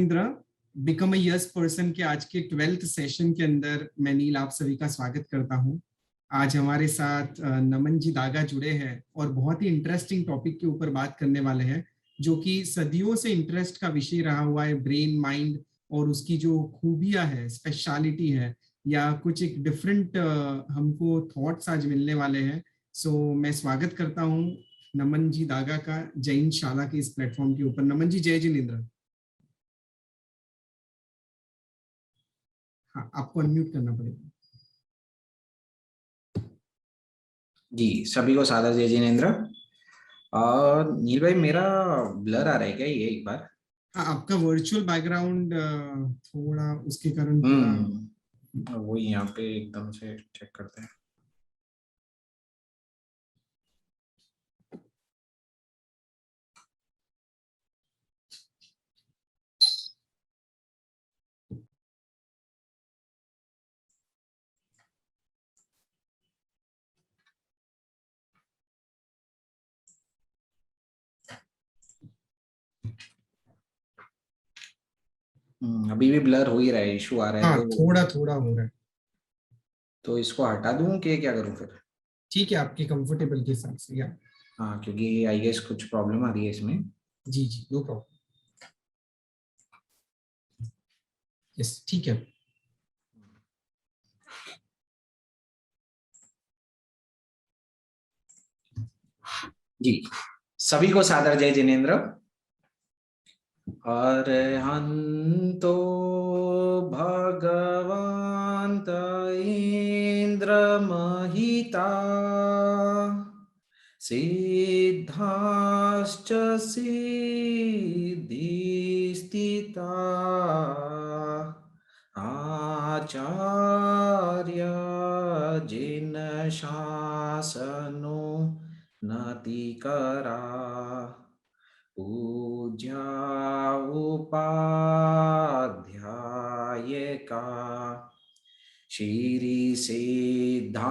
Become a yes person के आज के 12th सेशन के अंदर मैं नील आप सभी का स्वागत करता हूं। आज हमारे साथ नमन जी दागा जुड़े हैं और बहुत ही इंटरेस्टिंग टॉपिक के ऊपर बात करने वाले हैं, जो कि सदियों से इंटरेस्ट का विषय रहा हुआ है, ब्रेन माइंड और उसकी जो खूबियां है, स्पेशलिटी है या कुछ एक डिफरेंट हमको थॉट्स आज मिलने वाले हैं। सो मैं स्वागत करता हूं नमन जी दागा का जैन शाला के इस प्लेटफॉर्म के ऊपर। नमन जी, जय जिनेन्द्र। हाँ, आपको अनम्यूट करना पड़ेगा। जी, सभी को सादर जय जिनेन्द्र। नील भाई, मेरा ब्लर आ रहा है क्या ये एक बार? हाँ, आपका वर्चुअल बैकग्राउंड थोड़ा उसके कारण थोड़ा। वो यहाँ पे एकदम से चेक करते हैं। अभी भी ब्लर हो ही रहा है, इशू आ रहा है। हाँ, थोड़ा थोड़ा हो रहा है। तो इसको हटा दूं कि क्या करूं फिर? ठीक है, आपके कंफर्टेबल के हिसाब से। या हाँ, क्योंकि आई गेस कुछ प्रॉब्लम आ रही है इसमें। जी जी, नो प्रॉब्लम। यस, ठीक है। जी, सभी को सादर जय जिनेन्द्र। अरहन्तो भगवन्त इन्द्रमहिता सिद्धाश्च सिद्धिस्थिता आचार्य जिनशासनो नतिकरा पूज्या उपाध्यायका श्री सिद्धांत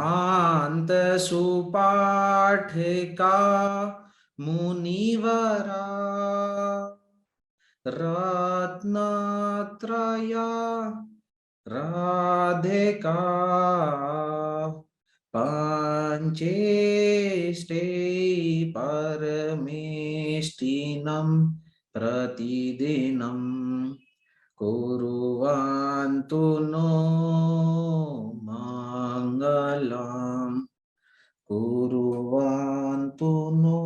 सुपाठिका मुनिवरा रत्नत्रया राधिका पंचेष्टे परमेष्टिनं प्रतिदिनं कुर्वन्तु नो मंगलम् कुर्वन्तु नो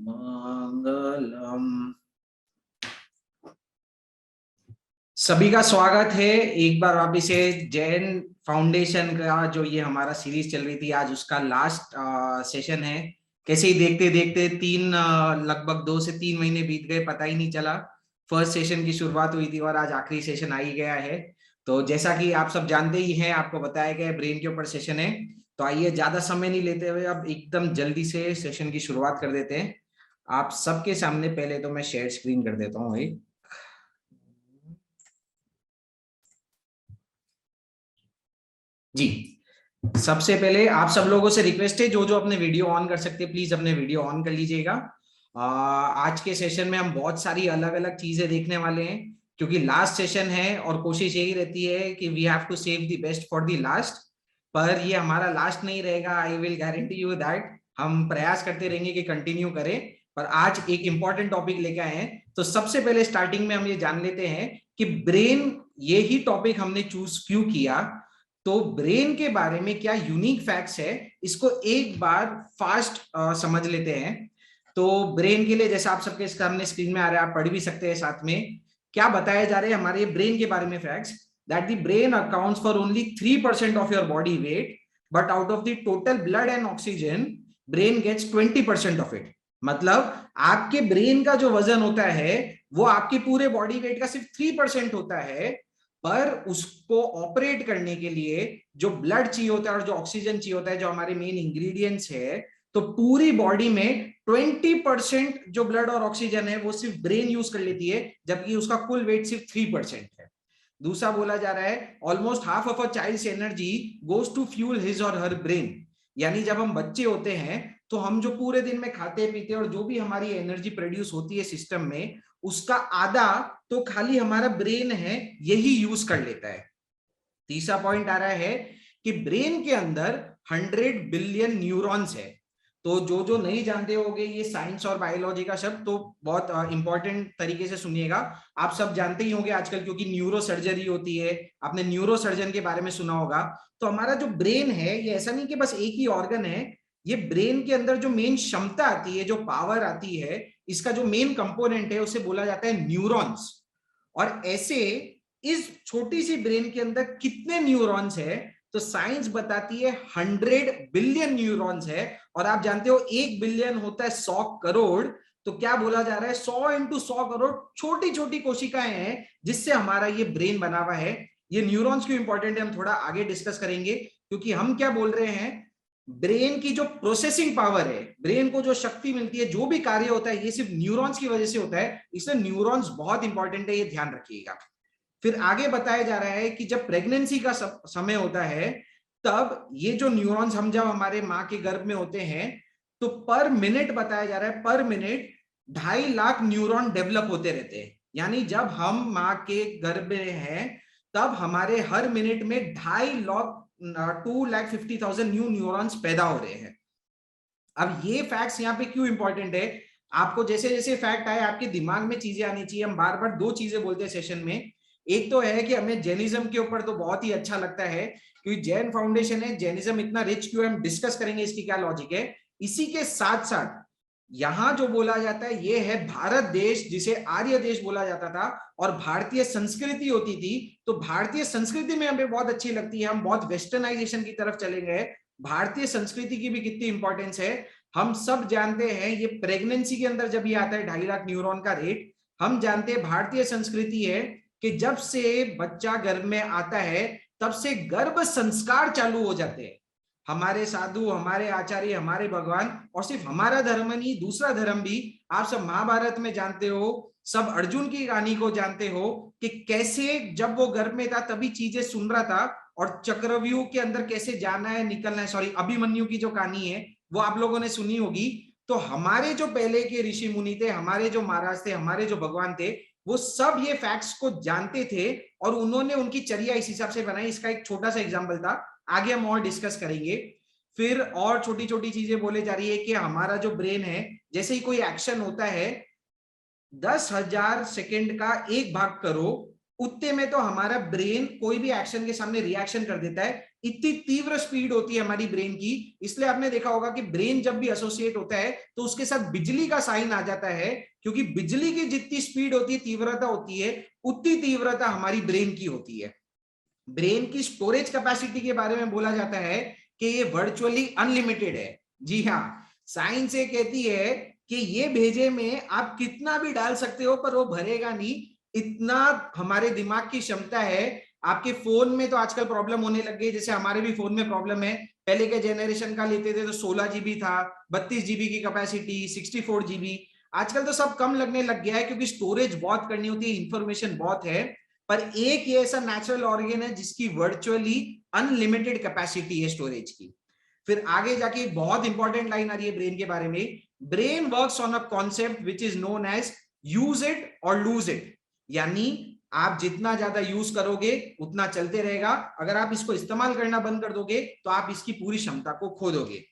मंगलम्। सभी का स्वागत है एक बार वापिस से जैन फाउंडेशन का जो ये हमारा सीरीज चल रही थी, आज उसका लास्ट सेशन है। कैसे ही देखते देखते लगभग 2 से 3 महीने बीत गए, पता ही नहीं चला। फर्स्ट सेशन की शुरुआत हुई थी और आज आखिरी सेशन आ ही गया है। तो जैसा कि आप सब जानते ही हैं, आपको बताया गया ब्रेन के ऊपर सेशन है। तो आइए ज्यादा समय नहीं लेते हुए अब एकदम जल्दी से सेशन की शुरुआत कर देते हैं। आप सबके सामने पहले तो मैं शेयर स्क्रीन कर देता हूँ भाई। जी, सबसे पहले आप सब लोगों से रिक्वेस्ट है, जो जो अपने वीडियो ऑन कर सकते हैं प्लीज अपने वीडियो ऑन कर लीजिएगा। आज के सेशन में हम बहुत सारी अलग अलग चीजें देखने वाले हैं, क्योंकि लास्ट सेशन है और कोशिश यही रहती है कि we have to save the best for the last. पर ये हमारा लास्ट नहीं रहेगा, I will guarantee you that. हम प्रयास करते रहेंगे कि कंटिन्यू करें। पर आज एक इंपॉर्टेंट टॉपिक लेके आए हैं। तो सबसे पहले स्टार्टिंग में हम ये जान लेते हैं कि ब्रेन, ये ही टॉपिक हमने चूज क्यों किया। तो ब्रेन के बारे में क्या यूनिक फैक्ट्स है, इसको एक बार फास्ट समझ लेते हैं। तो ब्रेन के लिए, जैसा आप सबके सामने स्क्रीन में आ रहा है, आप पढ़ भी सकते हैं साथ में क्या बताया जा रहे हैं हमारे ब्रेन के बारे में facts. That the brain accounts for only 3% of your body weight, but out of the total blood and oxygen brain gets 20% of it. मतलब आपके ब्रेन का जो वजन होता है वो आपकी पूरे बॉडी वेट का सिर्फ 3% होता है। पर उसको ऑपरेट करने के लिए जो ब्लड चाहिए होता है और जो ऑक्सीजन चाहिए होता है, जो हमारे मेन इंग्रेडिएंट्स है, तो पूरी बॉडी में 20% जो ब्लड और ऑक्सीजन है वो सिर्फ ब्रेन यूज कर लेती है, जबकि उसका कुल वेट सिर्फ 3% है। दूसरा बोला जा रहा है almost half of a child's energy goes to fuel his or her brain. यानी जब हम बच्चे होते हैं तो हम जो पूरे दिन में खाते पीते और जो भी हमारी एनर्जी प्रोड्यूस होती है सिस्टम में, उसका आधा तो खाली हमारा ब्रेन है यही यूज कर लेता है। तीसरा पॉइंट आ रहा है कि ब्रेन के अंदर 100 बिलियन न्यूरॉन्स है। तो जो नहीं जानते होंगे ये साइंस और बायोलॉजी का शब्द, तो बहुत इंपॉर्टेंट तरीके से सुनिएगा। आप सब जानते ही होंगे आजकल, क्योंकि न्यूरो सर्जरी होती है, आपने न्यूरो सर्जन के बारे में सुना होगा। तो हमारा जो ब्रेन है ये ऐसा नहीं कि बस एक ही ऑर्गन है, ये ब्रेन के अंदर जो मेन क्षमता आती है, जो पावर आती है, इसका जो मेन कंपोनेंट है उसे बोला जाता है न्यूरॉन्स। और ऐसे इस छोटी सी ब्रेन के अंदर कितने न्यूरॉन्स है, तो साइंस बताती है 100 बिलियन न्यूरॉन्स है। और आप जानते हो 1 बिलियन होता है 100 करोड़। तो क्या बोला जा रहा है, 100 इंटू 100 करोड़ छोटी छोटी कोशिकाएं हैं जिससे हमारा ये ब्रेन बना हुआ है। ये न्यूरॉन्स क्यों इंपॉर्टेंट है हम थोड़ा आगे डिस्कस करेंगे, क्योंकि हम क्या बोल रहे हैं, ब्रेन की जो प्रोसेसिंग पावर है, ब्रेन को जो शक्ति मिलती है, जो भी कार्य होता है, ये सिर्फ न्यूरॉन्स की वजह से होता है। इसलिए न्यूरॉन्स बहुत इंपॉर्टेंट है, ये ध्यान रखिएगा। फिर आगे बताया जा रहा है कि जब प्रेगनेंसी का समय होता है, तब ये जो न्यूरॉन्स, हम जब हमारे माँ के गर्भ में होते हैं, तो पर मिनट बताया जा रहा है, पर मिनट 2.5 लाख न्यूरॉन डेवलप होते रहते हैं। यानी जब हम माँ के गर्भ में हैं, तब हमारे हर मिनट में 2,50,000 न्यू न्यूरॉन्स पैदा हो रहे हैं। अब ये फैक्ट्स यहाँ पे क्यों इंपॉर्टेंट है, आपको जैसे जैसे फैक्ट आए आपके दिमाग में चीजें आनी चाहिए। हम बार बार 2 चीजें बोलते हैं सेशन में। एक तो है कि हमें जैनिज्म के ऊपर तो बहुत ही अच्छा लगता है, क्योंकि जैन फाउंडेशन है, जैनिज्म इतना रिच क्यों है, हम डिस्कस करेंगे इसकी क्या लॉजिक है। इसी के साथ साथ यहां जो बोला जाता है ये है भारत देश, जिसे आर्य देश बोला जाता था, और भारतीय संस्कृति होती थी। तो भारतीय संस्कृति में हमें बहुत अच्छी लगती है, हम बहुत वेस्टर्नाइजेशन की तरफ चले गए। भारतीय संस्कृति की भी कितनी इंपॉर्टेंस है हम सब जानते हैं। ये प्रेगनेंसी के अंदर जब ये आता है 2.5 लाख न्यूरॉन का रेट, हम जानते हैं भारतीय संस्कृति है कि जब से बच्चा गर्भ में आता है तब से गर्भ संस्कार चालू हो जाते हैं। हमारे साधु, हमारे आचार्य, हमारे भगवान, और सिर्फ हमारा धर्म नहीं, दूसरा धर्म भी, आप सब महाभारत में जानते हो, सब अर्जुन की कहानी को जानते हो कि कैसे जब वो गर्भ में था तभी चीजें सुन रहा था, और चक्रव्यूह के अंदर कैसे जाना है निकलना है, सॉरी अभिमन्यु की जो कहानी है वो आप लोगों ने सुनी होगी। तो हमारे जो पहले के ऋषि मुनि थे, हमारे जो महाराज थे, हमारे जो भगवान थे, वो सब ये फैक्ट्स को जानते थे और उन्होंने उनकी चर्या इस हिसाब से बनाई। इसका एक छोटा सा एग्जांपल था, आगे हम और डिस्कस करेंगे। फिर और छोटी छोटी चीजें बोले जा रही है कि हमारा जो ब्रेन है, जैसे ही कोई एक्शन होता है 10,000 सेकेंड का 1 भाग करो, उतने में तो हमारा ब्रेन कोई भी एक्शन के सामने रिएक्शन कर देता है। इतनी तीव्र स्पीड होती है हमारी ब्रेन की। इसलिए आपने देखा होगा कि ब्रेन जब भी एसोसिएट होता है तो उसके साथ बिजली का साइन आ जाता है, क्योंकि बिजली की जितनी स्पीड होती है, तीव्रता होती है, उतनी तीव्रता हमारी ब्रेन की होती है। ब्रेन की स्टोरेज कैपेसिटी के बारे में बोला जाता है कि ये वर्चुअली अनलिमिटेड है। जी हाँ, साइंस ये कहती है कि ये भेजे में आप कितना भी डाल सकते हो पर वो भरेगा नहीं, इतना हमारे दिमाग की क्षमता है। आपके फोन में तो आजकल प्रॉब्लम होने लग गई, जैसे हमारे भी फोन में प्रॉब्लम है। पहले के जेनरेशन का लेते थे तो 16 GB था, 32 GB की कैपेसिटी, 64 GB। आजकल तो सब कम लगने लग गया है, क्योंकि स्टोरेज बहुत करनी होती है, इंफॉर्मेशन बहुत है। पर एक ये ऐसा नेचुरल ऑर्गन है जिसकी वर्चुअली अनलिमिटेड कैपेसिटी है स्टोरेज की। फिर आगे जाके एक बहुत इंपॉर्टेंट लाइन आ रही है ब्रेन के बारे में, brain works on a concept which is known as use it or lose it. यानी आप जितना ज्यादा यूज करोगे उतना चलते रहेगा, अगर आप इसको इस्तेमाल करना बंद कर दोगे तो आप इसकी पूरी क्षमता को खो दोगे।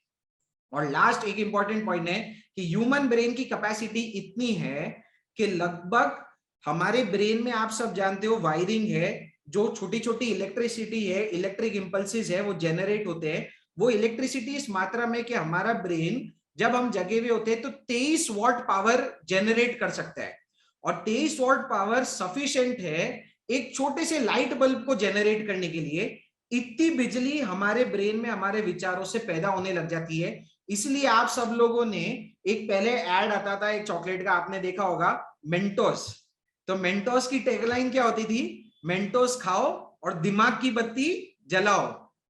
और लास्ट एक इंपॉर्टेंट पॉइंट है कि ह्यूमन ब्रेन की कैपेसिटी इतनी है कि लगभग हमारे ब्रेन में, आप सब जानते हो, वायरिंग है, जो छोटी छोटी इलेक्ट्रिसिटी है, इलेक्ट्रिक इंपल्सेस है, वो जनरेट होते हैं। वो इलेक्ट्रिसिटी इस मात्रा में कि हमारा ब्रेन जब हम जगे हुए होते हैं तो 23 वॉट पावर जनरेट कर सकता है। और 23 वॉट पावर सफिशिएंट है एक छोटे से लाइट बल्ब को जनरेट करने के लिए। इतनी बिजली हमारे ब्रेन में हमारे विचारों से पैदा होने लग जाती है। इसलिए आप सब लोगों ने, एक पहले एड आता था एक चॉकलेट का, आपने देखा होगा, मेंटोस। तो मेंटोस की टैगलाइन क्या होती थी, मेंटोस खाओ और दिमाग की बत्ती जलाओ।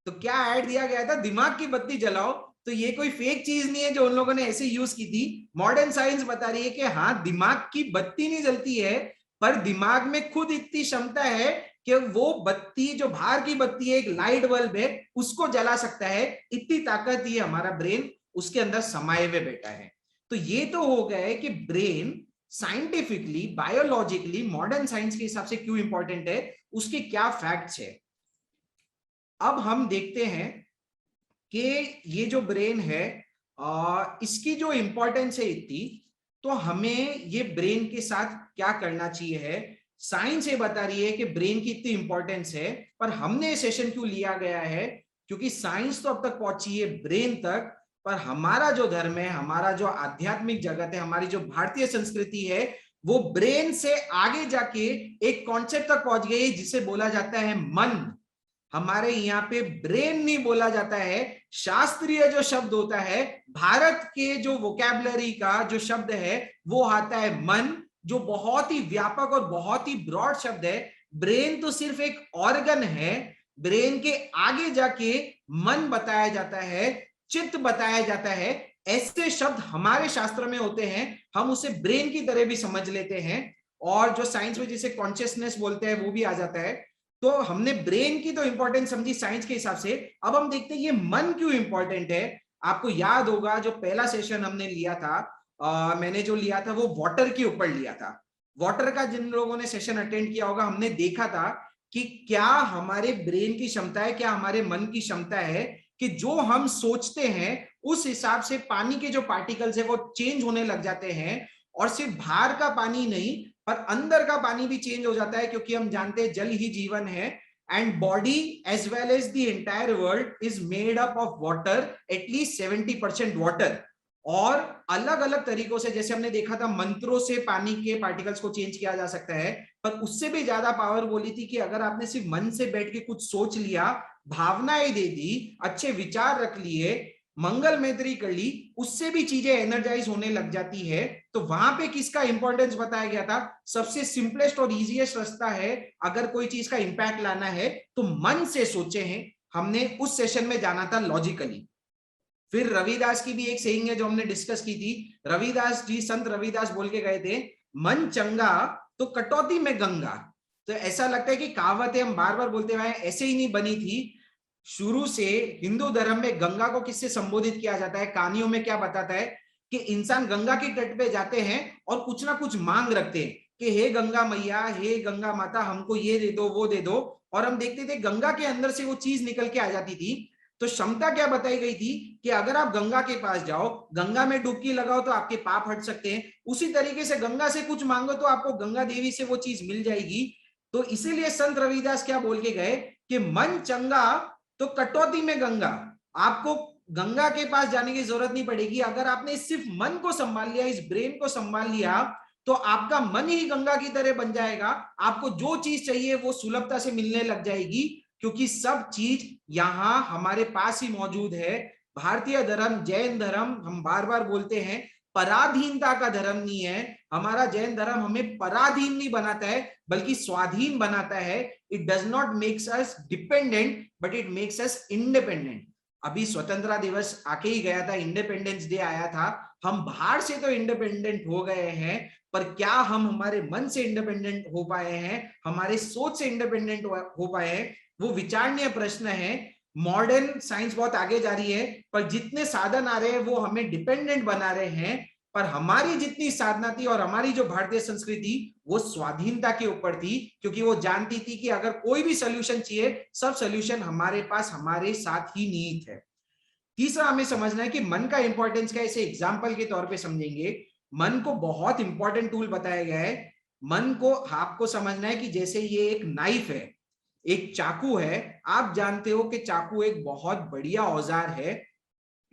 तो क्या ऐड दिया गया था, दिमाग की बत्ती जलाओ। तो ये कोई फेक चीज नहीं है जो उन लोगों ने ऐसे यूज की थी। मॉडर्न साइंस बता रही है कि हाँ, दिमाग की बत्ती नहीं जलती है, पर दिमाग में खुद इतनी क्षमता है कि वो बत्ती, जो बाहर की बत्ती है, एक लाइट बल्ब है, उसको जला सकता है। इतनी ताकत ही है हमारा ब्रेन। उसके अंदर समाये हुए बैठा है। तो ये तो हो गया है कि brain scientifically, biologically, modern science के हिसाब से क्यों इंपॉर्टेंट है, उसके क्या फैक्ट्स है। अब हम देखते हैं कि ये जो ब्रेन है इसकी जो इंपॉर्टेंस है इतनी, तो हमें ये ब्रेन के साथ क्या करना चाहिए है। साइंस ये बता रही है कि ब्रेन की इतनी इंपॉर्टेंस है, पर हमने ये सेशन क्यों लिया गया है, क्योंकि साइंस तो अब तक पहुंची है ब्रेन तक, पर हमारा जो धर्म है, हमारा जो आध्यात्मिक जगत है, हमारी जो भारतीय संस्कृति है, वो ब्रेन से आगे जाके एक कॉन्सेप्ट तक पहुंच गई जिसे बोला जाता है मन। हमारे यहाँ पे ब्रेन नहीं बोला जाता है, शास्त्रीय जो शब्द होता है, भारत के जो वोकैबुलरी का जो शब्द है वो आता है मन, जो बहुत ही व्यापक और बहुत ही ब्रॉड शब्द है। ब्रेन तो सिर्फ एक ऑर्गन है, ब्रेन के आगे जाके मन बताया जाता है, चित्त बताया जाता है। ऐसे शब्द हमारे शास्त्र में होते हैं, हम उसे ब्रेन की तरह भी समझ लेते हैं, और जो साइंस में जिसे कॉन्शियसनेस बोलते हैं वो भी आ जाता है। तो हमने ब्रेन की तो इंपॉर्टेंस समझी साइंस के हिसाब से। अब हम देखते हैं ये मन क्यों इंपॉर्टेंट है। आपको याद होगा जो पहला सेशन हमने लिया था, मैंने जो लिया था वो वाटर के ऊपर लिया था। वाटर का जिन लोगों ने सेशन अटेंड किया होगा, हमने देखा था कि क्या हमारे ब्रेन की क्षमता है, क्या हमारे मन की क्षमता है कि जो हम सोचते हैं उस हिसाब से पानी के जो पार्टिकल्स है वो चेंज होने लग जाते हैं। और सिर्फ बाहर का पानी नहीं, पर अंदर का पानी भी चेंज हो जाता है, क्योंकि हम जानते हैं जल ही जीवन है। And body as well as the entire world is made up of water, at least 70% water. और अलग अलग तरीकों से, जैसे हमने देखा था मंत्रों से पानी के पार्टिकल्स को चेंज किया जा सकता है, पर उससे भी ज्यादा पावर बोली थी कि अगर आपने सिर्फ मन से बैठ के कुछ सोच लिया, भावनाएं दे दी, अच्छे विचार रख लिए, मंगल मैत्री कर ली, उससे भी चीजें एनर्जाइज होने लग जाती है। तो वहां पे किसका इंपॉर्टेंस बताया गया था। सबसे सिंपलेस्ट और इजीएस्ट रास्ता है, अगर कोई चीज का इंपैक्ट लाना है तो मन से सोचे हैं। हमने उस सेशन में जाना था लॉजिकली। फिर रविदास की भी एक सेइंग है जो हमने डिस्कस की थी। रविदास जी, संत रविदास बोल के गए थे, मन चंगा तो कटौती में गंगा। तो ऐसा लगता है कि कहावतें हम बार बार बोलते हुए ऐसे ही नहीं बनी थी। शुरू से हिंदू धर्म में गंगा को किससे संबोधित किया जाता है, कहानियों में क्या बताता है कि इंसान गंगा के तट पे जाते हैं और कुछ ना कुछ मांग रखते हैं कि हे गंगा मैया, हे गंगा माता, हमको ये दे दो, वो दे दो। और हम देखते थे गंगा के अंदर से वो चीज निकल के आ जाती थी। तो क्षमता क्या बताई गई थी कि अगर आप गंगा के पास जाओ, गंगा में डुबकी लगाओ तो आपके पाप हट सकते हैं। उसी तरीके से गंगा से कुछ मांगो तो आपको गंगा देवी से वो चीज मिल जाएगी। तो इसीलिए संत रविदास क्या बोल के गए कि मन चंगा तो कटौती में गंगा। आपको गंगा के पास जाने की जरूरत नहीं पड़ेगी। अगर आपने सिर्फ मन को संभाल लिया, इस ब्रेन को संभाल लिया, तो आपका मन ही गंगा की तरह बन जाएगा। आपको जो चीज चाहिए वो सुलभता से मिलने लग जाएगी, क्योंकि सब चीज यहां हमारे पास ही मौजूद है। भारतीय धर्म, जैन धर्म, हम बार बार बोलते हैं पराधीनता का धर्म नहीं है। हमारा जैन धर्म हमें पराधीन नहीं बनाता है, बल्कि स्वाधीन बनाता है। It does not makes us dependent, but it makes us independent. अभी स्वतंत्रता दिवस आके ही गया था, इंडिपेंडेंस डे आया था। हम बाहर से तो इंडिपेंडेंट हो गए हैं, पर क्या हम हमारे मन से इंडिपेंडेंट हो पाए हैं, हमारे सोच से इंडिपेंडेंट हो पाए हैं, वो विचारणीय प्रश्न है। मॉडर्न साइंस बहुत आगे जा रही है, पर जितने साधन आ रहे हैं वो हमें डिपेंडेंट बना रहे हैं। पर हमारी जितनी साधना थी और हमारी जो भारतीय संस्कृति, वो स्वाधीनता के ऊपर थी, क्योंकि वो जानती थी कि अगर कोई भी सोल्यूशन चाहिए, सब सोल्यूशन हमारे पास, हमारे साथ ही निहित है। तीसरा हमें समझना है कि मन का इंपॉर्टेंस क्या है, इसे एग्जाम्पल के तौर पे समझेंगे। मन को बहुत इंपॉर्टेंट टूल बताया गया है। मन को आपको समझना है कि जैसे ये एक नाइफ है, एक चाकू है। आप जानते हो कि चाकू एक बहुत बढ़िया औजार है।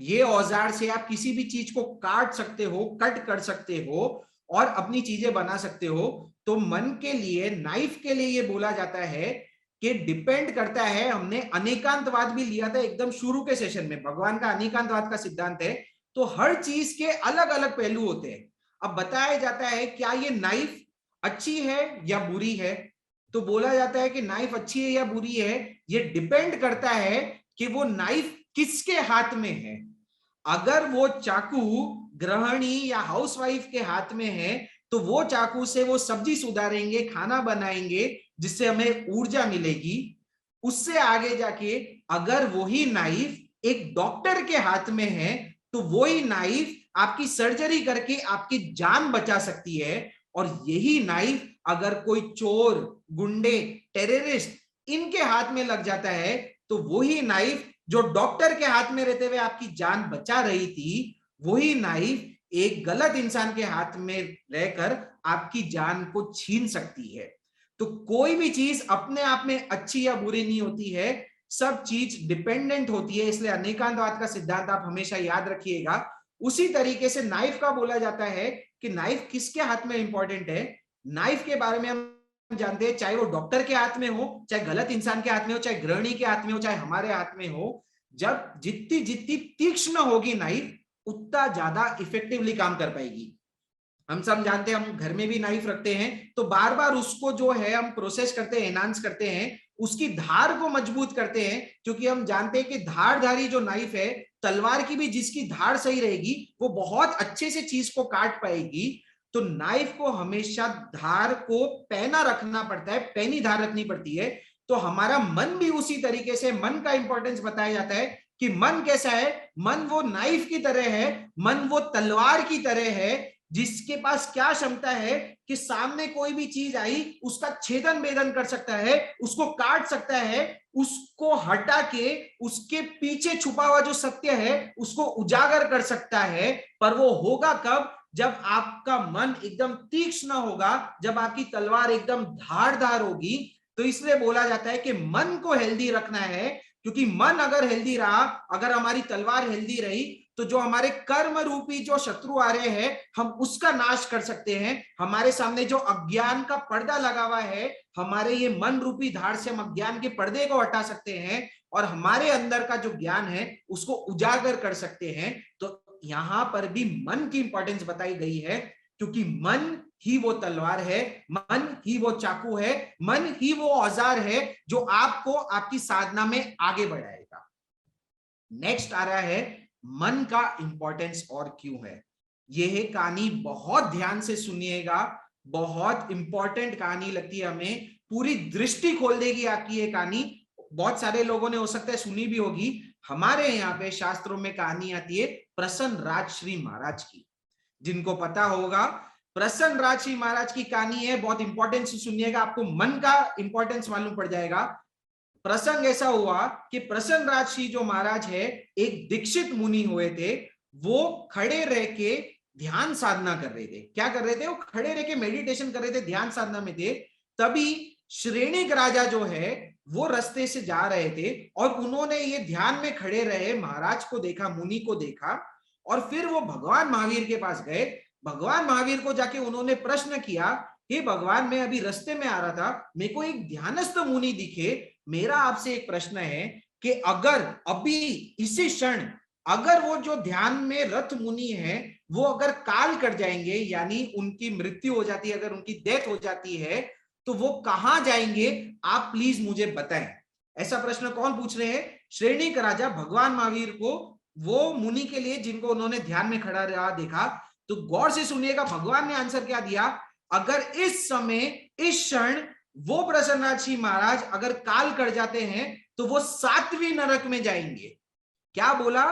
ये औजार से आप किसी भी चीज को काट सकते हो, कट कर सकते हो और अपनी चीजें बना सकते हो। तो मन के लिए, नाइफ के लिए ये बोला जाता है कि डिपेंड करता है। हमने अनेकांतवाद भी लिया था एकदम शुरू के सेशन में, भगवान का अनेकांतवाद का सिद्धांत है। तो हर चीज के अलग अलग पहलू होते हैं। अब बताया जाता है क्या ये नाइफ अच्छी है या बुरी है, तो बोला जाता है कि नाइफ अच्छी है या बुरी है, ये डिपेंड करता है कि वो नाइफ किसके हाथ में है। अगर वो चाकू गृहिणी या हाउसवाइफ के हाथ में है, तो वो चाकू से वो सब्जी सुधारेंगे, खाना बनाएंगे, जिससे हमें ऊर्जा मिलेगी। उससे आगे जाके अगर वही नाइफ एक डॉक्टर के हाथ में है, तो वही नाइफ आपकी सर्जरी करके आपकी जान बचा सकती है। और यही नाइफ अगर कोई चोर, गुंडे, टेररिस्ट इनके हाथ में लग जाता है, तो वही नाइफ जो डॉक्टर के हाथ में रहते हुए आपकी जान बचा रही थी, वही नाइफ एक गलत इंसान के हाथ में रहकर आपकी जान को छीन सकती है। तो कोई भी चीज अपने आप में अच्छी या बुरी नहीं होती है, सब चीज डिपेंडेंट होती है। इसलिए अनेकांतवाद का सिद्धांत आप हमेशा याद रखिएगा। उसी तरीके से नाइफ का बोला जाता है कि नाइफ किसके हाथ में इंपॉर्टेंट है। नाइफ के बारे में हम जानते हैं, चाहे वो डॉक्टर के हाथ में हो, चाहे गलत इंसान के हाथ में हो, चाहे गृहिणी के हाथ में हो, चाहे हमारे हाथ में हो, जब जितनी जितनी तीक्ष्ण होगी नाइफ, उतना ज्यादा इफेक्टिवली काम कर पाएगी। हम सब जानते हैं, हम घर में भी नाइफ रखते हैं तो बार बार उसको जो है हम प्रोसेस करते हैं, एनहांस करते हैं, उसकी धार को मजबूत करते हैं, क्योंकि हम जानते हैं कि धारधारी जो नाइफ है, तलवार की भी जिसकी धार सही रहेगी वो बहुत अच्छे से चीज को काट पाएगी। तो नाइफ को हमेशा धार को पैना रखना पड़ता है, पैनी धार रखनी पड़ती है। तो हमारा मन भी उसी तरीके से, मन का इंपॉर्टेंस बताया जाता है कि मन कैसा है, मन वो नाइफ की तरह है, मन वो तलवार की तरह है, जिसके पास क्या क्षमता है कि सामने कोई भी चीज आई उसका छेदन भेदन कर सकता है, उसको काट सकता है, उसको हटा के उसके पीछे छुपा हुआ जो सत्य है उसको उजागर कर सकता है। पर वो होगा कब? जब आपका मन एकदम तीक्ष्ण होगा, जब आपकी तलवार एकदम धारदार होगी। तो इसलिए बोला जाता है कि मन को हेल्दी रखना है, क्योंकि मन अगर हेल्दी रहा, अगर हमारी तलवार हेल्दी रही, तो जो हमारे कर्म रूपी जो शत्रु आ रहे हैं हम उसका नाश कर सकते हैं। हमारे सामने जो अज्ञान का पर्दा लगा हुआ है, हमारे ये मन रूपी धार से हम अज्ञान के पर्दे को हटा सकते हैं और हमारे अंदर का जो ज्ञान है उसको उजागर कर सकते हैं। तो यहां पर भी मन की इंपॉर्टेंस बताई गई है, क्योंकि मन ही वो तलवार है, मन ही वो चाकू है, मन ही वो औजार है जो आपको आपकी साधना में आगे बढ़ाएगा। नेक्स्ट आ रहा है मन का इंपॉर्टेंस और क्यों है। यह कहानी बहुत ध्यान से सुनिएगा, बहुत इंपॉर्टेंट कहानी लगती है हमें, पूरी दृष्टि खोल देगी आपकी ये कहानी। बहुत सारे लोगों ने हो सकता है सुनी भी होगी। हमारे यहाँ पे शास्त्रों में कहानी आती है प्रसन्न राजश्री महाराज की। जिनको पता होगा, प्रसन्न राजश्री महाराज की कहानी है, बहुत इंपॉर्टेंट से सुनिएगा, आपको मन का इंपॉर्टेंस मालूम पड़ जाएगा। प्रसंग ऐसा हुआ कि प्रसन्न राजश्री जो महाराज है, एक दीक्षित मुनि हुए थे। वो खड़े रह के ध्यान साधना कर रहे थे। क्या कर रहे थे? वो खड़े रह के मेडिटेशन कर रहे थे, ध्यान साधना में थे। तभी श्रेणिक राजा जो है वो रास्ते से जा रहे थे और उन्होंने ये ध्यान में खड़े रहे महाराज को देखा, मुनि को देखा, और फिर वो भगवान महावीर के पास गए। भगवान महावीर को जाके उन्होंने प्रश्न किया, हे भगवान, मैं अभी रास्ते में आ रहा था, मेरे को एक ध्यानस्थ मुनि दिखे, मेरा आपसे एक प्रश्न है कि अगर अभी इसी क्षण अगर वो जो ध्यान में रत मुनि है वो अगर काल कर जाएंगे, यानी उनकी मृत्यु हो जाती है, अगर उनकी डेथ हो जाती है, तो वो कहां जाएंगे, आप प्लीज मुझे बताएं। ऐसा प्रश्न कौन पूछ रहे हैं? श्रेणिक राजा भगवान महावीर को, वो मुनि के लिए जिनको उन्होंने ध्यान में खड़ा रहा देखा। तो गौर से सुनिएगा, भगवान ने आंसर क्या दिया? अगर इस समय, इस क्षण वो प्रसन्न राजश्री महाराज अगर काल कर जाते हैं तो वो 7वीं नरक में जाएंगे। क्या बोला?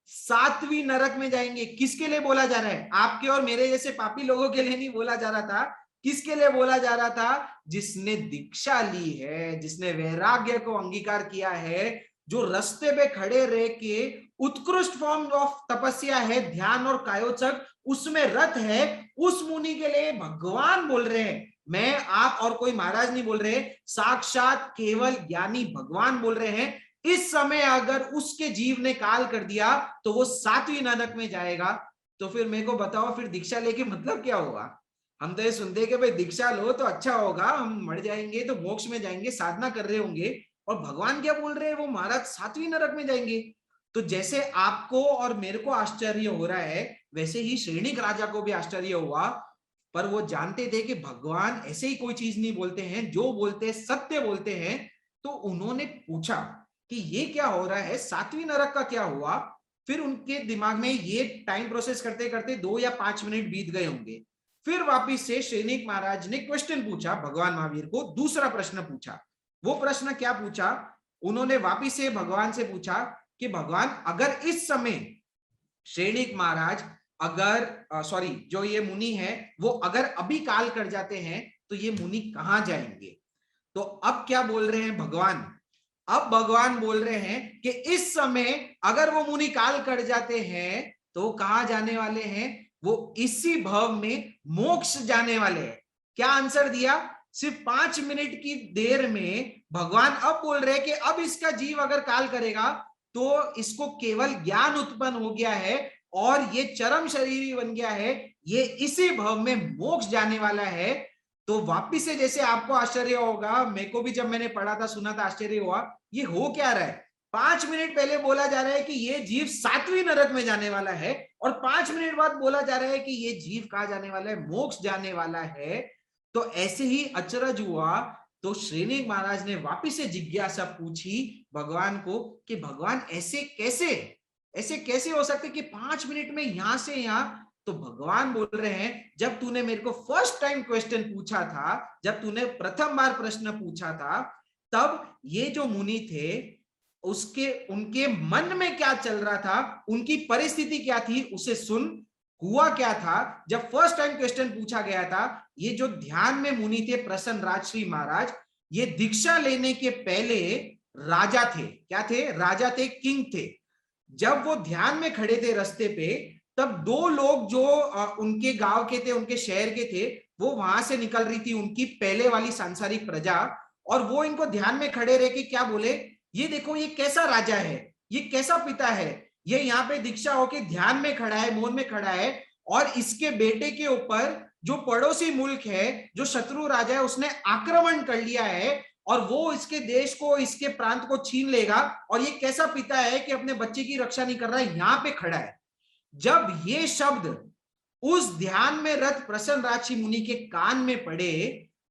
7वीं नरक में जाएंगे। किसके लिए बोला जा रहा है? आपके और मेरे जैसे पापी लोगों के लिए नहीं बोला जा रहा था। किसके लिए बोला जा रहा था? जिसने दीक्षा ली है, जिसने वैराग्य को अंगीकार किया है, जो रास्ते पे खड़े रह के उत्कृष्ट फॉर्म ऑफ तपस्या है, ध्यान और कायोत्सक, उसमें रत है, उस मुनि के लिए भगवान बोल रहे हैं। मैं, आप और कोई महाराज नहीं बोल रहे, साक्षात केवल ज्ञानी भगवान बोल रहे हैं। इस समय अगर उसके जीव ने काल कर दिया तो वो 7वीं नरक में जाएगा। तो फिर मेरे को बताओ, फिर दीक्षा लेके मतलब क्या होगा? हम तो ये सुनते हैं कि भाई दीक्षा लो तो अच्छा होगा, हम मर जाएंगे तो मोक्ष में जाएंगे, साधना कर रहे होंगे, और भगवान क्या बोल रहे हैं? वो महाराज 7वीं नरक में जाएंगे। तो जैसे आपको और मेरे को आश्चर्य हो रहा है, वैसे ही श्रेणिक राजा को भी आश्चर्य हुआ। पर वो जानते थे कि भगवान ऐसे ही कोई चीज नहीं बोलते हैं, जो बोलते हैं सत्य बोलते हैं। तो उन्होंने पूछा कि ये क्या हो रहा है, 7वीं नरक का क्या हुआ? फिर उनके दिमाग में ये टाइम प्रोसेस करते करते 2 या 5 मिनट बीत गए होंगे। फिर वापिस से श्रेणिक महाराज ने क्वेश्चन पूछा भगवान महावीर को, दूसरा प्रश्न पूछा। वो प्रश्न क्या पूछा? उन्होंने वापिस से भगवान से पूछा कि भगवान, अगर इस समय श्रेणिक महाराज अगर सॉरी जो ये मुनि है वो अगर अभी काल कर जाते हैं तो ये मुनि कहां जाएंगे। तो अब क्या बोल रहे हैं भगवान, अब भगवान बोल रहे हैं कि इस समय अगर वो मुनि काल कर जाते हैं तो वो कहां जाने वाले हैं, वो इसी भव में मोक्ष जाने वाले हैं। क्या आंसर दिया, सिर्फ 5 मिनट की देर में भगवान अब बोल रहे हैं कि अब इसका जीव अगर काल करेगा तो इसको केवल ज्ञान उत्पन्न हो गया है और ये चरम शरीरी बन गया है, ये इसी भव में मोक्ष जाने वाला है। तो वापिस से जैसे आपको आश्चर्य होगा, मेरे को भी जब मैंने पढ़ा था सुना था आश्चर्य हुआ, ये हो क्या रहा है। 5 मिनट पहले बोला जा रहा है कि ये जीव 7वीं नरक में जाने वाला है और 5 मिनट बाद बोला जा रहा है कि ये जीव कहां जाने वाला है, मोक्ष जाने वाला है। तो ऐसे ही अचरज हुआ। तो श्रेणिक महाराज ने वापिस से जिज्ञासा पूछी भगवान को कि भगवान ऐसे कैसे हो सकते कि 5 मिनट में यहां से यहां। तो भगवान बोल रहे हैं जब तूने मेरे को फर्स्ट टाइम क्वेश्चन पूछा था, जब तूने प्रथम बार प्रश्न पूछा था, तब ये जो मुनि थे उसके उनके मन में क्या चल रहा था, उनकी परिस्थिति क्या थी, उसे सुन। हुआ क्या था जब फर्स्ट टाइम क्वेश्चन पूछा गया था, ये जो ध्यान में मुनि थे प्रसन्न राजश्री महाराज, ये दीक्षा लेने के पहले राजा थे। क्या थे, राजा थे, किंग थे। जब वो ध्यान में खड़े थे रास्ते पे, तब 2 लोग जो उनके गांव के थे, उनके शहर के थे, वो वहां से निकल रही थी उनकी पहले वाली सांसारिक प्रजा, और वो इनको ध्यान में खड़े रह के क्या बोले, ये देखो ये कैसा राजा है, ये कैसा पिता है, ये यहाँ पे दीक्षा होके ध्यान में खड़ा है, मौन में खड़ा है, और इसके बेटे के ऊपर जो पड़ोसी मुल्क है, जो शत्रु राजा है, उसने आक्रमण कर लिया है और वो इसके देश को, इसके प्रांत को छीन लेगा, और ये कैसा पिता है कि अपने बच्चे की रक्षा नहीं कर रहा है, यहां पे खड़ा है। जब ये शब्द उस ध्यान में रत प्रसन्न राजसी मुनि के कान में पड़े,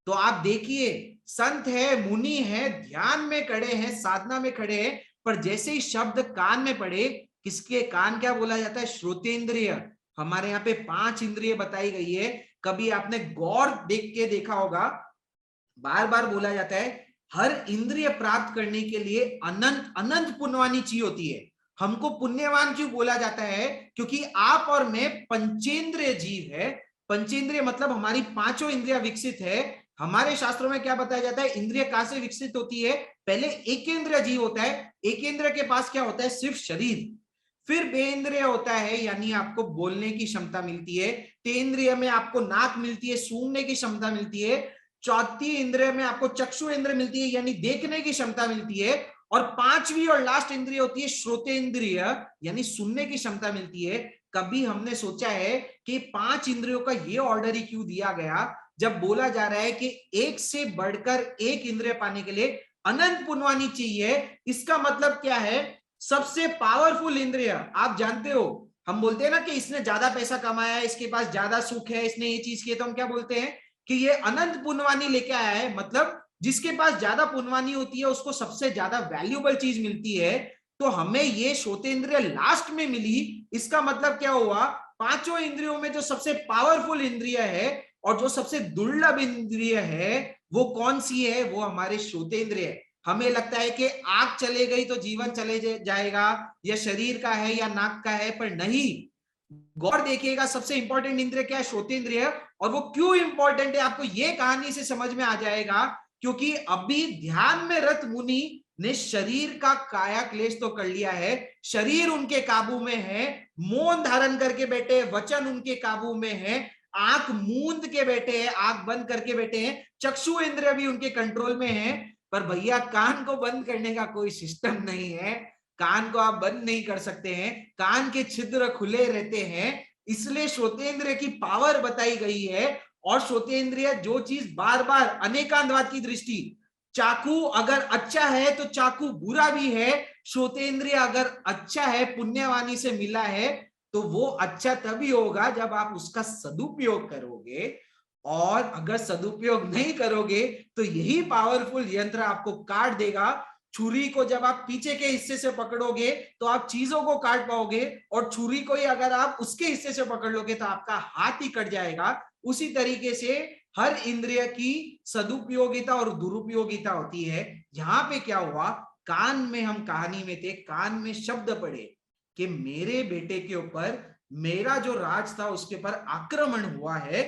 तो आप देखिए संत है, मुनि है, ध्यान में खड़े हैं, साधना में खड़े हैं, पर जैसे ही शब्द कान में पड़े, किसके कान क्या बोला जाता है, श्रोतेंद्रिय। हमारे यहाँ पे 5 इंद्रिय बताई गई है। कभी आपने गौर देख के देखा होगा, बार बार बोला जाता है हर इंद्रिय प्राप्त करने के लिए अनंत अनंत पुण्यवानी चाहिए होती है। हमको पुण्यवान क्यों बोला जाता है, क्योंकि आप और मैं पंचेंद्रिय जीव है। पंचेंद्रिय मतलब हमारी 5 इंद्रिया विकसित है। हमारे शास्त्रों में क्या बताया जाता है, इंद्रिय कहां से विकसित होती है, पहले एकेंद्रिय जीव होता है, एकेंद्रिय के पास क्या होता है, सिर्फ शरीर, फिर बेइंद्रिय होता है, यानी आपको बोलने की क्षमता मिलती है, तेंद्रिय में आपको नाक मिलती है, सूंघने की क्षमता मिलती है, चौथी इंद्रिय में आपको चक्षु इंद्रिय मिलती है, यानी देखने की क्षमता मिलती है, और 5वीं और लास्ट इंद्रिय होती है श्रोतेंद्रिय, यानी सुनने की क्षमता मिलती है। कभी हमने सोचा है कि 5 इंद्रियों का ये ऑर्डर ही क्यों दिया गया, जब बोला जा रहा है कि एक से बढ़कर एक इंद्रिय पाने के लिए अनंत पुण्यवानी चाहिए। इसका मतलब क्या है, सबसे पावरफुल इंद्रिय आप जानते हो, हम बोलते हैं ना कि इसने ज्यादा पैसा कमाया है, इसके पास ज्यादा सुख है, इसने ये चीज की, तो हम क्या बोलते हैं कि ये अनंत पुण्यवानी लेके आया है। मतलब जिसके पास ज्यादा पुण्यवानी होती है उसको सबसे ज्यादा वैल्यूएबल चीज मिलती है। तो हमें ये श्रोतेंद्रिय लास्ट में मिली। इसका मतलब क्या हुआ, 5 इंद्रियों में जो सबसे पावरफुल इंद्रिय है और जो सबसे दुर्लभ इंद्रिय है वो कौन सी है, वो हमारे श्रोतेंद्रिय है। हमें लगता है कि आंख चले गई तो जीवन चले जाएगा, या शरीर का है या नाक का है, पर नहीं। गौर देखिएगा, सबसे इंपॉर्टेंट इंद्रिय क्या है, श्रोतेंद्रिय। और वो क्यों इंपॉर्टेंट है आपको ये कहानी से समझ में आ जाएगा, क्योंकि अभी ध्यान में रत मुनि ने शरीर का काया क्लेश तो कर लिया है, शरीर उनके काबू में है, मौन धारण करके बैठे, वचन उनके काबू में है, आंख मूंद के बैठे हैं, आंख बंद करके बैठे हैं, चक्षु इंद्रिय भी उनके कंट्रोल में है। पर भैया कान को बंद करने का कोई सिस्टम नहीं है, कान को आप बंद नहीं कर सकते हैं, कान के छिद्र खुले रहते हैं। इसलिए श्रोतेंद्रिय की पावर बताई गई है। और श्रोतेंद्रिय जो चीज बार बार अनेकांतवाद की दृष्टि, चाकू अगर अच्छा है तो चाकू बुरा भी है, श्रोतेंद्रिय अगर अच्छा है, पुण्यवानी से मिला है, तो वो अच्छा तभी होगा जब आप उसका सदुपयोग करोगे। और अगर सदुपयोग नहीं करोगे तो यही पावरफुल यंत्र आपको काट देगा। छुरी को जब आप पीछे के हिस्से से पकड़ोगे तो आप चीजों को काट पाओगे, और छुरी को ही अगर आप उसके हिस्से से पकड़ लोगे तो आपका हाथ ही कट जाएगा। उसी तरीके से हर इंद्रिय की सदुपयोगिता और दुरुपयोगिता होती है। यहाँ पे क्या हुआ, कान में हम कहानी में थे, कान में शब्द पड़े, कि मेरे बेटे के ऊपर, मेरा जो राज था उसके ऊपर आक्रमण हुआ है,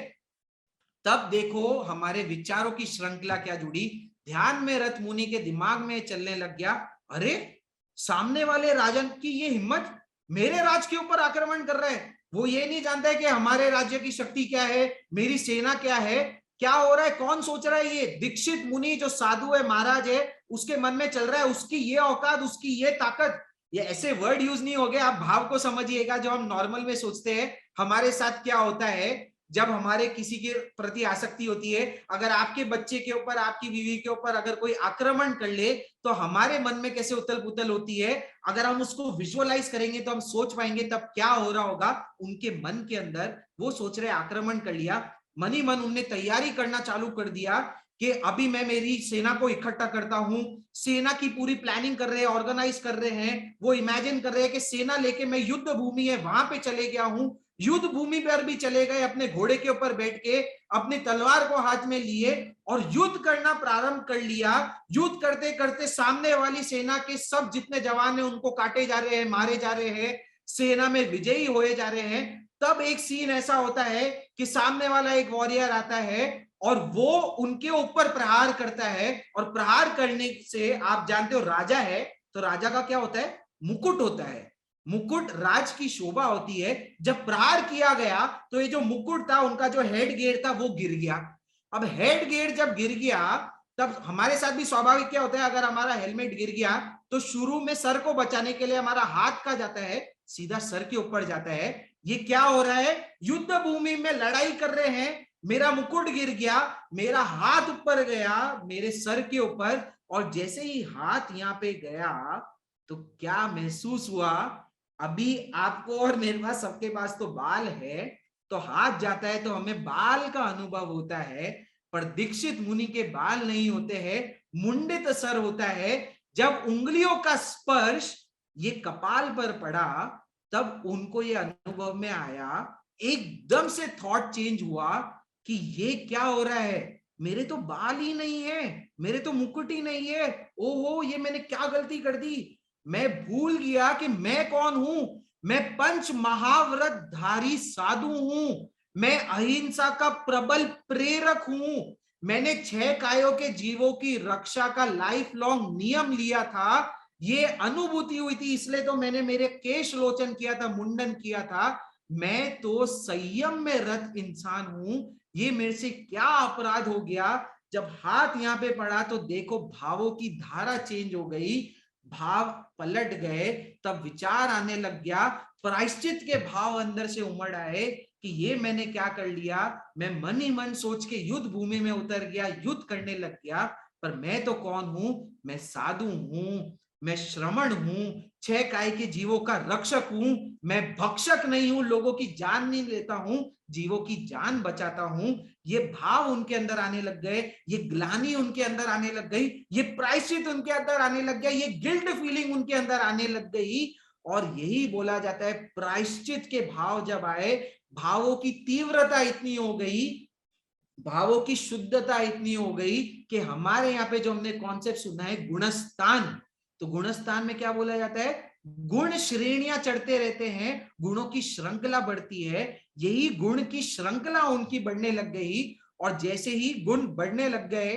तब देखो हमारे विचारों की श्रृंखला क्या जुड़ी। ध्यान में रथ मुनि के दिमाग में चलने लग गया, अरे सामने वाले राजन की ये हिम्मत, मेरे राज के ऊपर आक्रमण कर रहे हैं। वो ये नहीं जानता है कि हमारे राज्य की शक्ति क्या है, मेरी सेना क्या है, क्या हो रहा है, कौन सोच रहा है। ये दीक्षित मुनि जो साधु है, महाराज है, उसके मन में चल रहा है उसकी ये औकात, उसकी ये ताकत। ये ऐसे वर्ड यूज नहीं हो गए, आप भाव को समझिएगा जो हम नॉर्मल में सोचते हैं। हमारे साथ क्या होता है जब हमारे किसी के प्रति आसक्ति होती है, अगर आपके बच्चे के ऊपर, आपकी बीवी के ऊपर अगर कोई आक्रमण कर ले तो हमारे मन में कैसे उथल पुथल होती है। अगर हम उसको विजुअलाइज करेंगे तो हम सोच पाएंगे तब क्या हो रहा होगा उनके मन के अंदर। वो सोच रहे आक्रमण कर लिया, मन ही मन उनने तैयारी करना चालू कर दिया कि अभी मैं मेरी सेना को इकट्ठा करता हूं। सेना की पूरी प्लानिंग कर रहे हैं, ऑर्गेनाइज कर रहे हैं। वो इमेजिन कर रहे हैं कि सेना लेके मैं युद्ध भूमि है वहां पे चले गया हूं। युद्ध भूमि पर भी चले गए, अपने घोड़े के ऊपर बैठ के अपनी तलवार को हाथ में लिए और युद्ध करना प्रारंभ कर लिया। युद्ध करते करते सामने वाली सेना के सब जितने जवान हैं उनको काटे जा रहे हैं, मारे जा रहे हैं, सेना में विजयी होए जा रहे हैं। तब एक सीन ऐसा होता है कि सामने वाला एक वॉरियर आता है और वो उनके ऊपर प्रहार करता है। और प्रहार करने से आप जानते हो राजा है तो राजा का क्या होता है, मुकुट होता है। मुकुट राज की शोभा होती है। जब प्रहार किया गया तो ये जो मुकुट था, उनका जो हेड गेयर था वो गिर गया। अब हेड गेयर जब गिर गया तब हमारे साथ भी स्वाभाविक क्या होता है, अगर हमारा हेलमेट गिर गया तो शुरू में सर को बचाने के लिए हमारा हाथ का जाता है, सीधा सर के ऊपर जाता है। ये क्या हो रहा है, युद्ध भूमि में लड़ाई कर रहे हैं, मेरा मुकुट गिर गया, मेरा हाथ ऊपर गया मेरे सर के ऊपर, और जैसे ही हाथ यहाँ पे गया तो क्या महसूस हुआ। अभी आपको और मेरे पास, सबके पास तो बाल है, तो हाथ जाता है तो हमें बाल का अनुभव होता है, पर दीक्षित मुनि के बाल नहीं होते हैं, मुंडित सर होता है। जब उंगलियों का स्पर्श ये कपाल पर पड़ा तब उनको ये अनुभव में आया, एकदम से थॉट चेंज हुआ कि ये क्या हो रहा है, मेरे तो बाल ही नहीं है, मेरे तो मुकुट ही नहीं है, ओहो ये मैंने क्या गलती कर दी। मैं भूल गया कि मैं कौन हूं। मैं पंच महाव्रत धारी साधु हूं, मैं अहिंसा का प्रबल प्रेरक हूं, मैंने 6 कायों के जीवों की रक्षा का लाइफ लॉन्ग नियम लिया था। ये अनुभूति हुई थी इसलिए तो मैंने मेरे केश लोचन किया था, मुंडन किया था। मैं तो संयम में रत इंसान हूं, ये मेरे से क्या अपराध हो गया। जब हाथ यहाँ पे पड़ा तो देखो भावों की धारा चेंज हो गई, भाव पलट गए। तब विचार आने लग गया, प्रायश्चित के भाव अंदर से उमड़ आए कि ये मैंने क्या कर लिया। मैं मन ही मन सोच के युद्ध भूमि में उतर गया, युद्ध करने लग गया, पर मैं तो कौन हूं, मैं साधु हूं, मैं श्रमण हूं, 6 काय के जीवों का रक्षक हूं, मैं भक्षक नहीं हूं, लोगों की जान नहीं लेता हूं, जीवों की जान बचाता हूं। ये भाव उनके अंदर आने लग गए, ये ग्लानि उनके अंदर आने लग गई, ये प्रायश्चित उनके अंदर आने लग गया, ये गिल्ट फीलिंग उनके अंदर आने लग गई। और यही बोला जाता है प्रायश्चित के भाव जब आए, भावों की तीव्रता इतनी हो गई, भावों की शुद्धता इतनी हो गई कि हमारे यहाँ पे जो हमने कॉन्सेप्ट सुना है गुणस्थान, तो गुणस्थान में क्या बोला जाता है, गुण श्रेणियां चढ़ते रहते हैं, गुणों की श्रृंखला बढ़ती है। यही गुण की श्रृंखला उनकी बढ़ने लग गई। और जैसे ही गुण बढ़ने लग गए,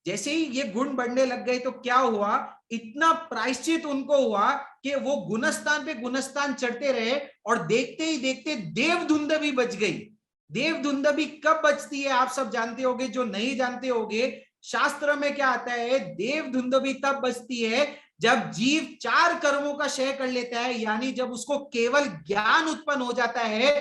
जैसे ही ये गुण बढ़ने लग गए तो क्या हुआ, इतना प्रायश्चित उनको हुआ कि वो गुणस्थान पे गुणस्थान चढ़ते रहे। और देखते ही देखते देवधुंदभी बच गई। देवधुंदभी कब बचती है आप सब जानते होंगे, जो नहीं जानते होंगे शास्त्र में क्या आता है, देवधुंदभी तब बचती है जब जीव 4 कर्मों का क्षय कर लेता है, यानी जब उसको केवल ज्ञान उत्पन्न हो जाता है।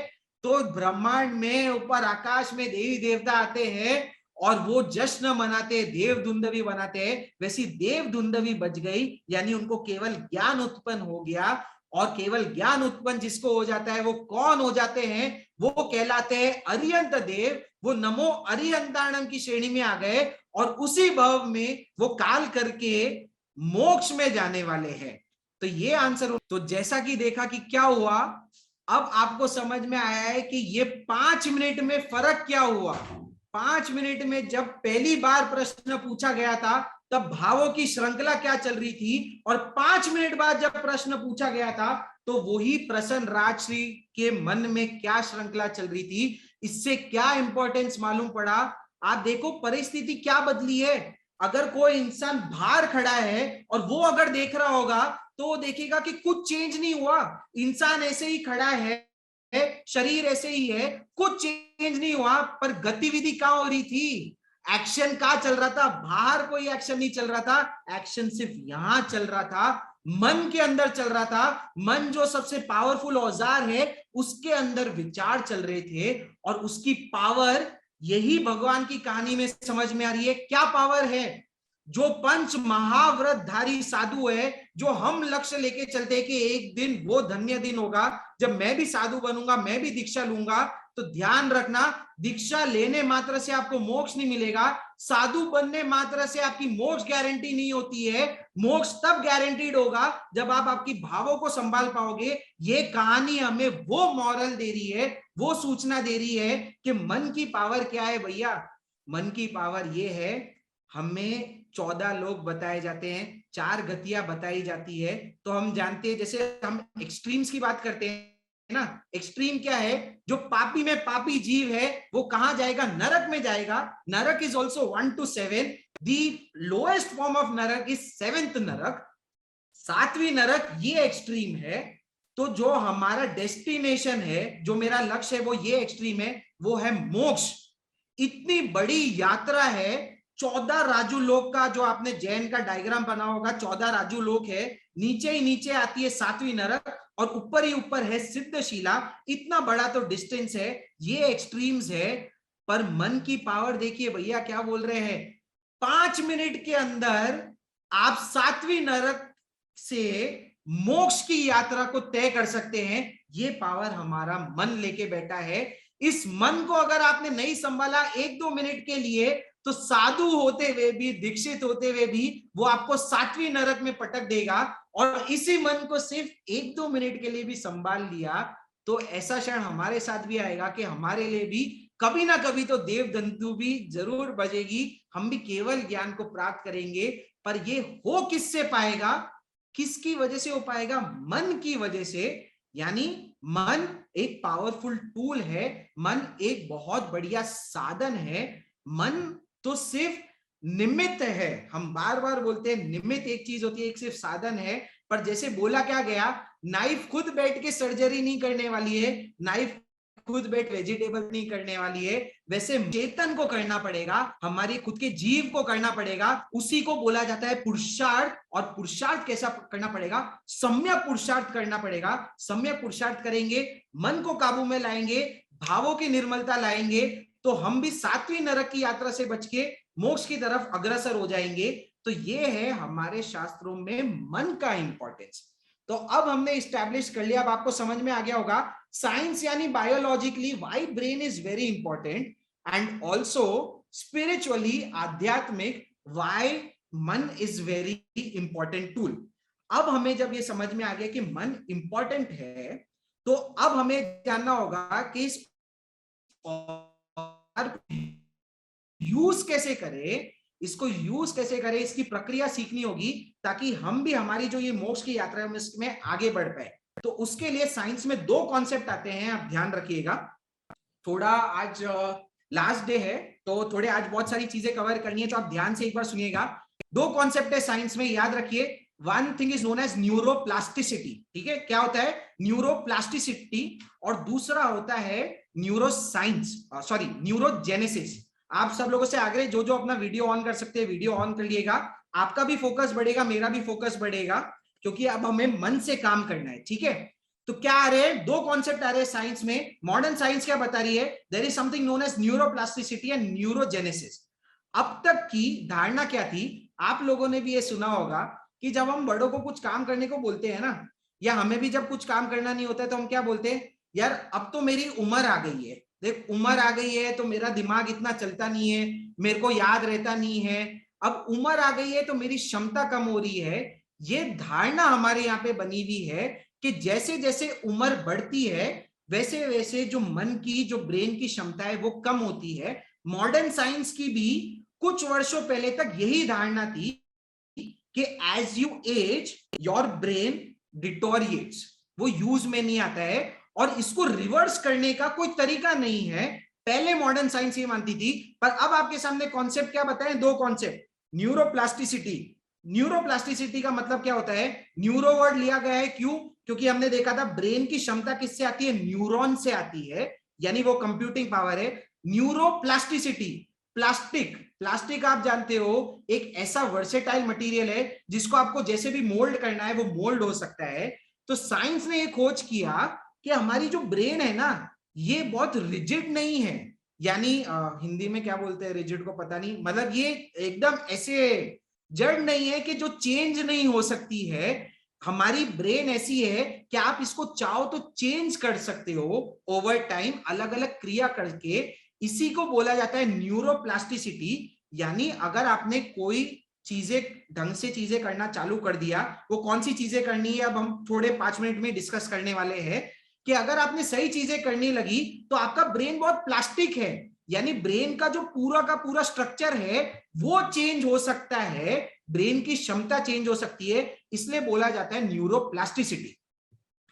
तो ब्रह्मांड में ऊपर आकाश में देवी देवता आते हैं और वो जश्न मनाते, देवधुंदभी बनाते हैं। वैसी देवधुंदभी बच गई, यानी उनको केवल ज्ञान उत्पन्न हो गया। और केवल ज्ञान उत्पन्न जिसको हो जाता है वो कौन हो जाते हैं, वो कहलाते हैं अरियंत देव। वो नमो अरियंताणम की श्रेणी में आ गए और उसी भाव में वो काल करके मोक्ष में जाने वाले हैं। तो ये आंसर। तो जैसा कि देखा कि क्या हुआ, अब आपको समझ में आया है कि ये 5 मिनट में फर्क क्या हुआ। 5 मिनट में जब पहली बार प्रश्न पूछा गया था तब भावों की श्रृंखला क्या चल रही थी, और 5 मिनट बाद जब प्रश्न पूछा गया था तो वही प्रसन्न राजश्री के मन में क्या श्रृंखला चल रही थी, इससे क्या इंपॉर्टेंस मालूम पड़ा। आप देखो परिस्थिति क्या बदली है। अगर कोई इंसान बाहर खड़ा है और वो अगर देख रहा होगा तो वो देखेगा कि कुछ चेंज नहीं हुआ, इंसान ऐसे ही खड़ा है, शरीर ऐसे ही है, कुछ चेंज नहीं हुआ, पर गतिविधि कहां हो रही थी, एक्शन कहां चल रहा था, बाहर कोई एक्शन नहीं चल रहा था, एक्शन सिर्फ यहां चल रहा था, मन के अंदर चल रहा था। मन जो सबसे पावरफुल औजार है उसके अंदर विचार चल रहे थे, और उसकी पावर यही भगवान की कहानी में समझ में आ रही है। क्या पावर है? जो पंच महाव्रतधारी साधु है, जो हम लक्ष्य लेके चलते हैं कि एक दिन वो धन्य दिन होगा जब मैं भी साधु बनूंगा, मैं भी दीक्षा लूंगा, तो ध्यान रखना, दीक्षा लेने मात्र से आपको मोक्ष नहीं मिलेगा, साधु बनने मात्र से आपकी मोक्ष गारंटी नहीं होती है। मोक्ष तब गारंटीड होगा जब आप आपकी भावों को संभाल पाओगे। ये कहानी हमें वो मॉरल दे रही है, वो सूचना दे रही है कि मन की पावर क्या है भैया। मन की पावर ये है, हमें 14 लोग बताए जाते हैं, 4 गतियां बताई जाती है, तो हम जानते हैं, जैसे हम एक्सट्रीम्स की बात करते हैं ना, एक्सट्रीम क्या है, जो पापी में पापी जीव है वो कहां जाएगा, नरक में जाएगा। नरक is also 1 to 7, the lowest form of नरक इज 7th नरक, 7वीं नरक, ये एक्सट्रीम है। तो जो हमारा डेस्टिनेशन है, जो मेरा लक्ष्य है, वो ये एक्सट्रीम है, वो है मोक्ष। इतनी बड़ी यात्रा है, 14 राजू लोक का, जो आपने जैन का डायग्राम बना होगा, 14 राजू लोक है, नीचे ही नीचे आती है 7वीं नरक, और ऊपर ही ऊपर है सिद्धशिला। इतना बड़ा तो डिस्टेंस है, ये एक्सट्रीम्स है। पर मन की पावर देखिए भैया क्या बोल रहे हैं, 5 मिनट के अंदर आप 7वीं नरक से मोक्ष की यात्रा को तय कर सकते हैं। ये पावर हमारा मन लेके बैठा है। इस मन को अगर आपने नहीं संभाला 1-2 मिनट के लिए, तो साधु होते हुए भी, दीक्षित होते हुए भी, वो आपको 7वीं नरक में पटक देगा। और इसी मन को सिर्फ 1-2 मिनट के लिए भी संभाल लिया तो ऐसा क्षण हमारे साथ भी आएगा कि हमारे लिए भी कभी ना कभी तो देव दंतु भी जरूर बजेगी, हम भी केवल ज्ञान को प्राप्त करेंगे। पर ये हो किससे पाएगा, किसकी वजह से हो पाएगा, मन की वजह से। यानी मन एक पावरफुल टूल है, मन एक बहुत बढ़िया साधन है। मन तो सिर्फ निमित्त है, हम बार बार बोलते हैं निमित्त एक चीज होती है, एक सिर्फ साधन है। पर जैसे बोला क्या गया, नाइफ खुद बैठ के सर्जरी नहीं करने वाली है, नाइफ खुद बैठ वेजिटेबल नहीं करने वाली है, वैसे चेतन को करना पड़ेगा, हमारे खुद के जीव को करना पड़ेगा। उसी को बोला जाता है पुरुषार्थ। और पुरुषार्थ कैसा करना पड़ेगा, सम्यक पुरुषार्थ करना पड़ेगा। सम्यक पुरुषार्थ करेंगे, मन को काबू में लाएंगे, भावों की निर्मलता लाएंगे, तो हम भी 7वीं नरक की यात्रा से बच के मोक्ष की तरफ अग्रसर हो जाएंगे। तो ये है हमारे शास्त्रों में मन का इंपॉर्टेंस। तो अब हमने इस्टेब्लिश कर लिया, अब आपको समझ में आ गया होगा साइंस यानी biologically why brain is very important, and also spiritually आध्यात्मिक व्हाई मन इज वेरी इंपॉर्टेंट टूल। अब हमें जब ये समझ में आ गया कि मन इंपॉर्टेंट है, तो अब हमें जानना होगा कि इस यूज कैसे करें, इसको यूज कैसे करें, इसकी प्रक्रिया सीखनी होगी, ताकि हम भी हमारी जो ये मोक्ष की यात्रा है उसमें आगे बढ़ पाए। तो उसके लिए साइंस में 2 कॉन्सेप्ट आते हैं, आप ध्यान रखिएगा। थोड़ा आज लास्ट डे है तो थोड़े आज बहुत सारी चीजें कवर करनी है, तो आप ध्यान से एक बार सुनिएगा। 2 कॉन्सेप्ट है साइंस में, याद रखिए। One thing is known as neuroplasticity, ठीक है, क्या होता है न्यूरोप्लास्टिसिटी, और दूसरा होता है न्यूरोसाइंस, सॉरी न्यूरोजेनेसिस। आप सब लोगों से आग्रह, जो जो अपना वीडियो ऑन कर सकते हैं वीडियो ऑन कर लिएगा, आपका भी फोकस बढ़ेगा, मेरा भी फोकस बढ़ेगा, क्योंकि अब हमें मन से काम करना है, ठीक है। तो क्या आ रहे हैं, 2 कॉन्सेप्ट आ रहे हैं साइंस में। मॉडर्न साइंस क्या बता रही है, there is something known as neuroplasticity and neurogenesis. अब तक की धारणा क्या थी, आप लोगों ने भी ये सुना होगा कि जब हम बड़ों को कुछ काम करने को बोलते हैं ना, या हमें भी जब कुछ काम करना नहीं होता है, तो हम क्या बोलते हैं, यार अब तो मेरी उम्र आ गई है, देख उम्र आ गई है तो मेरा दिमाग इतना चलता नहीं है, मेरे को याद रहता नहीं है, अब उम्र आ गई है तो मेरी क्षमता कम हो रही है। ये धारणा हमारे यहाँ पे बनी हुई है कि जैसे जैसे उम्र बढ़ती है वैसे वैसे जो मन की, जो ब्रेन की क्षमता है वो कम होती है। मॉडर्न साइंस की भी कुछ वर्षों पहले तक यही धारणा थी कि as you age your brain deteriorates, वो यूज में नहीं आता है और इसको रिवर्स करने का कोई तरीका नहीं है। पहले मॉडर्न साइंस ये मानती थी, पर अब आपके सामने कॉन्सेप्ट क्या बताएं, दो कॉन्सेप्ट, न्यूरोप्लास्टिसिटी। न्यूरोप्लास्टिसिटी का मतलब क्या होता है, न्यूरो वर्ड लिया गया है, क्यों, क्योंकि हमने देखा था ब्रेन की क्षमता किससे आती है, न्यूरॉन से आती है, यानी वो कंप्यूटिंग पावर है। न्यूरोप्लास्टिसिटी, प्लास्टिक, प्लास्टिक आप जानते हो एक ऐसा वर्सेटाइल मटेरियल है जिसको आपको जैसे भी मोल्ड करना है वो मोल्ड हो सकता है। तो साइंस ने ये खोज किया कि हमारी जो ब्रेन है ना, ये बहुत रिजिड नहीं है, यानी हिंदी में क्या बोलते हैं रिजिड को पता नहीं, मतलब ये एकदम ऐसे जड़ नहीं है कि जो चेंज नहीं हो सकती है। हमारी ब्रेन ऐसी है कि आप इसको चाहो तो चेंज कर सकते हो ओवर टाइम, अलग अलग क्रिया करके। इसी को बोला जाता है न्यूरोप्लास्टिसिटी। यानी अगर आपने कोई चीजें ढंग से चीजें करना चालू कर दिया, वो कौन सी चीजें करनी है अब हम थोड़े 5 मिनट में डिस्कस करने वाले हैं, कि अगर आपने सही चीजें करने लगी तो आपका ब्रेन बहुत प्लास्टिक है, यानी ब्रेन का जो पूरा का पूरा स्ट्रक्चर है वो चेंज हो सकता है, ब्रेन की क्षमता चेंज हो सकती है, इसलिए बोला जाता है न्यूरोप्लास्टिसिटी।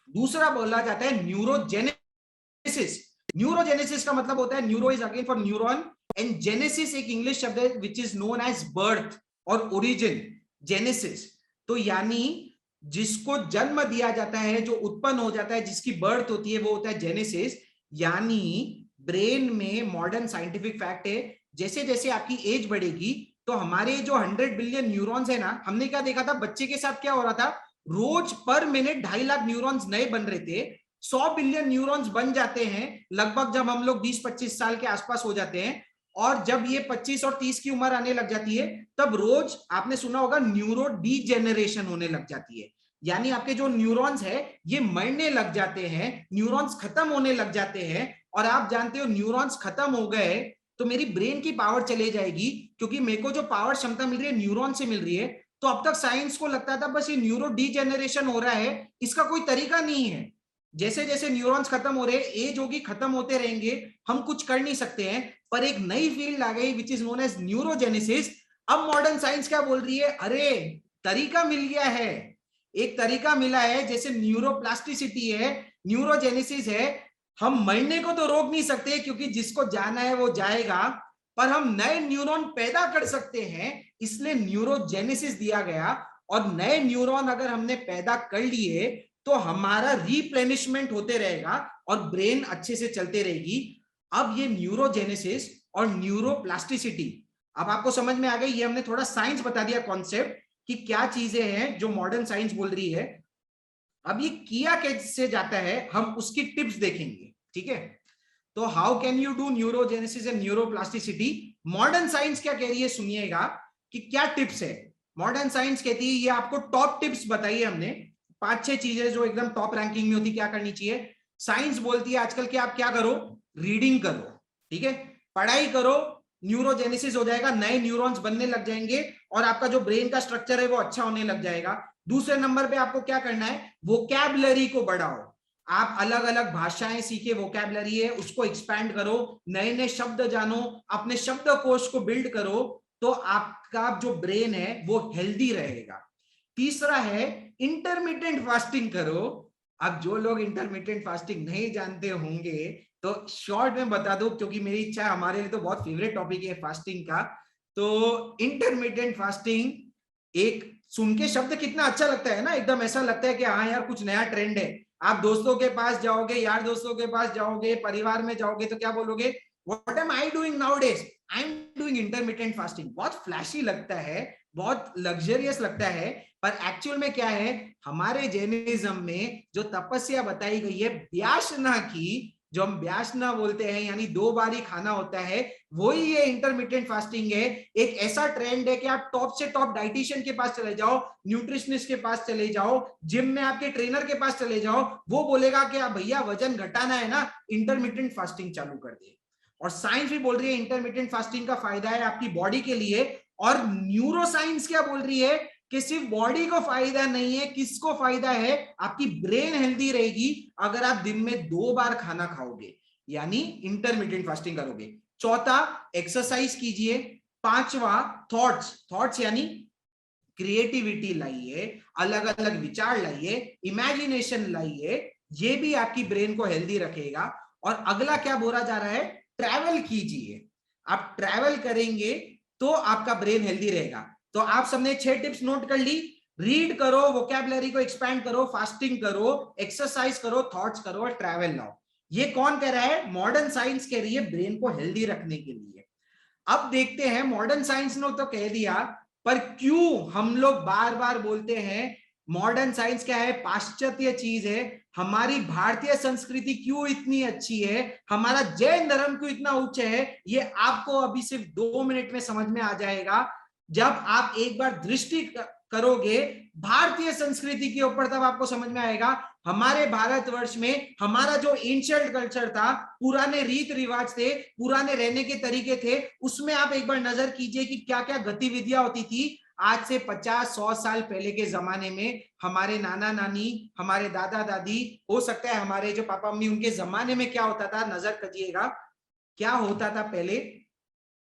दूसरा बोला जाता है न्यूरोजेनेसिस। न्यूरोजेनेसिस का मतलब होता है, neuro is again for neuron and genesis एक इंग्लिश शब्द है which is known as birth or origin, genesis. तो यानी जिसको जन्म दिया जाता है, जो उत्पन्न हो जाता है, जिसकी बर्थ होती है, वो होता है जेनेसिस। यानी ब्रेन में मॉडर्न साइंटिफिक फैक्ट है, जैसे जैसे आपकी एज बढ़ेगी तो हमारे जो 100 बिलियन न्यूरॉन्स है ना, हमने क्या देखा था बच्चे के साथ क्या हो रहा था, रोज पर मिनट 2.5 लाख न्यूरॉन्स नए बन रहे थे। 100 बिलियन न्यूरॉन्स बन जाते हैं लगभग जब हम लोग 20-25 साल के आसपास हो जाते हैं, और जब ये 25 और 30 की उम्र आने लग जाती है तब रोज आपने सुना होगा न्यूरो डीजेनरेशन होने लग जाती है, यानी आपके जो न्यूरॉन्स है ये मरने लग जाते हैं, न्यूरॉन्स खत्म होने लग जाते हैं। और आप जानते हो न्यूरॉन्स खत्म हो गए तो मेरी ब्रेन की पावर चले जाएगी, क्योंकि मेरे को जो पावर क्षमता मिल रही है न्यूरॉन से मिल रही है। तो अब तक साइंस को लगता था बस ये न्यूरो डीजेनरेशन हो रहा है, इसका कोई तरीका नहीं है। जैसे जैसे न्यूरॉन्स खत्म हो रहे, एज होगी, खत्म होते रहेंगे, हम कुछ कर नहीं सकते हैं। पर एक नई फील्ड आ गई which is known as neurogenesis. अब मॉडर्न साइंस क्या बोल रही है, अरे तरीका मिल गया है, एक तरीका मिला है, जैसे न्यूरोप्लास्टिसिटी है, न्यूरोजेनेसिस है। हम मरने को तो रोक नहीं सकते क्योंकि जिसको जाना है वो जाएगा, पर हम नए न्यूरॉन पैदा कर सकते हैं, इसलिए न्यूरोजेनेसिस दिया गया। और नए न्यूरॉन अगर हमने पैदा कर लिए तो हमारा रिप्लेनिशमेंट होते रहेगा और ब्रेन अच्छे से चलते रहेगी। अब ये न्यूरोजेनेसिस और न्यूरोप्लास्टिसिटी अब आपको समझ में आ गई, ये हमने थोड़ा साइंस बता दिया कॉन्सेप्ट कि क्या चीजें हैं जो मॉडर्न साइंस बोल रही है। अब ये किया कैसे जाता है हम उसकी टिप्स देखेंगे, ठीक है। तो how can you do neurogenesis and neuroplasticity, modern science क्या कह रही है सुनिएगा कि क्या टिप्स है। मॉडर्न साइंस कहती है, ये आपको टॉप टिप्स बताइए हमने, 5-6 चीजें जो एकदम टॉप रैंकिंग में होती, क्या करनी चाहिए। साइंस बोलती है आजकल कि आप क्या करो, रीडिंग करो, ठीक है, पढ़ाई करो, न्यूरोजेनेसिस हो जाएगा, नए न्यूरॉन्स बनने लग जाएंगे और आपका जो ब्रेन का स्ट्रक्चर है वो अच्छा होने लग जाएगा। दूसरे नंबर पे आपको क्या करना है, वोकैबुलरी को बढ़ाओ, आप अलग अलग भाषाएं सीखे, वोकैबुलरी है उसको एक्सपैंड करो, नए नए शब्द जानो, अपने शब्दकोश को बिल्ड करो, तो आपका जो ब्रेन है वो हेल्दी रहेगा। तीसरा है इंटरमिटेंट फास्टिंग करो। अब जो लोग इंटरमिटेंट फास्टिंग नहीं जानते होंगे तो शॉर्ट में बता दो, क्योंकि मेरी इच्छा है, हमारे लिए तो बहुत फेवरेट टॉपिक है फास्टिंग का। तो इंटरमिटेंट फास्टिंग, एक सुन के शब्द कितना अच्छा लगता है ना, एकदम ऐसा लगता है कि हाँ यार कुछ नया ट्रेंड है। आप दोस्तों के पास जाओगे, यार दोस्तों के पास जाओगे, परिवार में जाओगे तो क्या बोलोगे, what am I doing nowadays, I am doing intermittent fasting. बहुत फ्लैशी लगता है, बहुत लग्जरियस लगता है, पर एक्चुअल में क्या है, हमारे जैनिज्म में जो तपस्या बताई गई है व्यासना की, जो हम व्यासना बोलते हैं, यानी 2 बार ही खाना होता है, वही ये इंटरमिटेंट फास्टिंग है। एक ऐसा ट्रेंड है कि आप टॉप से टॉप डाइटिशियन के पास चले जाओ, न्यूट्रिशनिस्ट के पास चले जाओ, जिम में आपके ट्रेनर के पास चले जाओ, वो बोलेगा कि आप भैया वजन घटाना है ना, इंटरमिटेंट फास्टिंग चालू कर दे। और साइंस भी बोल रही है इंटरमिटेंट फास्टिंग का फायदा है आपकी बॉडी के लिए। और न्यूरो साइंस क्या बोल रही है कि सिर्फ बॉडी को फायदा नहीं है, किसको फायदा है, आपकी ब्रेन हेल्दी रहेगी अगर आप दिन में 2 बार खाना खाओगे, यानी इंटरमिटेंट फास्टिंग करोगे। चौथा एक्सरसाइज कीजिए। 5वां थॉट्स, थॉट्स यानी क्रिएटिविटी लाइए, अलग अलग विचार लाइए, इमेजिनेशन लाइए, ये भी आपकी ब्रेन को हेल्दी रखेगा। और अगला क्या बोला जा रहा है, ट्रैवल कीजिए। आप ट्रैवल करेंगे तो आपका ब्रेन हेल्दी रहेगा। तो आप सबने 6 टिप्स नोट कर ली। रीड करो, वोकैबुलरी को एक्सपैंड करो, फास्टिंग करो, एक्सरसाइज करो, थॉट्स करो और ट्रैवल लाओ। ये कौन कह रहा है, मॉडर्न साइंस कह रही है ब्रेन को हेल्दी रखने के लिए। अब देखते हैं, मॉडर्न साइंस ने तो कह दिया, पर क्यों हम लोग बार बार बोलते हैं मॉडर्न साइंस क्या है, पाश्चात्य चीज है। हमारी भारतीय संस्कृति क्यों इतनी अच्छी है, हमारा जैन धर्म क्यों इतना उच्च है, ये आपको अभी सिर्फ 2 मिनट में समझ में आ जाएगा जब आप एक बार दृष्टि करोगे भारतीय संस्कृति के ऊपर। तब आपको समझ में आएगा हमारे भारतवर्ष में हमारा जो एंशिएंट कल्चर था, पुराने रीत रिवाज थे, पुराने रहने के तरीके थे, उसमें आप एक बार नजर कीजिए कि क्या क्या गतिविधियां होती थी। आज से 50-100 साल पहले के जमाने में हमारे नाना नानी, हमारे दादा दादी, हो सकता है हमारे जो पापा मम्मी, उनके जमाने में क्या होता था, नजर करिएगा क्या होता था। पहले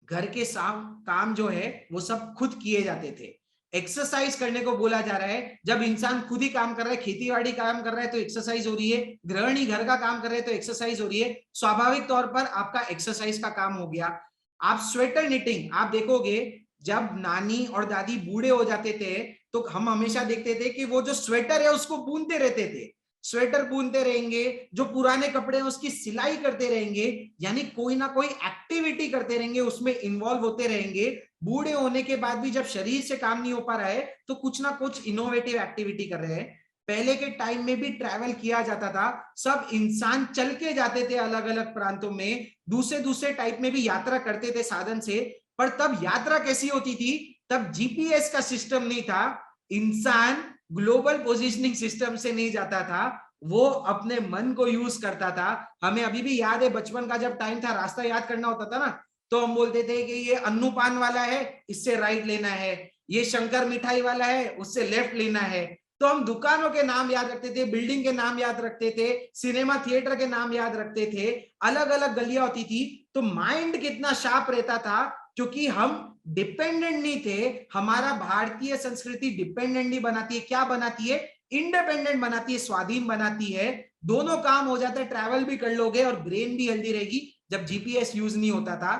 घर के काम जो है वो सब खुद किए जाते थे। एक्सरसाइज करने को बोला जा रहा है, जब इंसान खुद ही काम कर रहा है, खेतीबाड़ी काम कर रहा है तो एक्सरसाइज हो रही है, गृहिणी घर का काम कर रहे हैं तो एक्सरसाइज हो रही है। स्वाभाविक तौर पर आपका एक्सरसाइज का काम हो गया। आप स्वेटर निटिंग, आप देखोगे जब नानी और दादी बूढ़े हो जाते थे तो हम हमेशा देखते थे कि वो जो स्वेटर है उसको बुनते रहते थे। स्वेटर बुनते रहेंगे, जो पुराने कपड़े हैं उसकी सिलाई करते रहेंगे, यानी कोई ना कोई एक्टिविटी करते रहेंगे, उसमें इन्वॉल्व होते रहेंगे। बूढ़े होने के बाद भी जब शरीर से काम नहीं हो पा रहा है तो कुछ ना कुछ इनोवेटिव एक्टिविटी कर रहे हैं। पहले के टाइम में भी ट्रैवल किया जाता था, सब इंसान चल के जाते थे अलग अलग प्रांतों में, दूसरे दूसरे टाइप में भी यात्रा करते थे साधन से। पर तब यात्रा कैसी होती थी, तब जीपीएस का सिस्टम नहीं था, इंसान ग्लोबल पोजिशनिंग सिस्टम से नहीं जाता था, वो अपने मन को यूज करता था। हमें अभी भी याद है बचपन का जब टाइम था, रास्ता याद करना होता था ना, तो हम बोलते थे कि ये अन्नू पान वाला है, इससे राइट लेना है, ये शंकर मिठाई वाला है, उससे लेफ्ट लेना है। तो हम दुकानों के नाम याद रखते थे, बिल्डिंग के नाम याद रखते थे, सिनेमा थिएटर के नाम याद रखते थे, अलग अलग गलियां होती थी। तो माइंड कितना शार्प रहता था, क्योंकि हम डिपेंडेंट नहीं थे। हमारा भारतीय संस्कृति डिपेंडेंट नहीं बनाती है, क्या बनाती है, इंडिपेंडेंट बनाती है, स्वाधीन बनाती है। दोनों काम हो जाता है, ट्रैवल भी कर लोगे और ब्रेन भी हेल्दी रहेगी। जब जीपीएस यूज नहीं होता था,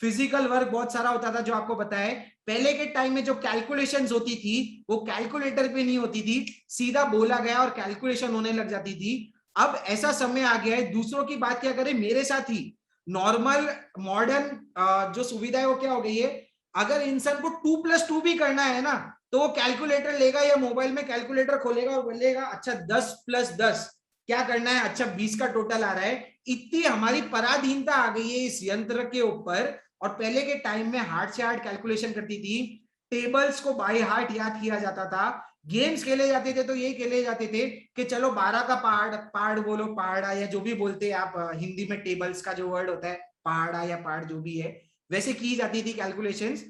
फिजिकल वर्क बहुत सारा होता था, जो आपको पता है। पहले के टाइम में जो कैलकुलेशंस होती थी वो कैलकुलेटर पे नहीं होती थी, सीधा बोला गया और कैलकुलेशन होने लग जाती थी। अब ऐसा समय आ गया है, दूसरों की बात क्या करें, मेरे साथ ही नॉर्मल मॉडर्न जो सुविधा है वो क्या हो गई है, अगर इंसान को 2+2 भी करना है ना तो वो कैलकुलेटर लेगा या मोबाइल में कैलकुलेटर खोलेगा और बोलेगा अच्छा 10+10 क्या करना है, अच्छा 20 का टोटल आ रहा है। इतनी हमारी पराधीनता आ गई है इस यंत्र के ऊपर। और पहले के टाइम में हार्ट से हार्ट कैलकुलेशन करती थी, टेबल्स को बाय हार्ट याद किया जाता था। गेम्स खेले जाते थे तो ये खेले जाते थे कि चलो 12 का पहाड़ बोलो, पहाड़ा या जो भी बोलते हैं आप हिंदी में, टेबल्स का जो वर्ड होता है पहाड़ा या पहाड़ जो भी है, वैसे की जाती थी कैलकुलेशंस।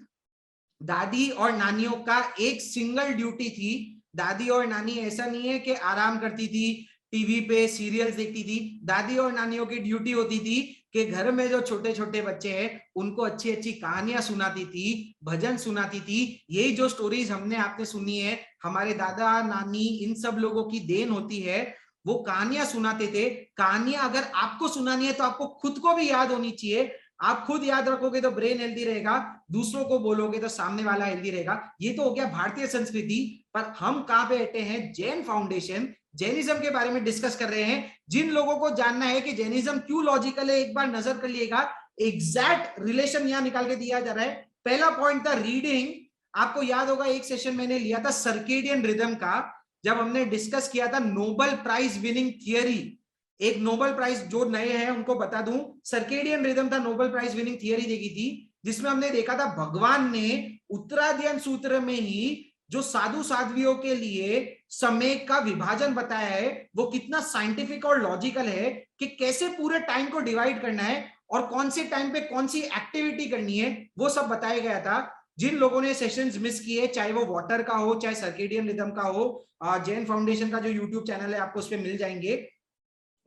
दादी और नानियों का एक सिंगल ड्यूटी थी। दादी और नानी ऐसा नहीं है कि आराम करती थी, टीवी पे सीरियल्स देखती थी। दादी और नानियों की ड्यूटी होती थी कि घर में जो छोटे छोटे बच्चे हैं उनको अच्छी अच्छी कहानियां सुनाती थी, भजन सुनाती थी। यही जो स्टोरीज हमने आपने सुनी है, हमारे दादा नानी इन सब लोगों की देन होती है। वो कहानियां सुनाते थे। कहानियां अगर आपको सुनानी है तो आपको खुद को भी याद होनी चाहिए। आप खुद याद रखोगे तो ब्रेन हेल्दी रहेगा, दूसरों को बोलोगे तो सामने वाला हेल्दी रहेगा। ये तो हो गया भारतीय संस्कृति। पर हम कहां पे बैठे हैं, जैन फाउंडेशन, जैनिज्म के बारे में डिस्कस कर रहे हैं। जिन लोगों को जानना है कि जैनिज्म क्यों लॉजिकल है, एक बार नजर कर लिएगा, एग्जैक्ट रिलेशन यहां निकाल के दिया जा रहा है। पहला पॉइंट था रीडिंग। आपको याद होगा एक सेशन मैंने लिया था सर्केडियन रिदम का, जब हमने डिस्कस किया था नोबेल प्राइज विनिंग थियरी। एक नोबेल प्राइज जो नए हैं उनको बता दूं, सर्केडियन रिदम था, नोबेल प्राइज विनिंग थियरी देखी थी, जिसमें हमने देखा था भगवान ने उत्तराध्ययन सूत्र में ही जो साधु साध्वियों के लिए समय का विभाजन बताया है वो कितना साइंटिफिक और लॉजिकल है, कि कैसे पूरे टाइम को डिवाइड करना है और कौन से टाइम पे कौन सी एक्टिविटी करनी है, वो सब बताया गया था। जिन लोगों ने सेशंस मिस किए, चाहे वो वाटर का हो चाहे सर्केडियन रिदम का हो, जैन फाउंडेशन का जो यूट्यूब चैनल है आपको उस पर मिल जाएंगे,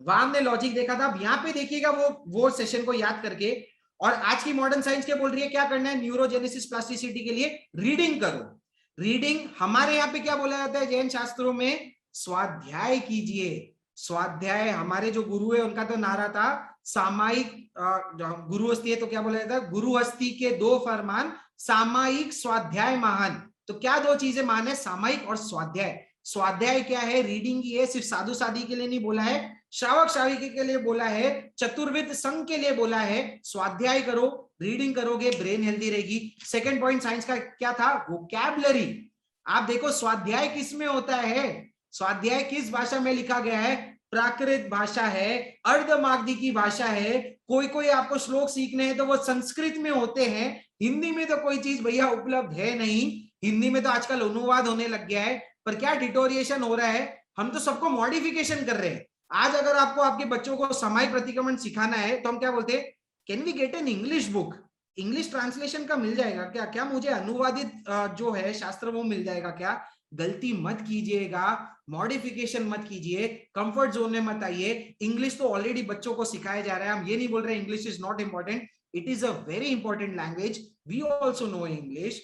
वहां हमने लॉजिक देखा था। अब यहाँ पे देखिएगा वो सेशन को याद करके। और आज की मॉडर्न साइंस क्या बोल रही है, क्या करना है, न्यूरोजेनेसिस प्लास्टिसिटी के लिए रीडिंग करो। रीडिंग हमारे यहाँ पे क्या बोला जाता है जैन शास्त्रों में, स्वाध्याय कीजिए। स्वाध्याय, हमारे जो गुरु है उनका तो नारा था सामायिक, गुरु हस्ती है तो क्या बोला जाता है, गुरु हस्ती के दो फरमान, सामायिक स्वाध्याय महान। तो क्या दो चीजें महान है, सामायिक और स्वाध्याय। स्वाध्याय क्या है, रीडिंग की है, सिर्फ साधु साधी के लिए नहीं बोला है, श्रावक श्राविकी के लिए बोला है, चतुर्विद संघ के लिए बोला है। स्वाध्याय करो, रीडिंग करोगे ब्रेन हेल्दी रहेगी। सेकंड पॉइंट साइंस का क्या था, वोकैबुलरी। आप देखो स्वाध्याय किस में होता है, स्वाध्याय किस भाषा में लिखा गया है, प्राकृत भाषा है, अर्धमागधी की भाषा है। कोई कोई आपको श्लोक सीखने हैं तो वो संस्कृत में होते हैं, हिंदी में तो कोई चीज भैया उपलब्ध है नहीं। हिंदी में तो आजकल अनुवाद होने लग गया है, पर क्या डिटोरिएशन हो रहा है, हम तो सबको मॉडिफिकेशन कर रहे हैं। आज अगर आपको आपके बच्चों को समाई प्रतिक्रमण सिखाना है तो हम क्या बोलते हैं, can we get an English book, English translation का मिल जाएगा क्या, क्या मुझे अनुवादित जो है शास्त्र वो मिल जाएगा क्या। गलती मत कीजिएगा, मॉडिफिकेशन मत कीजिए, कंफर्ट जोन में मत आइए। इंग्लिश तो ऑलरेडी बच्चों को सिखाया जा रहा है, हम ये नहीं बोल रहे English is not important, it is a very important language, we also know English,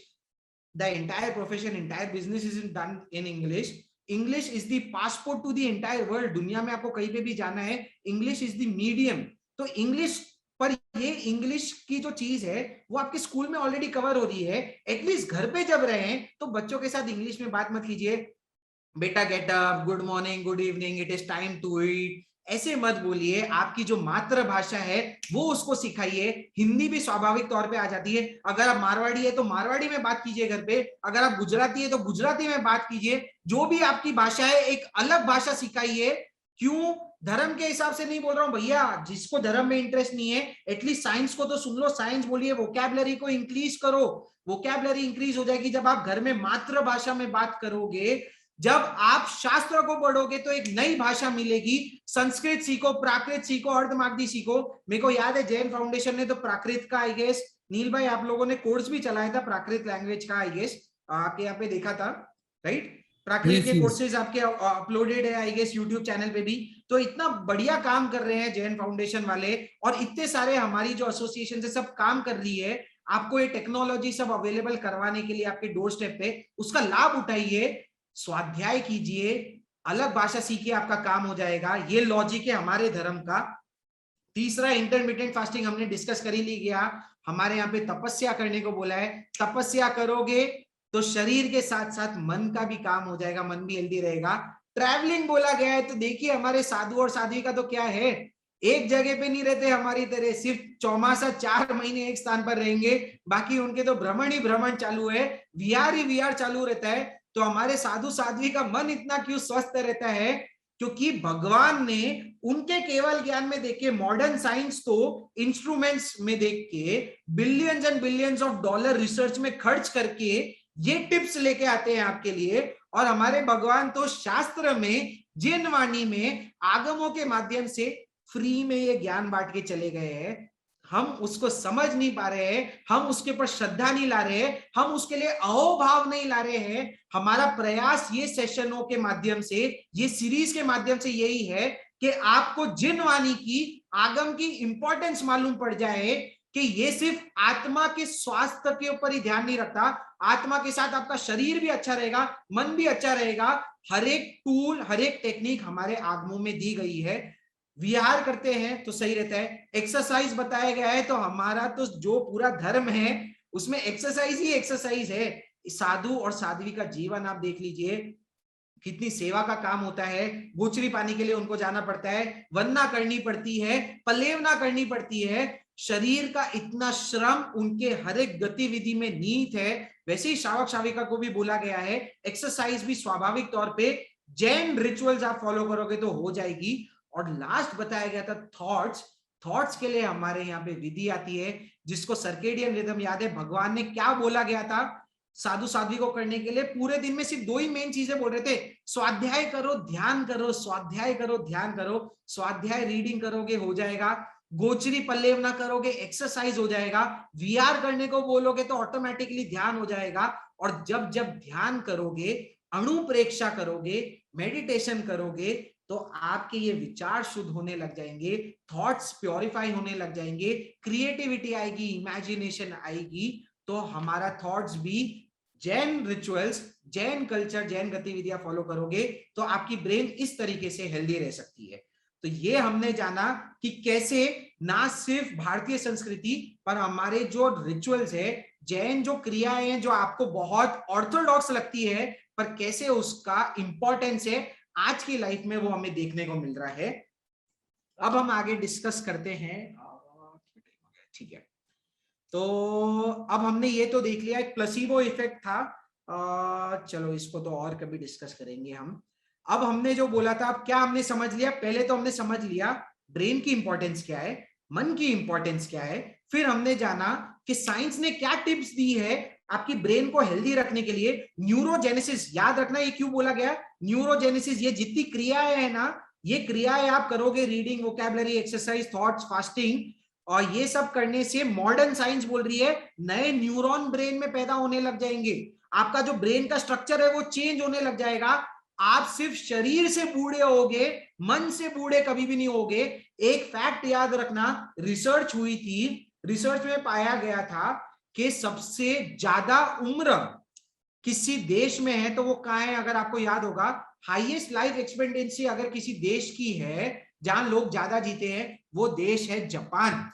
the entire profession, entire business is done in English. English is the passport to the entire world. दुनिया में आपको कहीं पे भी जाना है, English is the medium. तो English पर ये इंग्लिश की जो चीज है वो आपके स्कूल में ऑलरेडी कवर हो रही है। एटलीस्ट घर पे जब रहे तो बच्चों के साथ इंग्लिश में बात मत कीजिए, बेटा get up, good morning, good evening, it is time to eat, ऐसे मत बोलिए। आपकी जो मातृभाषा है वो उसको सिखाइए। हिंदी भी स्वाभाविक तौर पे आ जाती है, अगर आप मारवाड़ी है तो मारवाड़ी में बात कीजिए घर पे, अगर आप गुजराती है तो गुजराती में बात कीजिए। जो भी आपकी भाषा है एक अलग भाषा सिखाइए। क्यों, धर्म के हिसाब से नहीं बोल रहा हूं भैया, जिसको धर्म में इंटरेस्ट नहीं है एटलीस्ट साइंस को तो सुन लो, साइंस बोलिए, वोकैबुलरी को इंक्रीज करो। वोकैबुलरी इंक्रीज हो जाएगी जब आप घर में मातृभाषा में बात करोगे। जब आप शास्त्र को पढ़ोगे तो एक नई भाषा मिलेगी। संस्कृत सीखो, प्राकृत सीखो, अर्धमागधी सीखो। मेरे को याद है जैन फाउंडेशन ने तो प्राकृत का, आई गेस नील भाई आप लोगों ने कोर्स भी चलाया था प्राकृत लैंग्वेज का, आई गेस आपके यहाँ पे देखा था, राइट। प्राकृत के कोर्सेज आपके अपलोडेड है आई गेस यूट्यूब चैनल पे भी। तो इतना बढ़िया काम कर रहे हैं जैन फाउंडेशन वाले, और इतने सारे हमारी जो एसोसिएशन है सब काम कर रही है आपको ये टेक्नोलॉजी सब अवेलेबल करवाने के लिए आपके डोर स्टेप पे। उसका लाभ उठाइए, स्वाध्याय कीजिए, अलग भाषा सीखिए, आपका काम हो जाएगा। ये लॉजिक है हमारे धर्म का। तीसरा, इंटरमिटेंट फास्टिंग हमने डिस्कस कर ही ली गया। हमारे यहाँ पे तपस्या करने को बोला है, तपस्या करोगे तो शरीर के साथ साथ मन का भी काम हो जाएगा, मन भी हेल्दी रहेगा। ट्रैवलिंग बोला गया है, तो देखिए हमारे साधु और साध्वी का तो क्या है, एक जगह पे नहीं रहते हमारी तरह, सिर्फ चौमासा 4 महीने एक स्थान पर रहेंगे, बाकी उनके तो भ्रमण ही भ्रमण चालू है, विहार ही विहार चालू रहता है। तो हमारे साधु साध्वी का मन इतना क्यों स्वस्थ रहता है, क्योंकि भगवान ने उनके केवल ज्ञान में देख के, मॉडर्न साइंस तो इंस्ट्रूमेंट्स में देख के billions and billions of dollar research में खर्च करके ये टिप्स लेके आते हैं आपके लिए। और हमारे भगवान तो शास्त्र में, जिन वाणी में, आगमों के माध्यम से फ्री में ये ज्ञान बांट के चले गए हैं। हम उसको समझ नहीं पा रहे हैं, हम उसके ऊपर श्रद्धा नहीं ला रहे हैं, हम उसके लिए अहोभाव नहीं ला रहे हैं। हमारा प्रयास ये सेशनों के माध्यम से, ये सीरीज के माध्यम से यही है कि आपको जिन वाणी की, आगम की इंपॉर्टेंस मालूम पड़ जाए कि ये सिर्फ आत्मा के स्वास्थ्य के ऊपर ही ध्यान नहीं रखता, आत्मा के साथ आपका शरीर भी अच्छा रहेगा, मन भी अच्छा रहेगा। हर एक टूल, हर एक टेक्निक हमारे आगमों में दी गई है। विहार करते हैं तो सही रहता है, एक्सरसाइज बताया गया है, तो हमारा तो जो पूरा धर्म है उसमें एक्सरसाइज ही एक्सरसाइज है। साधु और साध्वी का जीवन आप देख लीजिए, कितनी सेवा का काम होता है। गोचरी पानी के लिए उनको जाना पड़ता है, वंदना करनी पड़ती है, पलेवना करनी पड़ती है, शरीर का इतना श्रम उनके हर एक गतिविधि में निहित है। वैसे ही श्रावक श्राविका को भी बोला गया है, एक्सरसाइज भी स्वाभाविक तौर पे जैन रिचुअल्स आप फॉलो करोगे तो हो जाएगी। और लास्ट बताया गया था थॉट्स। थॉट्स के लिए हमारे यहाँ पे विधि आती है जिसको सर्केडियन रिदम याद है। भगवान ने क्या बोला गया था साधु साध्वी को करने के लिए, पूरे दिन में सिर्फ 2 ही मेन चीजें बोल रहे थे, स्वाध्याय करो, ध्यान करो, स्वाध्याय करो, ध्यान करो। स्वाध्याय रीडिंग करोगे हो जाएगा, गोचरी पल्लेवना करोगे एक्सरसाइज हो जाएगा, वीआर करने को बोलोगे तो ऑटोमेटिकली ध्यान हो जाएगा। और जब जब ध्यान करोगे, अणुप्रेक्षा करोगे, मेडिटेशन करोगे, तो आपके ये विचार शुद्ध होने लग जाएंगे, थॉट्स प्योरीफाई होने लग जाएंगे, क्रिएटिविटी आएगी, इमेजिनेशन आएगी। तो हमारा थॉट्स भी जैन रिचुअल्स, जैन कल्चर, जैन गतिविधियां फॉलो करोगे तो आपकी ब्रेन इस तरीके से हेल्दी रह सकती है। तो ये हमने जाना कि कैसे ना सिर्फ भारतीय संस्कृति पर हमारे जो रिचुअल्स है, जैन जो क्रियाएं हैं जो आपको बहुत ऑर्थोडॉक्स लगती है, पर कैसे उसका इंपॉर्टेंस है आज की लाइफ में वो हमें देखने को मिल रहा है। अब हम आगे डिस्कस करते हैं। ठीक है, तो अब हमने ये तो देख लिया एक प्लेसिबो इफेक्ट था। चलो इसको तो और कभी डिस्कस करेंगे हम। अब हमने जो बोला था, अब क्या हमने समझ लिया? पहले तो हमने समझ लिया ब्रेन की इंपॉर्टेंस क्या है, मन की इंपॉर्टेंस क्या है, फिर हमने जाना कि साइंस ने क्या टिप्स दी है आपकी ब्रेन को हेल्दी रखने के लिए। न्यूरोजेनेसिस, याद रखना ये क्यों बोला गया न्यूरोजेनेसिस, ये जितनी क्रियाएं है ना, ये क्रियाएं आप करोगे, reading, vocabulary, exercise, thoughts, fasting, और ये सब करने से मॉडर्न साइंस बोल रही है नए न्यूरॉन ब्रेन में पैदा होने लग जाएंगे, आपका जो ब्रेन का स्ट्रक्चर है वो चेंज होने लग जाएगा। आप सिर्फ शरीर से बूढ़े होगे, मन से बूढ़े कभी भी नहीं होगे। एक फैक्ट याद रखना, रिसर्च हुई थी, रिसर्च में पाया गया था कि सबसे ज्यादा उम्र किसी देश में है तो वो कहां है? अगर आपको याद होगा, हाईएस्ट लाइफ एक्सपेक्टेंसी अगर किसी देश की है जहां लोग ज्यादा जीते हैं, वो देश है जापान।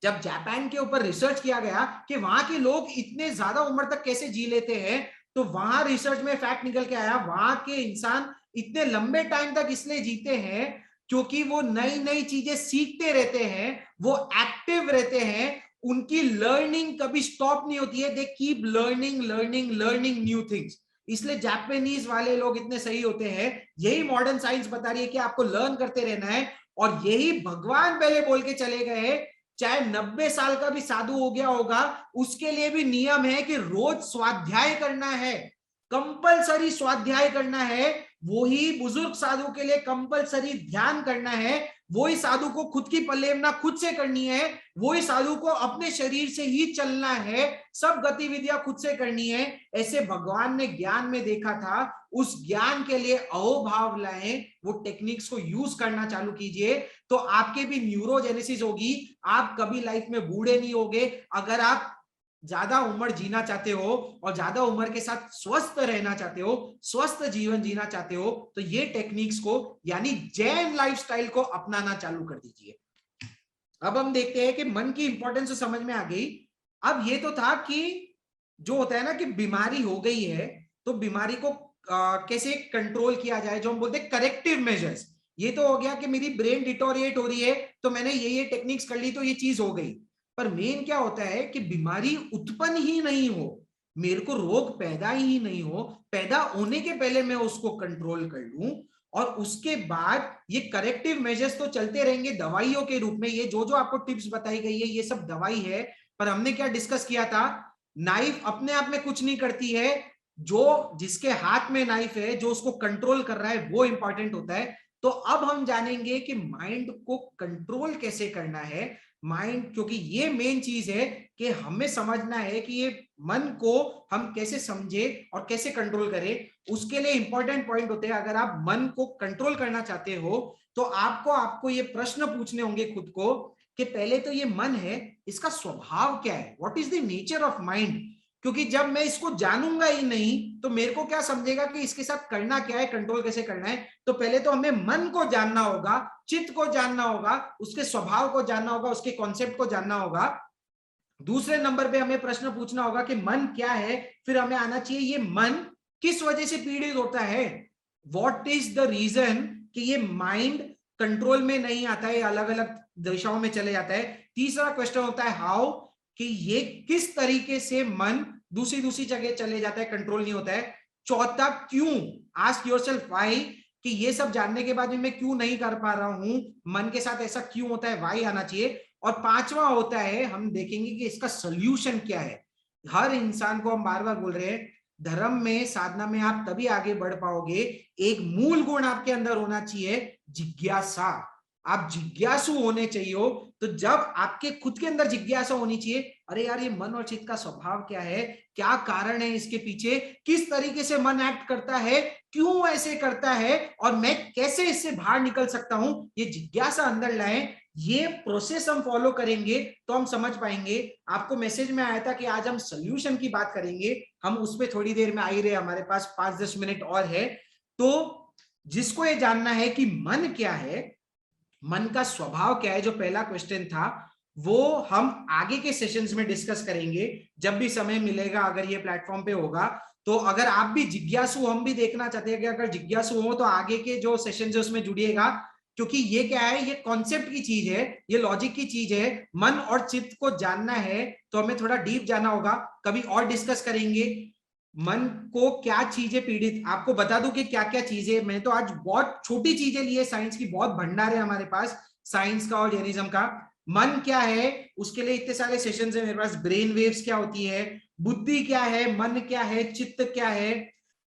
जब जापान के ऊपर रिसर्च किया गया कि वहां के लोग इतने ज्यादा उम्र तक कैसे जी लेते हैं, तो वहां रिसर्च में फैक्ट निकल के आया, वहां के इंसान इतने लंबे टाइम तक इसलिए जीते हैं क्योंकि वो नई नई चीजें सीखते रहते हैं, वो एक्टिव रहते हैं, उनकी लर्निंग कभी स्टॉप नहीं होती है, they keep learning learning learning new things. इसलिए जापानीज वाले लोग इतने सही होते हैं। यही मॉडर्न साइंस बता रही है कि आपको लर्न करते रहना है, और यही भगवान पहले बोल के चले गए, चाहे 90 साल का भी साधु हो गया होगा, उसके लिए भी नियम है कि रोज स्वाध्याय करना है, कंपलसरी स्वाध्याय करना है। वही बुजुर्ग साधु के लिए कंपलसरी ध्यान करना है, वही साधु को खुद की पलेमना खुद से करनी है, वही साधु को अपने शरीर से ही चलना है, सब गतिविधियां खुद से करनी है। ऐसे भगवान ने ज्ञान में देखा था, उस ज्ञान के लिए अहोभाव लाएं, वो टेक्निक्स को यूज करना चालू कीजिए, तो आपके भी न्यूरोजेनेसिस होगी, आप कभी लाइफ में बूढ़े नहीं होगे। अगर आप ज्यादा उम्र जीना चाहते हो और ज्यादा उम्र के साथ स्वस्थ रहना चाहते हो, स्वस्थ जीवन जीना चाहते हो, तो ये टेक्निक्स को यानी जैन लाइफस्टाइल को अपनाना चालू कर दीजिए। अब हम देखते हैं कि मन की इंपॉर्टेंस तो समझ में आ गई। अब ये तो था कि जो होता है ना कि बीमारी हो गई है, तो बीमारी को कैसे कंट्रोल किया जाए, जो हम बोलते हैं करेक्टिव मेजर्स। ये तो हो गया कि मेरी ब्रेन डिटोरिएट हो रही है तो मैंने ये टेक्निक्स कर ली तो ये चीज हो गई। पर मेन क्या होता है कि बीमारी उत्पन्न ही नहीं हो, मेरे को रोग पैदा ही नहीं हो, पैदा होने के पहले मैं उसको कंट्रोल कर लूं, और उसके बाद ये करेक्टिव मेजर्स तो चलते रहेंगे दवाइयों के रूप में। ये जो जो आपको टिप्स बताई गई है ये सब दवाई है। पर हमने क्या डिस्कस किया था, नाइफ अपने आप में कुछ नहीं करती है, जो जिसके हाथ में नाइफ है, जो उसको कंट्रोल कर रहा है, वो इंपॉर्टेंट होता है। तो अब हम जानेंगे कि माइंड को कंट्रोल कैसे करना है। माइंड, क्योंकि ये मेन चीज है कि हमें समझना है कि ये मन को हम कैसे समझे और कैसे कंट्रोल करें। उसके लिए इंपॉर्टेंट पॉइंट होते हैं, अगर आप मन को कंट्रोल करना चाहते हो तो आपको ये प्रश्न पूछने होंगे खुद को कि पहले तो ये मन है, इसका स्वभाव क्या है, what is the nature of mind. क्योंकि जब मैं इसको जानूंगा ही नहीं तो मेरे को क्या समझेगा कि इसके साथ करना क्या है, कंट्रोल कैसे करना है। तो पहले तो हमें मन को जानना होगा, चित्त को जानना होगा, उसके स्वभाव को जानना होगा, उसके कॉन्सेप्ट को जानना होगा। दूसरे नंबर पे हमें प्रश्न पूछना होगा कि मन क्या है, फिर हमें आना चाहिए ये मन किस वजह से पीड़ित होता है, व्हाट इज द रीजन कि ये माइंड कंट्रोल में नहीं आता है, अलग अलग दिशाओं में चले जाता है। तीसरा क्वेश्चन होता है हाउ, कि ये किस तरीके से मन दूसरी दूसरी जगह चले जाता है, कंट्रोल नहीं होता है। चौथा क्यों, आस्क योरसेल्फ व्हाई, कि ये सब जानने के बाद भी मैं क्यों नहीं कर पा रहा हूं, मन के साथ ऐसा क्यों होता है, व्हाई आना चाहिए। और पांचवा होता है, हम देखेंगे कि इसका सोल्यूशन क्या है। हर इंसान को हम बार बार बोल रहे हैं, धर्म में, साधना में आप तभी आगे बढ़ पाओगे, एक मूल गुण आपके अंदर होना चाहिए, जिज्ञासा। आप जिज्ञासु होने चाहिए। तो जब आपके खुद के अंदर जिज्ञासा होनी चाहिए, अरे यार ये मन और चित्त का स्वभाव क्या है, क्या कारण है इसके पीछे, किस तरीके से मन एक्ट करता है, क्यों ऐसे करता है, और मैं कैसे इससे बाहर निकल सकता हूं, ये जिज्ञासा अंदर लाएं। ये प्रोसेस हम फॉलो करेंगे तो हम समझ पाएंगे। आपको मैसेज में आया था कि आज हम सोल्यूशन की बात करेंगे, हम उस पर थोड़ी देर में आ ही रहे, हमारे पास 5-10 मिनट और है। तो जिसको ये जानना है कि मन क्या है, मन का स्वभाव क्या है, जो पहला क्वेश्चन था, वो हम आगे के सेशंस में डिस्कस करेंगे जब भी समय मिलेगा, अगर ये प्लेटफॉर्म पे होगा। तो अगर आप भी जिज्ञासु, हम भी देखना चाहते हैं कि अगर जिज्ञासु हो तो आगे के जो सेशन है उसमें जुड़िएगा, क्योंकि ये क्या है, ये कॉन्सेप्ट की चीज है, ये लॉजिक की चीज है। मन और चित्त को जानना है तो हमें थोड़ा डीप जाना होगा, कभी और डिस्कस करेंगे। मन को क्या चीजें पीड़ित, आपको बता दूं कि क्या क्या चीजें, मैं तो आज बहुत छोटी चीजें ली है, साइंस की बहुत भंडार है हमारे पास, साइंस का और जैनिज्म का। मन क्या है, उसके लिए इतने सारे सेशंस है मेरे पास। ब्रेन वेव्स क्या होती है, बुद्धि क्या है, मन क्या है, चित्त क्या है,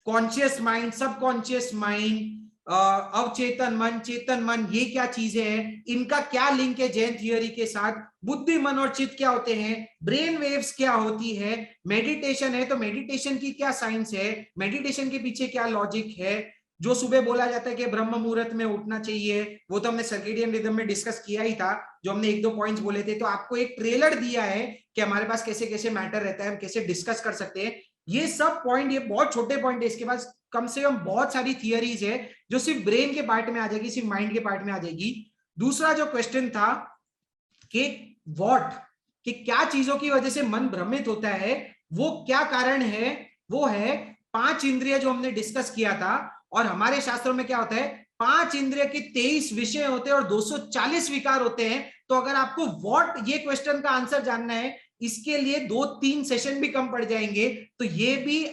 कॉन्शियस माइंड, सबकॉन्शियस माइंड, अवचेतन मन, चेतन मन, ये क्या चीजें हैं, इनका क्या लिंक है जैन थियोरी के साथ, बुद्धि मन और चित्त क्या होते हैं, ब्रेन वेव्स क्या होती है, मेडिटेशन है तो मेडिटेशन की क्या साइंस है, मेडिटेशन के पीछे क्या लॉजिक है, जो सुबह बोला जाता है कि ब्रह्म मुहूर्त में उठना चाहिए, वो तो हमने सर्केडियन रिदम में डिस्कस किया ही था, जो हमने 1-2 पॉइंट्स बोले थे। तो आपको एक ट्रेलर दिया है कि हमारे पास कैसे कैसे मैटर रहता है, हम कैसे डिस्कस कर सकते हैं। ये सब पॉइंट, ये बहुत छोटे पॉइंट है, इसके बाद कम से कम बहुत सारी थियरीज है जो सिर्फ ब्रेन के पार्ट में आ जाएगी, सिर्फ माइंड के पार्ट में आ जाएगी। दूसरा जो क्वेश्चन था कि व्हाट, कि क्या चीजों की वजह से मन भ्रमित होता है, वो क्या कारण है, वो है 5 इंद्रिय जो हमने डिस्कस किया था। और हमारे शास्त्रों में क्या होता है, 5 इंद्रिय के 23 विषय होते हैं और 240 विकार होते हैं। तो अगर आपको व्हाट ये क्वेश्चन का आंसर जानना है, इसके लिए 2-3 सेशन भी कम पड़ जाएंगे। तो ये भी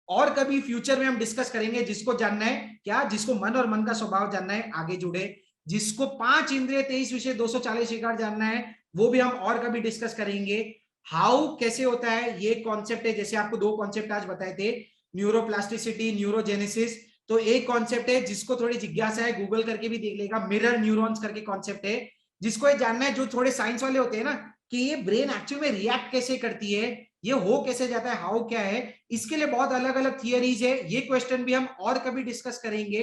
और कभी फ्यूचर में हम डिस्कस करेंगे। जिसको जानना है क्या, जिसको मन और मन का स्वभाव जानना है, आगे जुड़े। जिसको 5 इंद्रिय 23 विषय 240 विकार जानना है, वो भी हम और कभी डिस्कस करेंगे। हाउ कैसे होता है, ये कॉन्सेप्ट है, जैसे आपको 2 कॉन्सेप्ट आज बताए थे, न्यूरोप्लास्टिसिटी, न्यूरोजेनेसिस। तो एक कॉन्सेप्ट है, जिसको थोड़ी जिज्ञासा है गूगल करके भी देख लेगा, मिरर न्यूरॉन्स करके कॉन्सेप्ट है। जिसको ये जानना है, जो थोड़े साइंस वाले होते हैं ना, कि ये ब्रेन एक्चुअल में रिएक्ट कैसे करती है, ये हो कैसे जाता है, हाउ क्या है, इसके लिए बहुत अलग अलग थियरीज है। ये क्वेश्चन भी हम और कभी डिस्कस करेंगे।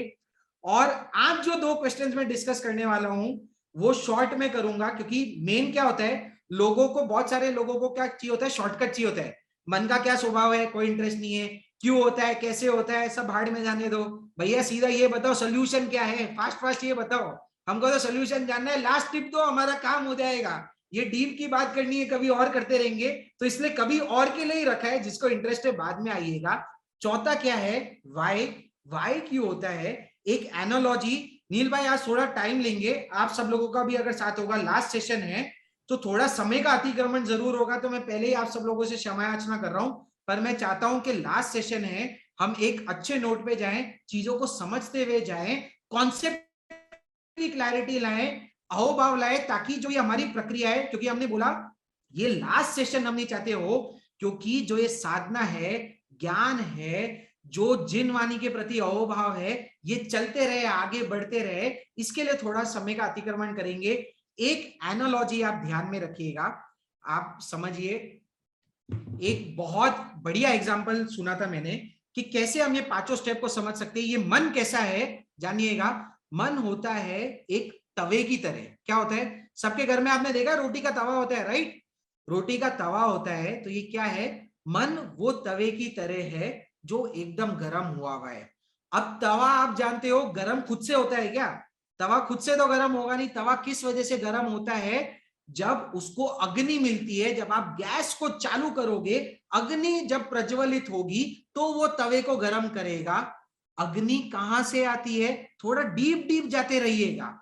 और आज जो 2 क्वेश्चंस में डिस्कस करने वाला हूं वो शॉर्ट में करूंगा, क्योंकि मेन क्या होता है, लोगों को, बहुत सारे लोगों को क्या चाहिए होता है, शॉर्टकट चाहिए होता है। मन का क्या स्वभाव है, कोई इंटरेस्ट नहीं है, क्यों होता है, कैसे होता है, सब भाड़ में जाने दो भैया, सीधा ये बताओ सोल्यूशन क्या है, फास्ट फास्ट ये बताओ, हमको तो सोल्यूशन जानना है, लास्ट टिप दो, हमारा काम हो जाएगा। ये डीप की बात करनी है, कभी और करते रहेंगे, तो इसलिए कभी और के लिए ही रखा है, जिसको इंटरेस्ट है बाद में आइएगा। चौथा क्या है, वाई, वाई क्यों होता है, एक एनालॉजी। नील भाई आज थोड़ा टाइम लेंगे, आप सब लोगों का भी अगर साथ होगा, लास्ट सेशन है तो थोड़ा समय का अतिक्रमण जरूर होगा, तो मैं पहले ही आप सब लोगों से क्षमा याचना कर रहा हूं, पर मैं चाहता हूं कि लास्ट सेशन है, हम एक अच्छे नोट पे जाएं, चीजों को समझते हुए जाएं, कॉन्सेप्ट की क्लैरिटी लाएं, अहोभाव लाएं, ताकि जो ये हमारी प्रक्रिया है, क्योंकि हमने बोला ये लास्ट सेशन हम नहीं चाहते हो, क्योंकि जो ये साधना है, ज्ञान है, जो जिन वाणी के प्रति अहोभाव है, ये चलते रहे, आगे बढ़ते रहे, इसके लिए थोड़ा समय का अतिक्रमण करेंगे। एक एनालॉजी आप ध्यान में रखिएगा, आप समझिए, एक बहुत बढ़िया एग्जांपल सुना था मैंने कि कैसे हम ये 5 स्टेप को समझ सकते हैं। ये मन कैसा है जानिएगा, मन होता है एक तवे की तरह। क्या होता है, सबके घर में आपने देखा रोटी का तवा होता है, राइट, रोटी का तवा होता है, तो ये क्या है, मन वो तवे की तरह है जो एकदम गर्म हुआ है। अब तवा आप जानते हो गर्म खुद से होता है क्या, तवा खुद से तो गर्म होगा नहीं। तवा किस वजह से गर्म होता है, जब उसको अग्नि मिलती है, जब आप गैस को चालू करोगे, अग्नि जब प्रज्वलित होगी तो वो तवे को गर्म करेगा। अग्नि कहां से आती है, थोड़ा डीप डीप जाते रहिएगा।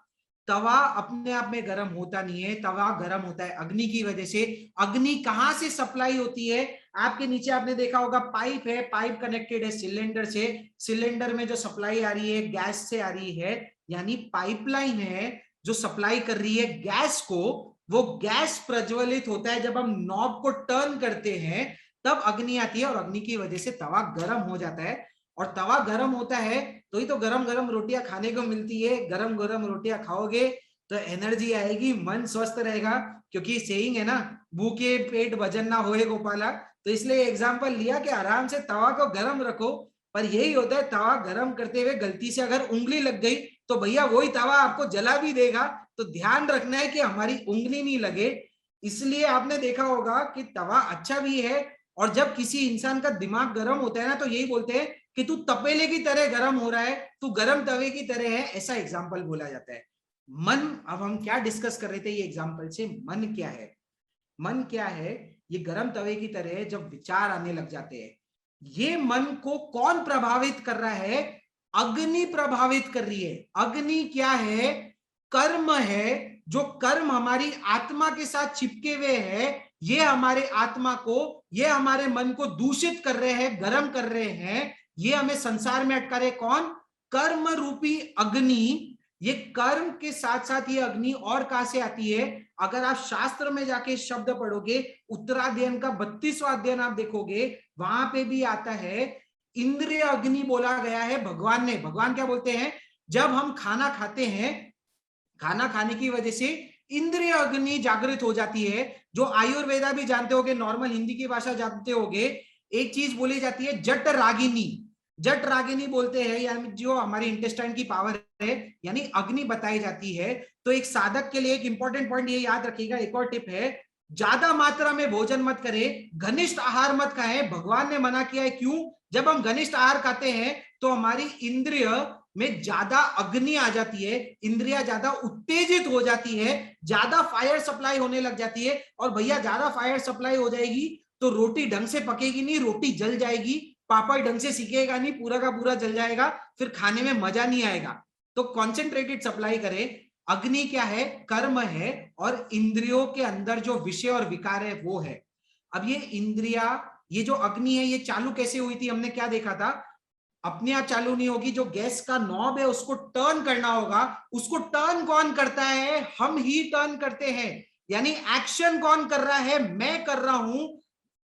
तवा अपने आप में गर्म होता नहीं है, तवा गर्म होता है अग्नि की वजह से। अग्नि कहां से सप्लाई होती है, आपके नीचे आपने देखा होगा पाइप है, पाइप कनेक्टेड है सिलेंडर से, सिलेंडर में जो सप्लाई आ रही है गैस से आ रही है, यानी पाइपलाइन है जो सप्लाई कर रही है गैस को। वो गैस प्रज्वलित होता है, जब हम नॉब को टर्न करते हैं तब अग्नि आती है, और अग्नि की वजह से तवा गर्म हो जाता है। और तवा गर्म होता है तो ही तो गरम गरम रोटियां खाने को मिलती है, गरम गरम रोटियां खाओगे तो एनर्जी आएगी, मन स्वस्थ रहेगा, क्योंकि सेइंग है ना, भूखे पेट भजन ना होए गोपाला। तो इसलिए एग्जांपल लिया कि आराम से तवा को गरम रखो, पर यही होता है, तवा गरम करते हुए गलती से अगर उंगली लग गई तो भैया वही तवा आपको जला भी देगा। तो ध्यान रखना है कि हमारी उंगली नहीं लगे। इसलिए आपने देखा होगा कि तवा अच्छा भी है, और जब किसी इंसान का दिमाग गर्म होता है ना, तो यही बोलते हैं कि तू तपेले की तरह गर्म हो रहा है, तू गर्म तवे की तरह है, ऐसा एग्जाम्पल बोला जाता है। मन, अब हम क्या डिस्कस कर रहे थे ये एग्जाम्पल से, मन क्या है? मन क्या है? ये गर्म तवे की तरह जब विचार आने लग जाते हैं, ये मन को कौन प्रभावित कर रहा है? अग्नि प्रभावित कर रही है। अग्नि क्या है? कर्म है। जो कर्म हमारी आत्मा के साथ चिपके हुए हैं, ये हमारे आत्मा को, ये हमारे मन को दूषित कर रहे हैं, गर्म कर रहे हैं, ये हमें संसार में अटका रहे। कौन? कर्म रूपी अग्नि। ये कर्म के साथ साथ ये अग्नि और कहां से आती है? अगर आप शास्त्र में जाके शब्द पढ़ोगे, उत्तराध्ययन का 32वां अध्ययन आप देखोगे, वहां पे भी आता है इंद्रिय अग्नि बोला गया है भगवान ने। भगवान क्या बोलते हैं? जब हम खाना खाते हैं, खाना खाने की वजह से इंद्रिय अग्नि जागृत हो जाती है। जो आयुर्वेदा भी जानते होगे, नॉर्मल हिंदी की भाषा जानते होगे, एक चीज बोली जाती है जट रागिनी। जट रागिनी बोलते हैं, यानी जो हमारी इंटेस्टाइन की पावर है, यानी अग्नि बताई जाती है। तो एक साधक के लिए एक इंपॉर्टेंट पॉइंट ये याद रखिएगा, एक और टिप है, ज्यादा मात्रा में भोजन मत करें, घनिष्ठ आहार मत खाएं। भगवान ने मना किया है। क्यों? जब हम घनिष्ठ आहार खाते हैं तो हमारी इंद्रिय में ज्यादा अग्नि आ जाती है, इंद्रियां ज्यादा उत्तेजित हो जाती है, ज्यादा फायर सप्लाई होने लग जाती है। और भैया ज्यादा फायर सप्लाई हो जाएगी तो रोटी ढंग से पकेगी नहीं, रोटी जल जाएगी, पापड़ ढंग से सीखेगा नहीं, पूरा का पूरा जल जाएगा, फिर खाने में मजा नहीं आएगा। तो कॉन्सेंट्रेटेड सप्लाई करें। अग्नि क्या है? कर्म है, और इंद्रियों के अंदर जो विषय और विकार है वो है। अब ये इंद्रिया, ये जो अग्नि है, ये चालू कैसे हुई थी? हमने क्या देखा था? अपने आप चालू नहीं होगी। जो गैस का नॉब है उसको टर्न करना होगा। उसको टर्न कौन करता है? हम ही टर्न करते हैं। यानी एक्शन कौन कर रहा है? मैं कर रहा हूं।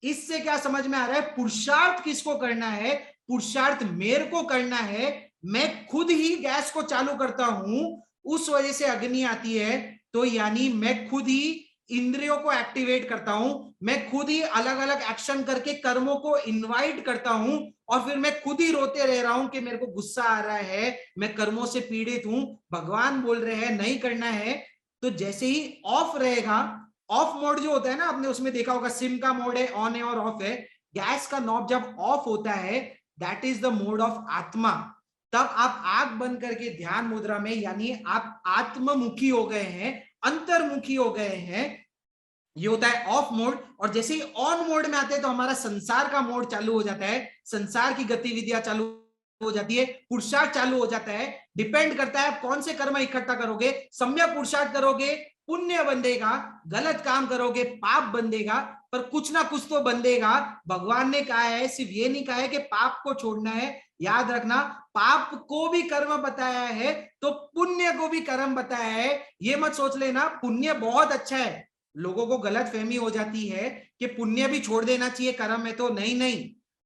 इससे क्या समझ में आ रहा है? पुरुषार्थ किसको करना है? पुरुषार्थ मेरे को करना है। मैं खुद ही गैस को चालू करता हूं, उस वजह से अग्नि आती है। तो यानी मैं खुद ही इंद्रियों को एक्टिवेट करता हूं, मैं खुद ही अलग अलग एक्शन करके कर्मों को इनवाइट करता हूं, और फिर मैं खुद ही रोते रह रहा हूं कि मेरे को गुस्सा आ रहा है, मैं कर्मों से पीड़ित हूं। भगवान बोल रहे हैं नहीं करना है। तो जैसे ही ऑफ रहेगा, ऑफ मोड जो होता है ना, आपने उसमें देखा होगा सिम का मोड है, ऑन है और ऑफ है। गैस का नॉब जब ऑफ होता है, that is the mode of आत्मा। तब आप आंख बंद करके ध्यान मुद्रा में, यानी आप आत्ममुखी हो गए हैं, अंतर्मुखी हो गए हैं, ये होता है ऑफ मोड। और जैसे ही ऑन मोड में आते हैं तो हमारा संसार का मोड चालू हो जाता है, संसार की गतिविधियां चालू हो जाती है, पुरुषार्थ चालू हो जाता है। डिपेंड करता है आप कौन से कर्म इकट्ठा करोगे। सम्यक पुरुषार्थ करोगे, पुण्य बंधेगा, गलत काम करोगे, पाप बंधेगा, पर कुछ ना कुछ तो बंधेगा। भगवान ने कहा है, सिर्फ ये नहीं कहा है कि पाप को छोड़ना है। याद रखना, पाप को भी कर्म बताया है तो पुण्य को भी कर्म बताया है। ये मत सोच लेना पुण्य बहुत अच्छा है। लोगों को गलत फहमी हो जाती है कि पुण्य भी छोड़ देना चाहिए कर्म में। तो नहीं नहीं,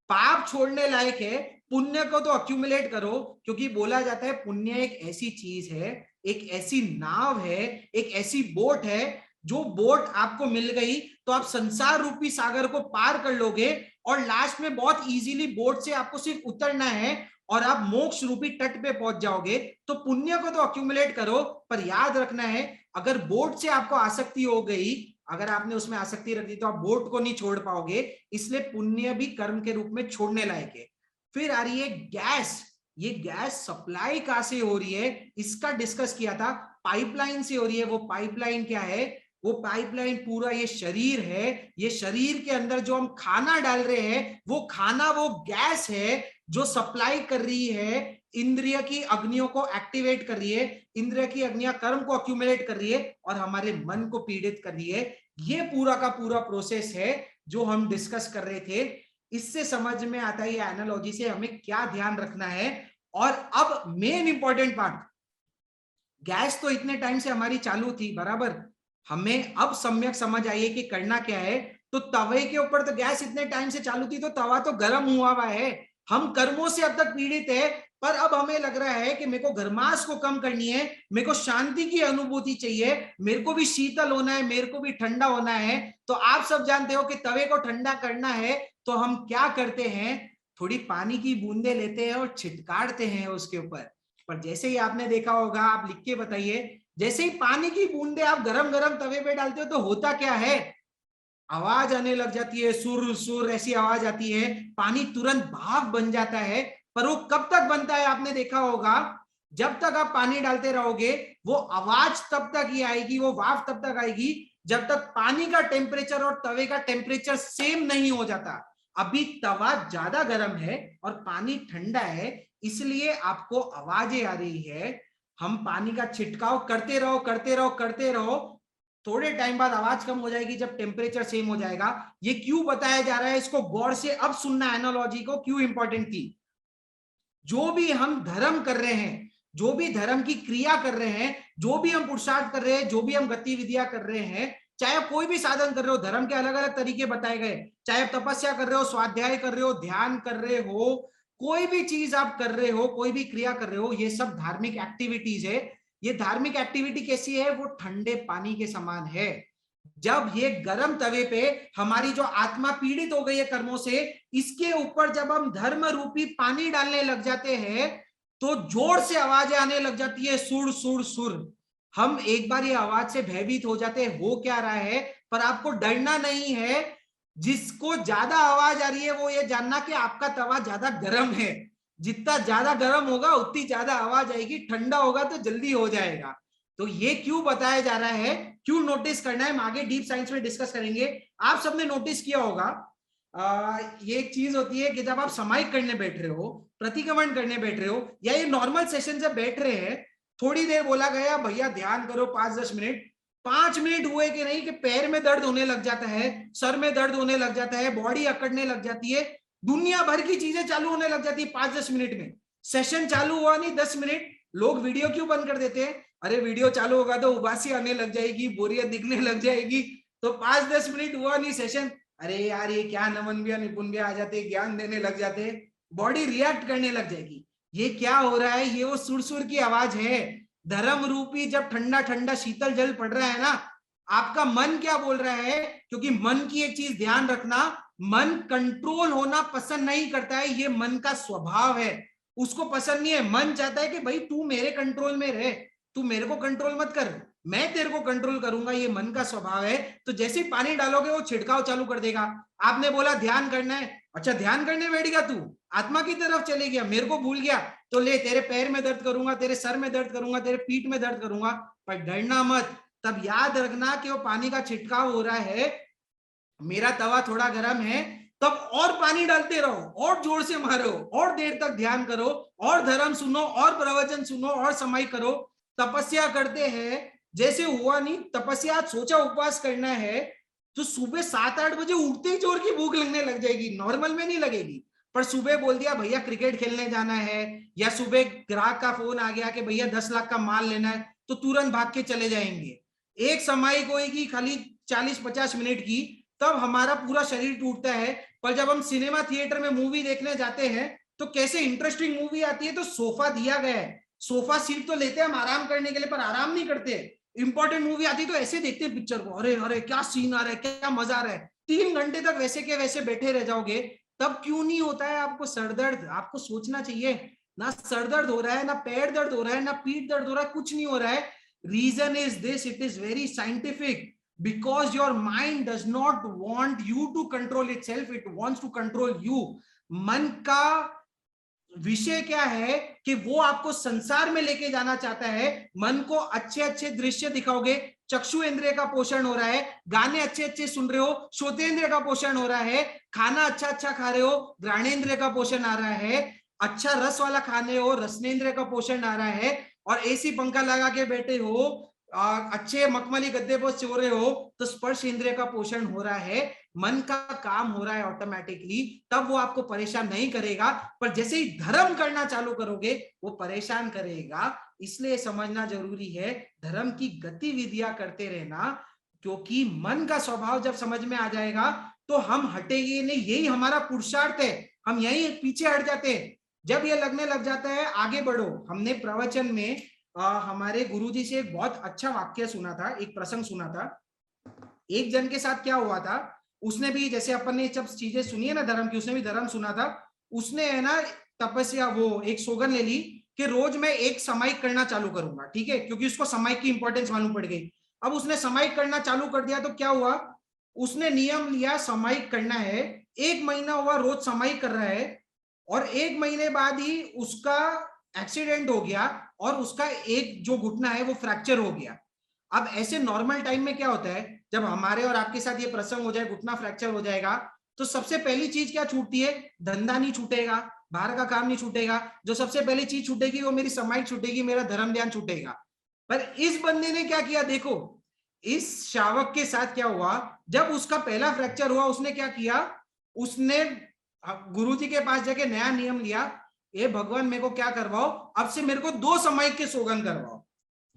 पाप छोड़ने लायक है, पुण्य को तो अक्यूमुलेट करो। क्योंकि बोला जाता है पुण्य एक ऐसी चीज है, एक ऐसी नाव है, एक ऐसी बोट है, जो बोट आपको मिल गई तो आप संसार रूपी सागर को पार कर लोगे, और लास्ट में बहुत इजीली बोट से आपको सिर्फ उतरना है और आप मोक्ष रूपी तट पे पहुंच जाओगे। तो पुण्य को तो अक्यूमुलेट करो, पर याद रखना है अगर बोट से आपको आसक्ति हो गई, अगर आपने उसमें आसक्ति रख दी तो आप बोट को नहीं छोड़ पाओगे। इसलिए पुण्य भी कर्म के रूप में छोड़ने लायक है। फिर आ रही है गैस। ये गैस सप्लाई कहां से हो रही है, इसका डिस्कस किया था। पाइपलाइन से हो रही है। वो पाइपलाइन क्या है? वो पाइपलाइन पूरा ये शरीर है। ये शरीर के अंदर जो हम खाना डाल रहे हैं, वो खाना, वो गैस है जो सप्लाई कर रही है, इंद्रिय की अग्नियों को एक्टिवेट कर रही है, इंद्रिय की अग्नियां कर्म को अक्यूमुलेट कर रही है और हमारे मन को पीड़ित कर रही है। ये पूरा का पूरा प्रोसेस है जो हम डिस्कस कर रहे थे। इससे समझ में आता है, ये एनालॉजी से हमें क्या ध्यान रखना है। और अब मेन इंपॉर्टेंट पार्ट, गैस तो इतने टाइम से हमारी चालू थी बराबर, हमें अब सम्यक समझ आई है कि करना क्या है। तो तवे के ऊपर तो गैस इतने टाइम से चालू थी तो तवा तो गर्म हुआ है। हम कर्मों से अब तक पीड़ित है, पर अब हमें लग रहा है कि मेरे को गर्माश को कम करनी है, मेरे को शांति की अनुभूति चाहिए, मेरे को भी शीतल होना है, मेरे को भी ठंडा होना है। तो आप सब जानते हो कि तवे को ठंडा करना है तो हम क्या करते हैं? थोड़ी पानी की बूंदे लेते हैं और छिटकारते हैं उसके ऊपर। पर जैसे ही आपने देखा होगा, आप लिख के बताइए, जैसे ही पानी की बूंदे आप गरम गरम तवे पे डालते हो तो होता क्या है, आवाज आने लग जाती है, सुर सुर ऐसी आवाज आती है, पानी तुरंत भाप बन जाता है। पर वो कब तक बनता है आपने देखा होगा, जब तक आप पानी डालते रहोगे वो आवाज तब तक ही आएगी, वो वाफ तब तक आएगी जब तक पानी का टेम्परेचर और तवे का टेम्परेचर सेम नहीं हो जाता। अभी तवा ज्यादा गर्म है और पानी ठंडा है, इसलिए आपको आवाजें आ रही है। हम पानी का छिड़काव करते रहो करते रहो करते रहो, थोड़े टाइम बाद आवाज कम हो जाएगी जब टेम्परेचर सेम हो जाएगा। ये क्यों बताया जा रहा है, इसको गौर से अब सुनना, एनालॉजी को क्यों इंपॉर्टेंट थी। जो भी हम धर्म कर रहे हैं, जो भी धर्म की क्रिया कर रहे हैं, जो भी हम पुरुषार्थ कर रहे हैं, जो भी हम गतिविधियां कर रहे हैं, चाहे आप कोई भी साधन कर रहे हो, धर्म के अलग अलग तरीके बताए गए, चाहे आप तपस्या कर रहे हो, स्वाध्याय कर रहे हो, ध्यान कर रहे हो, कोई भी चीज आप कर रहे हो, कोई भी क्रिया कर रहे हो, ये सब धार्मिक एक्टिविटीज है। ये धार्मिक एक्टिविटी कैसी है, वो ठंडे पानी के समान है। जब ये गर्म तवे पे हमारी जो आत्मा पीड़ित हो गई है कर्मों से, इसके ऊपर जब हम धर्म रूपी पानी डालने लग जाते हैं तो जोर से आवाजें आने लग जाती है, सुर सुर सुर। हम एक बार ये आवाज से भयभीत हो जाते हैं, हो क्या रहा है, पर आपको डरना नहीं है। जिसको ज्यादा आवाज आ रही है वो ये जानना कि आपका तवा ज्यादा गर्म है। जितना ज्यादा गर्म होगा उतनी ज्यादा आवाज आएगी, ठंडा होगा तो जल्दी हो जाएगा। तो ये क्यों बताया जा रहा है, क्यों नोटिस करना है, हम आगे डीप साइंस में डिस्कस करेंगे। आप सबने नोटिस किया होगा, ये एक चीज होती है कि जब आप समाहिक करने बैठ रहे हो, प्रतिक्रमण करने बैठ रहे हो, या ये नॉर्मल सेशन से बैठ रहे हैं, थोड़ी देर बोला गया भैया ध्यान करो 5-10 मिनट, 5 मिनट हुए कि नहीं कि पैर में दर्द होने लग जाता है, सर में दर्द होने लग जाता है, बॉडी अकड़ने लग जाती है, दुनिया भर की चीजें चालू होने लग जाती है 5-10 मिनट में। सेशन चालू हुआ नहीं 10 मिनट, लोग वीडियो क्यों बंद कर देते हैं, अरे वीडियो चालू होगा तो उबासी आने लग जाएगी, बोरियत दिखने लग जाएगी, तो 5-10 मिनट हुआ नहीं सेशन, अरे यार ये क्या नमन भैया निपुण भैया आ जाते, ज्ञान देने लग जाते, बॉडी रिएक्ट करने लग जाएगी। ये क्या हो रहा है, ये वो सुर-सुर की आवाज है। धर्म रूपी जब ठंडा ठंडा शीतल जल पड़ रहा है ना, आपका मन क्या बोल रहा है, क्योंकि मन की एक चीज ध्यान रखना, मन कंट्रोल होना पसंद नहीं करता है, ये मन का स्वभाव है, उसको पसंद नहीं है। मन चाहता है कि भाई तू मेरे कंट्रोल में रहे, तू मेरे को कंट्रोल मत कर, मैं तेरे को कंट्रोल करूंगा, ये मन का स्वभाव है। तो जैसे ही पानी डालोगे वो छिड़काव चालू कर देगा। आपने बोला ध्यान करना है, अच्छा ध्यान करने बैठ गया, तू आत्मा की तरफ चले गया, मेरे को भूल गया, तो ले तेरे पैर में दर्द करूंगा, तेरे सर में दर्द करूंगा, तेरे पीठ में दर्द करूंगा, पर डरना मत। तब याद रखना कि वो पानी का छिड़काव हो रहा है, मेरा तवा थोड़ा गर्म है, तब और पानी डालते रहो, और जोर से मारो, और देर तक ध्यान करो, और धर्म सुनो, और प्रवचन सुनो, और समय करो, तपस्या करते हैं। जैसे हुआ नहीं तपस्या, सोचा उपवास करना है तो सुबह 7-8 बजे उठते ही जोर की भूख लगने लग जाएगी, नॉर्मल में नहीं लगेगी। पर सुबह बोल दिया भैया क्रिकेट खेलने जाना है, या सुबह ग्राहक का फोन आ गया कि भैया 10 लाख का माल लेना है, तो तुरंत भाग के चले जाएंगे। एक समय होगी खाली 40-50 मिनट की, तब हमारा पूरा शरीर टूटता है। पर जब हम सिनेमा थिएटर में मूवी देखने जाते हैं तो कैसे इंटरेस्टिंग मूवी आती है, तो सोफा दिया गया है, सोफा सीट तो लेते हैं हम आराम करने के लिए, पर आराम नहीं करते। इंपॉर्टेंट मूवी आती तो ऐसे देखते हैं पिक्चर को, अरे अरे क्या सीन आ रहा है, क्या मजा आ रहा है, 3 घंटे तक वैसे के वैसे बैठे रह जाओगे। तब क्यों नहीं होता है आपको सरदर्द, आपको सोचना चाहिए, ना सरदर्द हो रहा है, ना पैर दर्द हो रहा है, ना पीठ दर्द हो रहा है, कुछ नहीं हो रहा है। Reason is this, it is very scientific, because your mind does not want you to control itself, it wants to control you। मन का विषय क्या है कि वो आपको संसार में लेके जाना चाहता है। मन को अच्छे अच्छे दृश्य दिखाओगे, चक्षु इंद्रिय का पोषण हो रहा है, गाने अच्छे अच्छे सुन रहे हो, श्रोतेंद्रिय का पोषण हो रहा है, खाना अच्छा अच्छा खा रहे हो, घ्राणेन्द्रिय का पोषण आ रहा है, अच्छा रस वाला खाने हो, रसनेन्द्रिय का पोषण आ रहा है, और एसी पंखा लगा के बैठे हो, अच्छे मखमली गद्दे पर सो रहे हो, तो स्पर्श इंद्रिय का पोषण हो रहा है, मन का काम हो रहा है ऑटोमेटिकली, तब वो आपको परेशान नहीं करेगा। पर जैसे ही धर्म करना चालू करोगे वो परेशान करेगा। इसलिए समझना जरूरी है, धर्म की गतिविधियां करते रहना, क्योंकि मन का स्वभाव जब समझ में आ जाएगा तो हम हटेंगे नहीं, यही हमारा पुरुषार्थ है, हम यही पीछे हट जाते हैं। जब ये लगने लग जाता है आगे बढ़ो। हमने प्रवचन में हमारे गुरुजी से एक बहुत अच्छा वाक्य सुना था, एक प्रसंग सुना था। एक जन के साथ क्या हुआ था, उसने भी जैसे अपन ने जब चीजें सुनी है ना धर्म की, उसने भी धर्म सुना था, उसने है ना तपस्या वो एक सौगंध ले ली कि रोज मैं एक सामायिक करना चालू करूंगा, ठीक है, क्योंकि उसको सामायिक की इंपॉर्टेंस मालूम पड़ गई। अब उसने सामायिक करना चालू कर दिया तो क्या हुआ, उसने नियम लिया सामायिक करना है, 1 महीना हुआ रोज सामायिक कर रहा है, और 1 महीने बाद ही उसका एक्सीडेंट हो गया और उसका एक जो घुटना है वो फ्रैक्चर हो गया। अब ऐसे नॉर्मल टाइम में क्या होता है, जब हमारे और आपके साथ ये प्रसंग हो जाए, घुटना फ्रैक्चर हो जाएगा, तो सबसे पहली चीज क्या छूटती है, धंधा नहीं छूटेगा, बाहर का काम नहीं छूटेगा, जो सबसे पहली चीज छूटेगी वो मेरी समाई छूटेगी, मेरा धर्म ध्यान छूटेगा। पर इस बंदे ने क्या किया, देखो इस शावक के साथ क्या हुआ, जब उसका पहला फ्रैक्चर हुआ उसने क्या किया, उसने गुरुजी के पास जाके नया नियम लिया, ए भगवान मेरे को क्या करवाओ, अब से मेरे को 2 सामायिक के सौगंध करवाओ।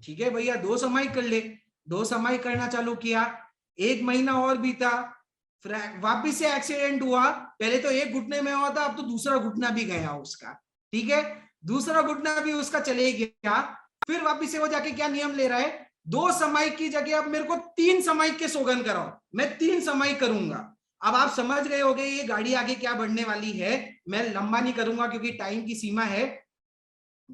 ठीक है भैया, 2 सामायिक कर ले, 2 सामायिक करना चालू किया, 1 महीना और बीता, वापिस से एक्सीडेंट हुआ, पहले तो एक घुटने में हुआ था, अब तो दूसरा घुटना भी गया उसका, ठीक है, दूसरा घुटना भी उसका चले गया। फिर वापिस से वो जाके क्या नियम ले रहा है, 2 सामायिक की जगह अब मेरे को 3 सामायिक के सौगंध कराओ, मैं 3 सामायिक करूंगा। अब आप समझ गए होंगे ये गाड़ी आगे क्या बढ़ने वाली है, मैं लंबा नहीं करूंगा क्योंकि टाइम की सीमा है।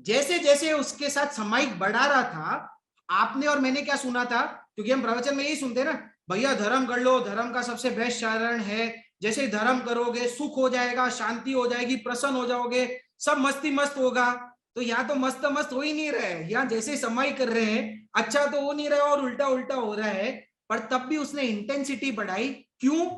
जैसे जैसे उसके साथ सामायिक बढ़ा रहा था, आपने और मैंने क्या सुना था, क्योंकि हम प्रवचन में यही सुनते ना, भैया धर्म कर लो, धर्म का सबसे बेस्ट शरण है, जैसे धर्म करोगे सुख हो जाएगा, शांति हो जाएगी, प्रसन्न हो जाओगे, सब मस्ती मस्त होगा। तो यहाँ तो मस्त मस्त हो ही नहीं रहे, यहाँ जैसे समाई कर रहे हैं अच्छा तो हो नहीं रहा और उल्टा उल्टा हो रहा है। पर तब भी उसने इंटेंसिटी बढ़ाई, क्यों,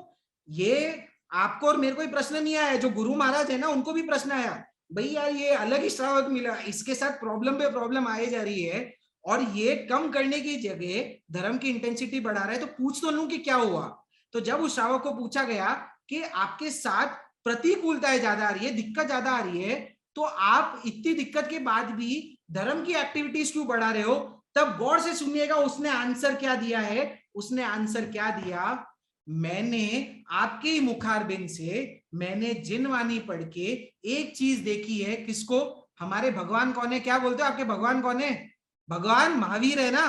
ये आपको और मेरे को ही प्रश्न नहीं आया, जो गुरु महाराज है ना उनको भी प्रश्न आया, भाई यार ये अलग ही श्रावक मिला, इसके साथ प्रॉब्लम पे प्रॉब्लम आए जा रही है, और ये कम करने की जगह धर्म की इंटेंसिटी बढ़ा रहा है, तो पूछ तो लूं कि क्या हुआ। तो जब उस श्रावक को पूछा गया कि आपके साथ प्रतिकूलताएं ज्यादा आ रही है, दिक्कत ज्यादा आ रही है, तो आप इतनी दिक्कत के बाद भी धर्म की एक्टिविटीज क्यों बढ़ा रहे हो, तब गौर से सुनिएगा उसने आंसर क्या दिया है। उसने आंसर क्या दिया, मैंने आपके ही मुखारबिंद से मैंने जिनवाणी पढ़ के एक चीज देखी है, किसको, हमारे भगवान कौन है, क्या बोलते हो आपके भगवान कौन है, भगवान महावीर है ना,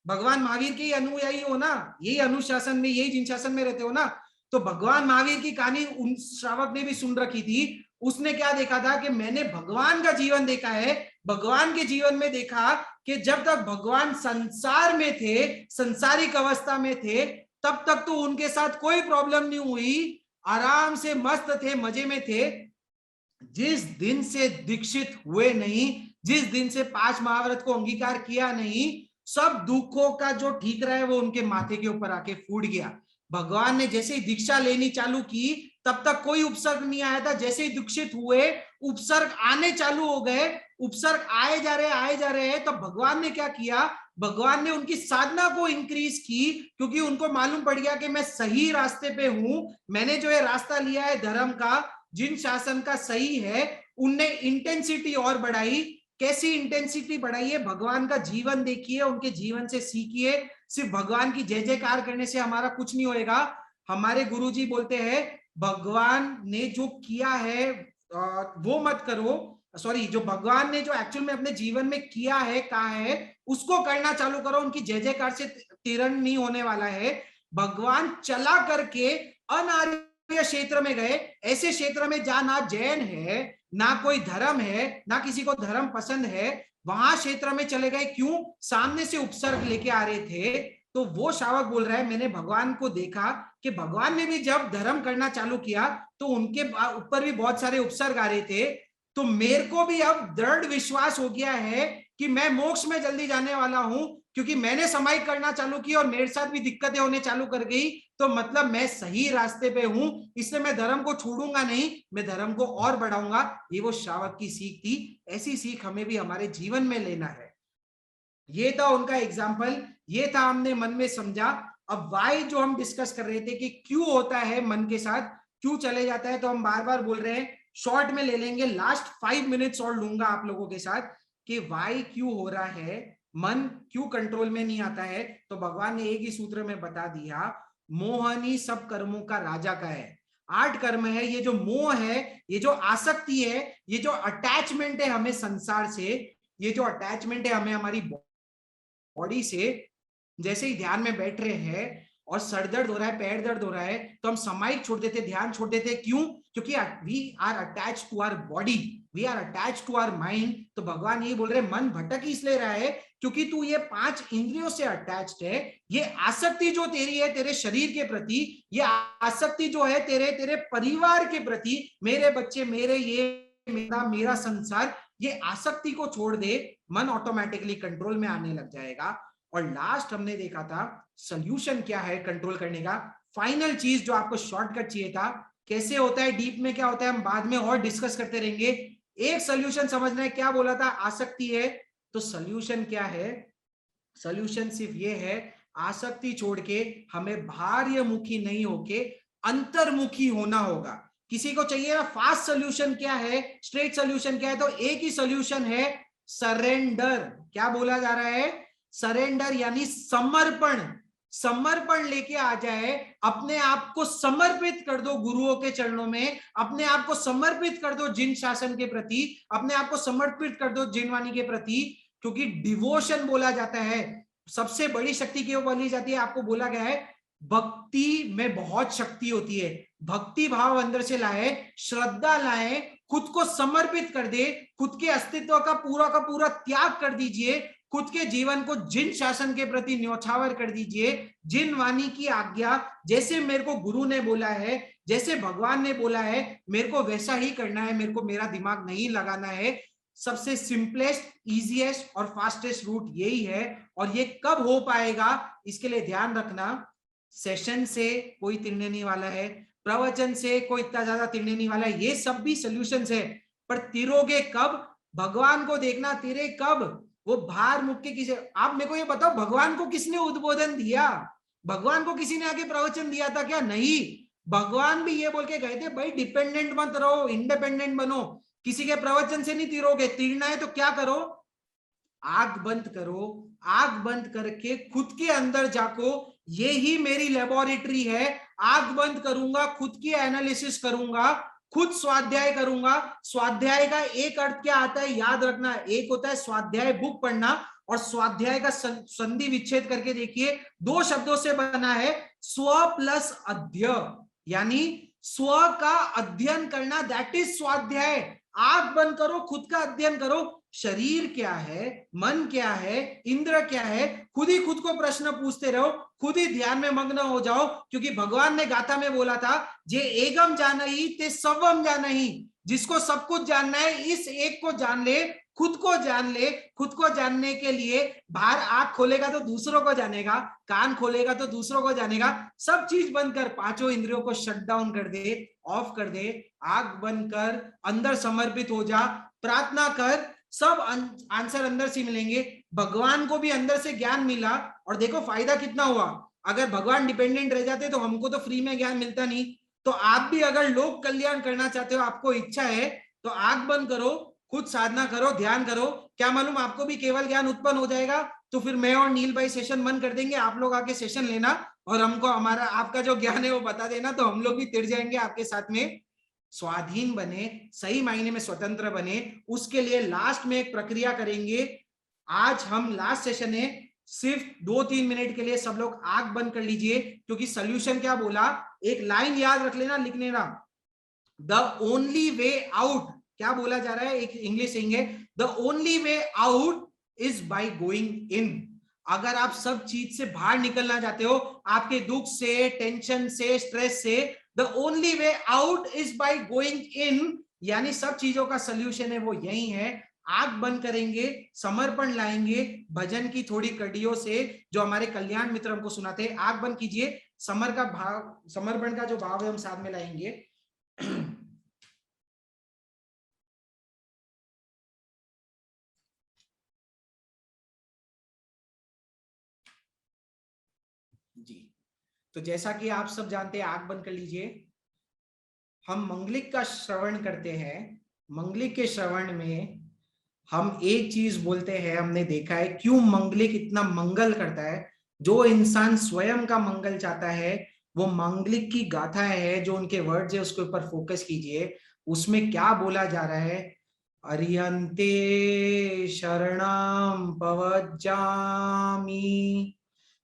भगवान महावीर के ही अनुयायी हो ना, यही अनुशासन में यही जिनशासन में रहते हो ना। तो भगवान महावीर की कहानी उन श्रावक ने भी सुन रखी थी, उसने क्या देखा था कि मैंने भगवान का जीवन देखा है, भगवान के जीवन में देखा कि जब तक भगवान संसार में थे, संसारिक अवस्था में थे, तब तक तो उनके साथ कोई प्रॉब्लम नहीं हुई, आराम से मस्त थे, मजे में थे। जिस दिन से दीक्षित हुए नहीं, जिस दिन से 5 महाव्रत को अंगीकार किया नहीं, सब दुखों का जो ठीकरा है वो उनके माथे के ऊपर आके फूट गया। भगवान ने जैसे ही दीक्षा लेनी चालू की तब तक कोई उपसर्ग नहीं आया था, जैसे ही दीक्षित हुए उपसर्ग आने चालू हो गए, उपसर्ग आए जा रहे हैं। तब भगवान ने क्या किया, भगवान ने उनकी साधना को इंक्रीज की, क्योंकि उनको मालूम पड़ गया कि मैं सही रास्ते पे हूं, मैंने जो है रास्ता लिया है धर्म का, जिन शासन का सही है, उनने इंटेंसिटी और बढ़ाई। कैसी इंटेंसिटी बढ़ाई है, भगवान का जीवन देखिए, उनके जीवन से सीखिए। सिर्फ भगवान की जय जयकार करने से हमारा कुछ नहीं होएगा। हमारे गुरुजी बोलते हैं भगवान ने जो किया है वो मत करो, सॉरी, जो भगवान ने जो एक्चुअल में अपने जीवन में किया है, कहा है, उसको करना चालू करो, उनकी जय जयकार से तिरन नहीं होने वाला है। भगवान चला करके अनार्य क्षेत्र में गए, ऐसे क्षेत्र में जहां ना जैन है, ना कोई धर्म है, ना किसी को धर्म पसंद है, वहां क्षेत्र में चले गए, क्यों, सामने से उपसर्ग लेके आ रहे थे। तो वो श्रावक बोल रहा है मैंने भगवान को देखा कि भगवान ने भी जब धर्म करना चालू किया तो उनके ऊपर भी बहुत सारे उपसर्ग आ रहे थे। तो मेरे को भी अब दृढ़ विश्वास हो गया है कि मैं मोक्ष में जल्दी जाने वाला हूं, क्योंकि मैंने समाई करना चालू की और मेरे साथ भी दिक्कतें होने चालू कर गई, तो मतलब मैं सही रास्ते पे हूं, इसलिए मैं धर्म को छोड़ूंगा नहीं, मैं धर्म को और बढ़ाऊंगा। ये वो श्रावक की सीख थी, ऐसी सीख हमें भी हमारे जीवन में लेना है। ये था उनका एग्जाम्पल, ये था हमने मन में समझा। अब वाई जो हम डिस्कस कर रहे थे कि क्यों होता है मन के साथ, क्यों चले जाता है, तो हम बार बार बोल रहे हैं, शॉर्ट में ले लेंगे, लास्ट 5 मिनट्स और लूंगा आप लोगों के साथ कि वाई क्यों हो रहा है, मन क्यों कंट्रोल में नहीं आता है। तो भगवान ने एक ही सूत्र में बता दिया, मोहनी सब कर्मों का राजा का है। 8 कर्म है, ये जो मोह है, ये जो आसक्ति है, ये जो अटैचमेंट है हमें संसार से, ये जो अटैचमेंट है हमें हमारी बॉडी से, जैसे ही ध्यान में बैठ रहे हैं और सर दर्द हो रहा है, पैर दर्द हो रहा है, तो हम समाइक छोड़ देते, ध्यान छोड़ देते। क्यों? क्योंकि we are attach to our body, we are attach to our mind. तो भगवान ये बोल रहे मन भटक इसलिए रहा है क्योंकि तू ये 5 इंद्रियों से अटैच्ड है। ये आसक्ति जो तेरी है तेरे शरीर के प्रति, ये आसक्ति जो है तेरे तेरे परिवार के प्रति, मेरे बच्चे, मेरे ये मेरा संसार, ये आसक्ति को छोड़ दे, मन ऑटोमेटिकली कंट्रोल में आने लग जाएगा। और लास्ट हमने देखा था सोल्यूशन क्या है कंट्रोल करने का, फाइनल चीज जो आपको शॉर्टकट चाहिए था, कैसे होता है, डीप में क्या होता है, हम बाद में और डिस्कस करते रहेंगे। एक सोल्यूशन समझना है, क्या बोला था, आसक्ति है, तो सोल्यूशन क्या है, सोल्यूशन सिर्फ ये है, आसक्ति छोड़ के हमें बाह्यमुखी नहीं होके अंतर्मुखी होना होगा। किसी को चाहिए ना फास्ट सोल्यूशन क्या है, स्ट्रेट सोल्यूशन क्या है, तो एक ही सोल्यूशन है, सरेंडर। क्या बोला जा रहा है, सरेंडर, यानी समर्पण। समर्पण लेके आ जाए, अपने आप को समर्पित कर दो गुरुओं के चरणों में, अपने आप को समर्पित कर दो जिन शासन के प्रति, अपने आप को समर्पित कर दो जिनवाणी के प्रति। क्योंकि डिवोशन बोला जाता है, सबसे बड़ी शक्ति क्यों बोली जाती है, आपको बोला गया है भक्ति में बहुत शक्ति होती है। भक्ति भाव अंदर से लाए, श्रद्धा लाए, खुद को समर्पित कर दे, खुद के अस्तित्व का पूरा त्याग कर दीजिए, खुद के जीवन को जिन शासन के प्रति न्यौछावर कर दीजिए, जिन वाणी की आज्ञा, जैसे मेरे को गुरु ने बोला है, जैसे भगवान ने बोला है, मेरे को वैसा ही करना है, मेरे को मेरा दिमाग नहीं लगाना है। सबसे सिंपलेस्ट, इजीएस्ट और फास्टेस्ट रूट यही है। और ये कब हो पाएगा, इसके लिए ध्यान रखना, सेशन से कोई तिरने नहीं वाला है, प्रवचन से कोई इतना ज्यादा तिरने नहीं वाला है, ये सब भी सोल्यूशंस है, पर तिरोगे कब, भगवान को देखना तिरे कब, वो भार मुख के किसे। आप मेरे को ये बताओ, भगवान को किसने उद्बोधन दिया, भगवान को किसी ने आके प्रवचन दिया था क्या? नहीं। भगवान भी ये बोल के गए थे, भाई डिपेंडेंट मत रहो, इंडिपेंडेंट बनो, किसी के प्रवचन से नहीं तिरोगे। तीरना है तो क्या करो, आग बंद करो, आग बंद करके खुद के अंदर जाको, ये ही मेरी लेबोरेटरी है। आग बंद करूंगा, खुद की एनालिसिस करूंगा, खुद स्वाध्याय करूंगा। स्वाध्याय का एक अर्थ क्या आता है, याद रखना, एक होता है स्वाध्याय बुक पढ़ना, और स्वाध्याय का संधि विच्छेद करके देखिए, 2 शब्दों से बना है, स्व प्लस अध्य, यानी स्व का अध्ययन करना, दैट इज स्वाध्याय। आंख बंद करो, खुद का अध्ययन करो, शरीर क्या है, मन क्या है, इंद्र क्या है, खुद ही खुद को प्रश्न पूछते रहो, खुद ही ध्यान में मग्न हो जाओ। क्योंकि भगवान ने गाथा में बोला था, जे एगम जानहि ते सर्वम जानहि, जिसको सब कुछ जानना है इस एक को जान ले, खुद को जान ले। खुद को जानने के लिए बाहर आंख खोलेगा तो दूसरों को जानेगा, कान खोलेगा तो दूसरों को जानेगा। सब चीज बंद कर, 5 इंद्रियों को शट डाउन कर दे, ऑफ कर दे, आंख बंद कर, अंदर समर्पित हो जा, प्रार्थना कर, सब आंसर अंदर से मिलेंगे। भगवान को भी अंदर से ज्ञान मिला, और देखो फायदा कितना हुआ। अगर भगवान डिपेंडेंट रह जाते तो हमको तो फ्री में ज्ञान मिलता नहीं। तो आप भी अगर लोक कल्याण करना चाहते हो, आपको इच्छा है, तो आंख बंद करो, खुद साधना करो, ध्यान करो, क्या मालूम आपको भी केवल ज्ञान उत्पन्न हो जाएगा। तो फिर मैं और नील भाई सेशन बंद कर देंगे, आप लोग आके सेशन लेना, और हमको हमारा आपका जो ज्ञान है वो बता देना, तो हम लोग भी तिर जाएंगे आपके साथ में। स्वाधीन बने, सही मायने में स्वतंत्र बने, उसके लिए लास्ट में एक प्रक्रिया करेंगे। आज हम लास्ट सेशन है, सिर्फ 2-3 मिनट के लिए सब लोग आंख बंद कर लीजिए, क्योंकि सोल्यूशन क्या बोला, एक लाइन याद रख लेना, लिख लेना, द ओनली वे आउट। क्या बोला जा रहा है, एक इंग्लिश सेइंग है, the only way out is by going in. अगर आप सब चीज से बाहर निकलना चाहते हो, आपके दुख से, टेंशन से, स्ट्रेस से, the only way out is by going in, यानी सब चीजों का सोल्यूशन है वो यही है। आंख बंद करेंगे, समर्पण लाएंगे, भजन की थोड़ी कड़ियों से जो हमारे कल्याण मित्र हमको सुनाते हैं। आंख बंद कीजिए, समर्पण का जो भाव है हम साथ में लाएंगे। जी, तो जैसा कि आप सब जानते हैं, आंख बंद कर लीजिए। हम मंगलिक का श्रवण करते हैं। मंगलिक के श्रवण में हम एक चीज बोलते हैं, हमने देखा है क्यों मंगलिक इतना मंगल करता है। जो इंसान स्वयं का मंगल चाहता है, वो मंगलिक की गाथा है, जो उनके वर्ड्स है उसके ऊपर फोकस कीजिए। उसमें क्या बोला जा रहा है, अरियंते शरणं पवज्जामि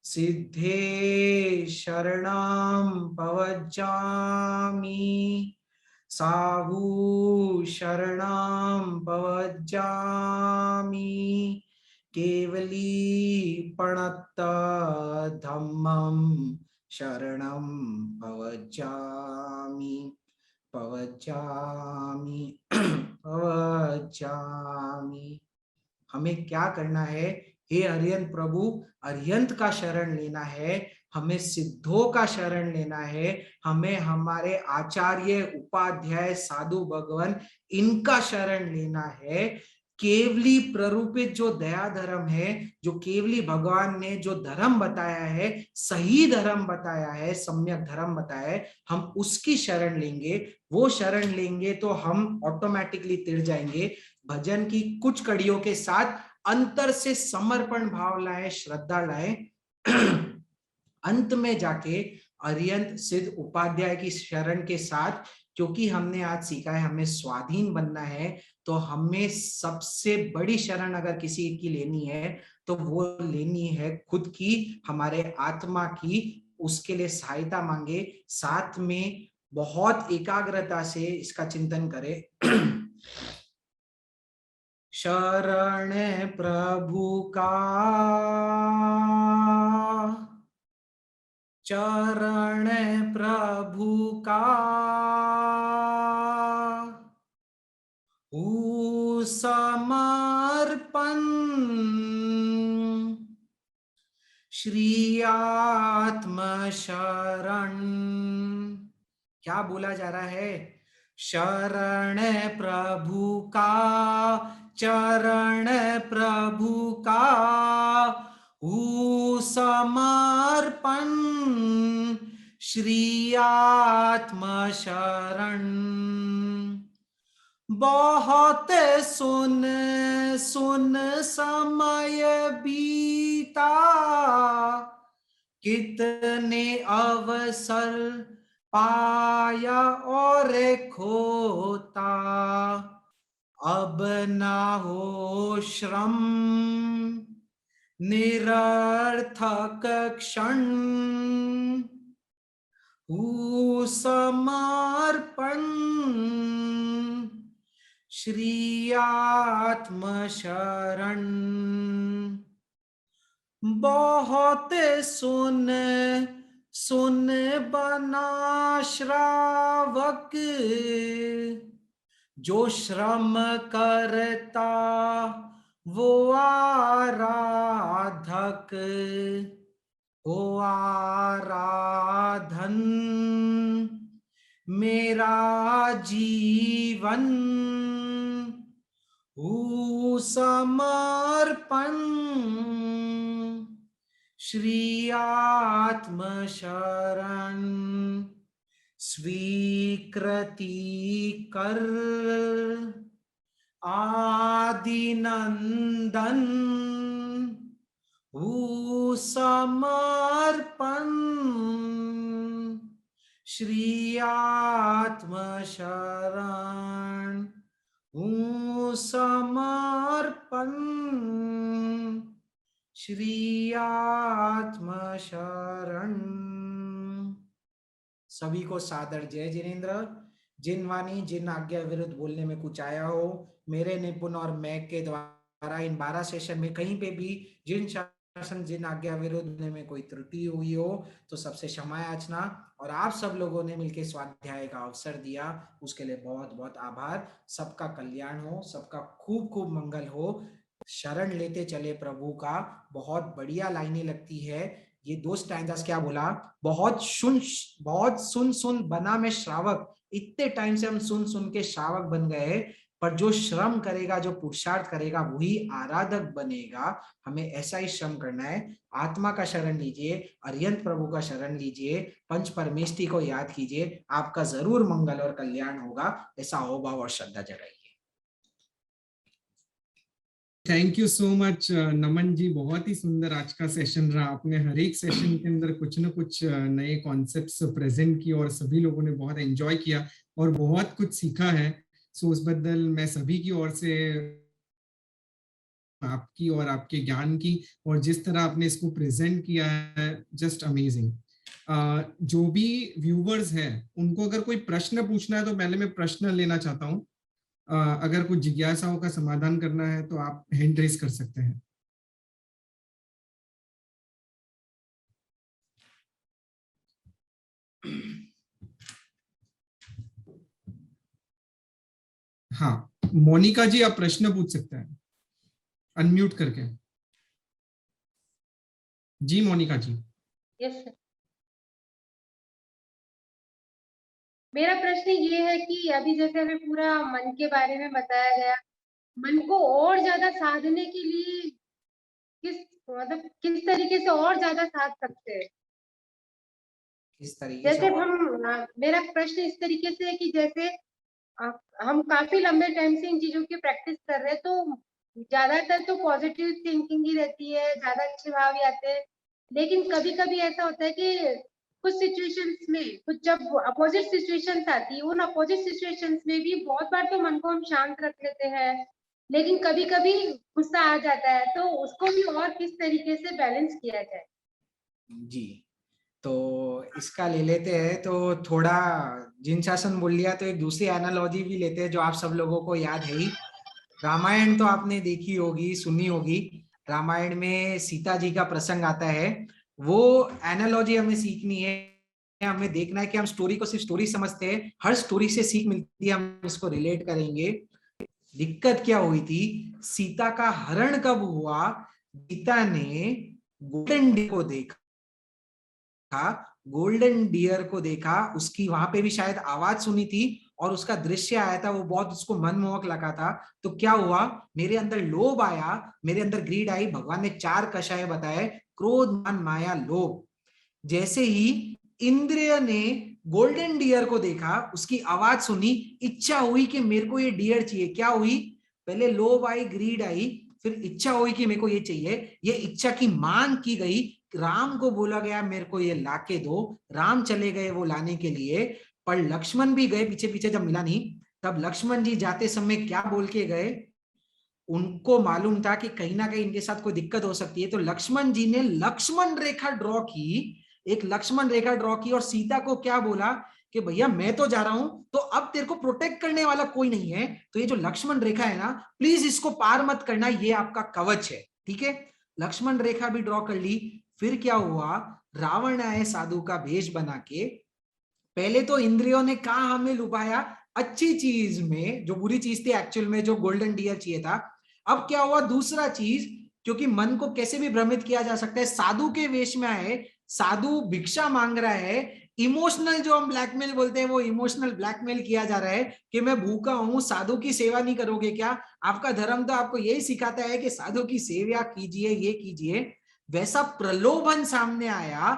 सिद्धे शरणं पवज्जामि, साहु शरणं पवज्जामि, केवली प्रणत धम्मं शरणं पवज्जामि, पवज्जामि, पवज्जामि। हमें क्या करना है? हे अरिहंत प्रभु, अरिहंत का शरण लेना है, हमें सिद्धों का शरण लेना है, हमें हमारे आचार्य, उपाध्याय, साधु, भगवान, इनका शरण लेना है। केवली प्ररूपित जो दया धर्म है, जो केवली भगवान ने जो धर्म बताया है, सही धर्म बताया है, सम्यक धर्म बताया है, हम उसकी शरण लेंगे। वो शरण लेंगे तो हम ऑटोमेटिकली तिर जाएंगे। भजन की कुछ कड़ियों के साथ अंतर से समर्पण भाव लाए, श्रद्धा लाए, अंत में जाके अरिहंत सिद्ध उपाध्याय की शरण के साथ, क्योंकि हमने आज सीखा है हमें स्वाधीन बनना है, तो हमें सबसे बड़ी शरण अगर किसी की लेनी है तो वो लेनी है खुद की, हमारे आत्मा की। उसके लिए सहायता मांगे, साथ में बहुत एकाग्रता से इसका चिंतन करें। शरण प्रभु का, चरण प्रभु का, समर्पण, श्री आत्म शरण। क्या बोला जा रहा है? शरण प्रभु का, चरण प्रभु का, समर्पण, श्री आत्म शरण। बहुत सुन सुन समय बीता, कितने अवसर पाया और खोता, अब ना हो श्रम निरर्थक क्षण, समर्पण, श्री आत्म शरण। बहुत सुन सुन बना श्रावक, जो श्रम करता वो आराधक, हो आराधन मेरा जीवन, समर्पण, श्री आत्म शरण। स्वीकृति कर आदि नंदन, समर्पण, श्री आत्म शरण, समर्पण, श्री आत्म शरण। सभी को सादर जय जिनेन्द्र। जिन वाणी जिन आज्ञा विरुद्ध बोलने में कुछ आया हो, मेरे निपुण और मैं के द्वारा इन 12 सेशन में कहीं पे भी जिन शासन जिन आज्ञा विरुद्ध बोलने में कोई त्रुटि हुई हो तो सबसे क्षमा याचना। और आप सब लोगों ने मिलकर स्वाध्याय का अवसर दिया, उसके लिए बहुत बहुत आभार। सबका कल्याण हो, सबका खूब खूब मंगल हो। शरण लेते चले प्रभु का, बहुत बढ़िया लाइनें लगती है ये 2 स्टैंजास। क्या बोला? बहुत सुन सुन बना मैं श्रावक। इतने टाइम से हम सुन सुन के श्रावक बन गए, पर जो श्रम करेगा, जो पुरुषार्थ करेगा, वही आराधक बनेगा। हमें ऐसा ही श्रम करना है। आत्मा का शरण लीजिए, अरिहंत प्रभु का शरण लीजिए, पंच परमेष्टि को याद कीजिए, आपका जरूर मंगल और कल्याण होगा। ऐसा अहोभाव और श्रद्धा जगाइए। थैंक यू सो मच नमन जी, बहुत ही सुंदर आज का सेशन रहा। आपने हर एक सेशन के अंदर कुछ न कुछ नए कॉन्सेप्ट्स प्रेजेंट किए और सभी लोगों ने बहुत एंजॉय किया और बहुत कुछ सीखा है। सो उस बदल मैं सभी की ओर से आपकी और आपके ज्ञान की, और जिस तरह आपने इसको प्रेजेंट किया है, जस्ट अमेजिंग। जो भी व्यूवर्स हैं उनको अगर कोई प्रश्न पूछना है तो पहले मैं प्रश्न लेना चाहता हूँ। अगर कुछ जिज्ञासाओं का समाधान करना है तो आप हैंड रेज कर सकते हैं। हाँ, मोनिका जी आप प्रश्न पूछ सकते हैं अनम्यूट करके। जी मोनिका जी। Yes sir. मेरा प्रश्न ये है कि अभी जैसे हमें पूरा मन के बारे में बताया गया, मन को और ज्यादा साधने के लिए किस तरीके से और ज्यादा साध सकते हैं? इस तरीके से जैसे मेरा प्रश्न इस तरीके से है कि जैसे हम काफी लंबे टाइम से इन चीजों की प्रैक्टिस कर रहे हैं, तो ज्यादातर तो पॉजिटिव थिंकिंग ही रहती है, ज्यादा अच्छे भाव ही आते हैं। लेकिन कभी कभी ऐसा होता है कि कुछ सिचुएशंस में, कुछ जब अपोजिट सिचुएशंस आती है, उन अपोजिट सिचुएशंस में भी बहुत बार तो मन को हम शांत रख लेते हैं, लेकिन कभी कभी गुस्सा आ जाता है, तो उसको भी और किस तरीके से बैलेंस किया जाए? जी, तो इसका ले लेते हैं। तो थोड़ा जिन शासन बोल लिया, तो एक दूसरी एनालॉजी भी लेते हैं जो आप सब लोगों को याद है ही। रामायण तो आपने देखी होगी, सुनी होगी। रामायण में सीता जी का प्रसंग आता है। वो एनालॉजी हमें सीखनी है, हमें देखना है कि हम स्टोरी को सिर्फ स्टोरी समझते हैं, हर स्टोरी से सीख मिलती है, हम इसको रिलेट करेंगे। दिक्कत क्या हुई थी, सीता का हरण कब हुआ? सीता ने गोल्डन डियर को देखा, गोल्डन डियर को देखा, उसकी वहां पे भी शायद आवाज सुनी थी और उसका दृश्य आया था, वो बहुत उसको मनमोहक लगा था। तो क्या हुआ, मेरे अंदर लोभ आया, मेरे अंदर ग्रीड आई। भगवान ने 4 कषाय बताए, क्रोध, मान, माया, लोभ। जैसे ही इंद्रिय ने गोल्डन डियर को देखा, उसकी आवाज सुनी, इच्छा हुई कि मेरे को ये डियर चाहिए। क्या हुई, पहले लोभ आई, ग्रीड आई, फिर इच्छा हुई कि मेरे को ये चाहिए। ये इच्छा की मांग की गई, राम को बोला गया मेरे को ये लाके दो। राम चले गए वो लाने के लिए, पर लक्ष्मण भी गए पीछे पीछे। जब मिला नहीं, तब लक्ष्मण जी जाते समय क्या बोल के गए, उनको मालूम था कि कहीं ना कहीं इनके साथ कोई दिक्कत हो सकती है। तो लक्ष्मण जी ने लक्ष्मण रेखा ड्रॉ की, एक लक्ष्मण रेखा ड्रॉ की, और सीता को क्या बोला कि भैया मैं तो जा रहा हूं, तो अब तेरे को प्रोटेक्ट करने वाला कोई नहीं है, तो ये जो लक्ष्मण रेखा है ना, प्लीज इसको पार मत करना, ये आपका कवच है, ठीक है। लक्ष्मण रेखा भी ड्रॉ कर ली। फिर क्या हुआ, रावण आए साधु का भेष बना के। पहले तो इंद्रियों ने कहा हमें लुभाया अच्छी चीज में, जो बुरी चीज थी एक्चुअल में, जो गोल्डन डियर चाहिए था। अब क्या हुआ, दूसरा चीज, क्योंकि मन को कैसे भी भ्रमित किया जा सकता है, साधु के वेश में आए, साधु भिक्षा मांग रहा है। इमोशनल जो हम ब्लैकमेल बोलते हैं, वो इमोशनल ब्लैकमेल किया जा रहा है कि मैं भूखा हूं, साधु की सेवा नहीं करोगे क्या? आपका धर्म तो आपको यही सिखाता है कि साधु की सेवा कीजिए, ये कीजिए। वैसा प्रलोभन सामने आया,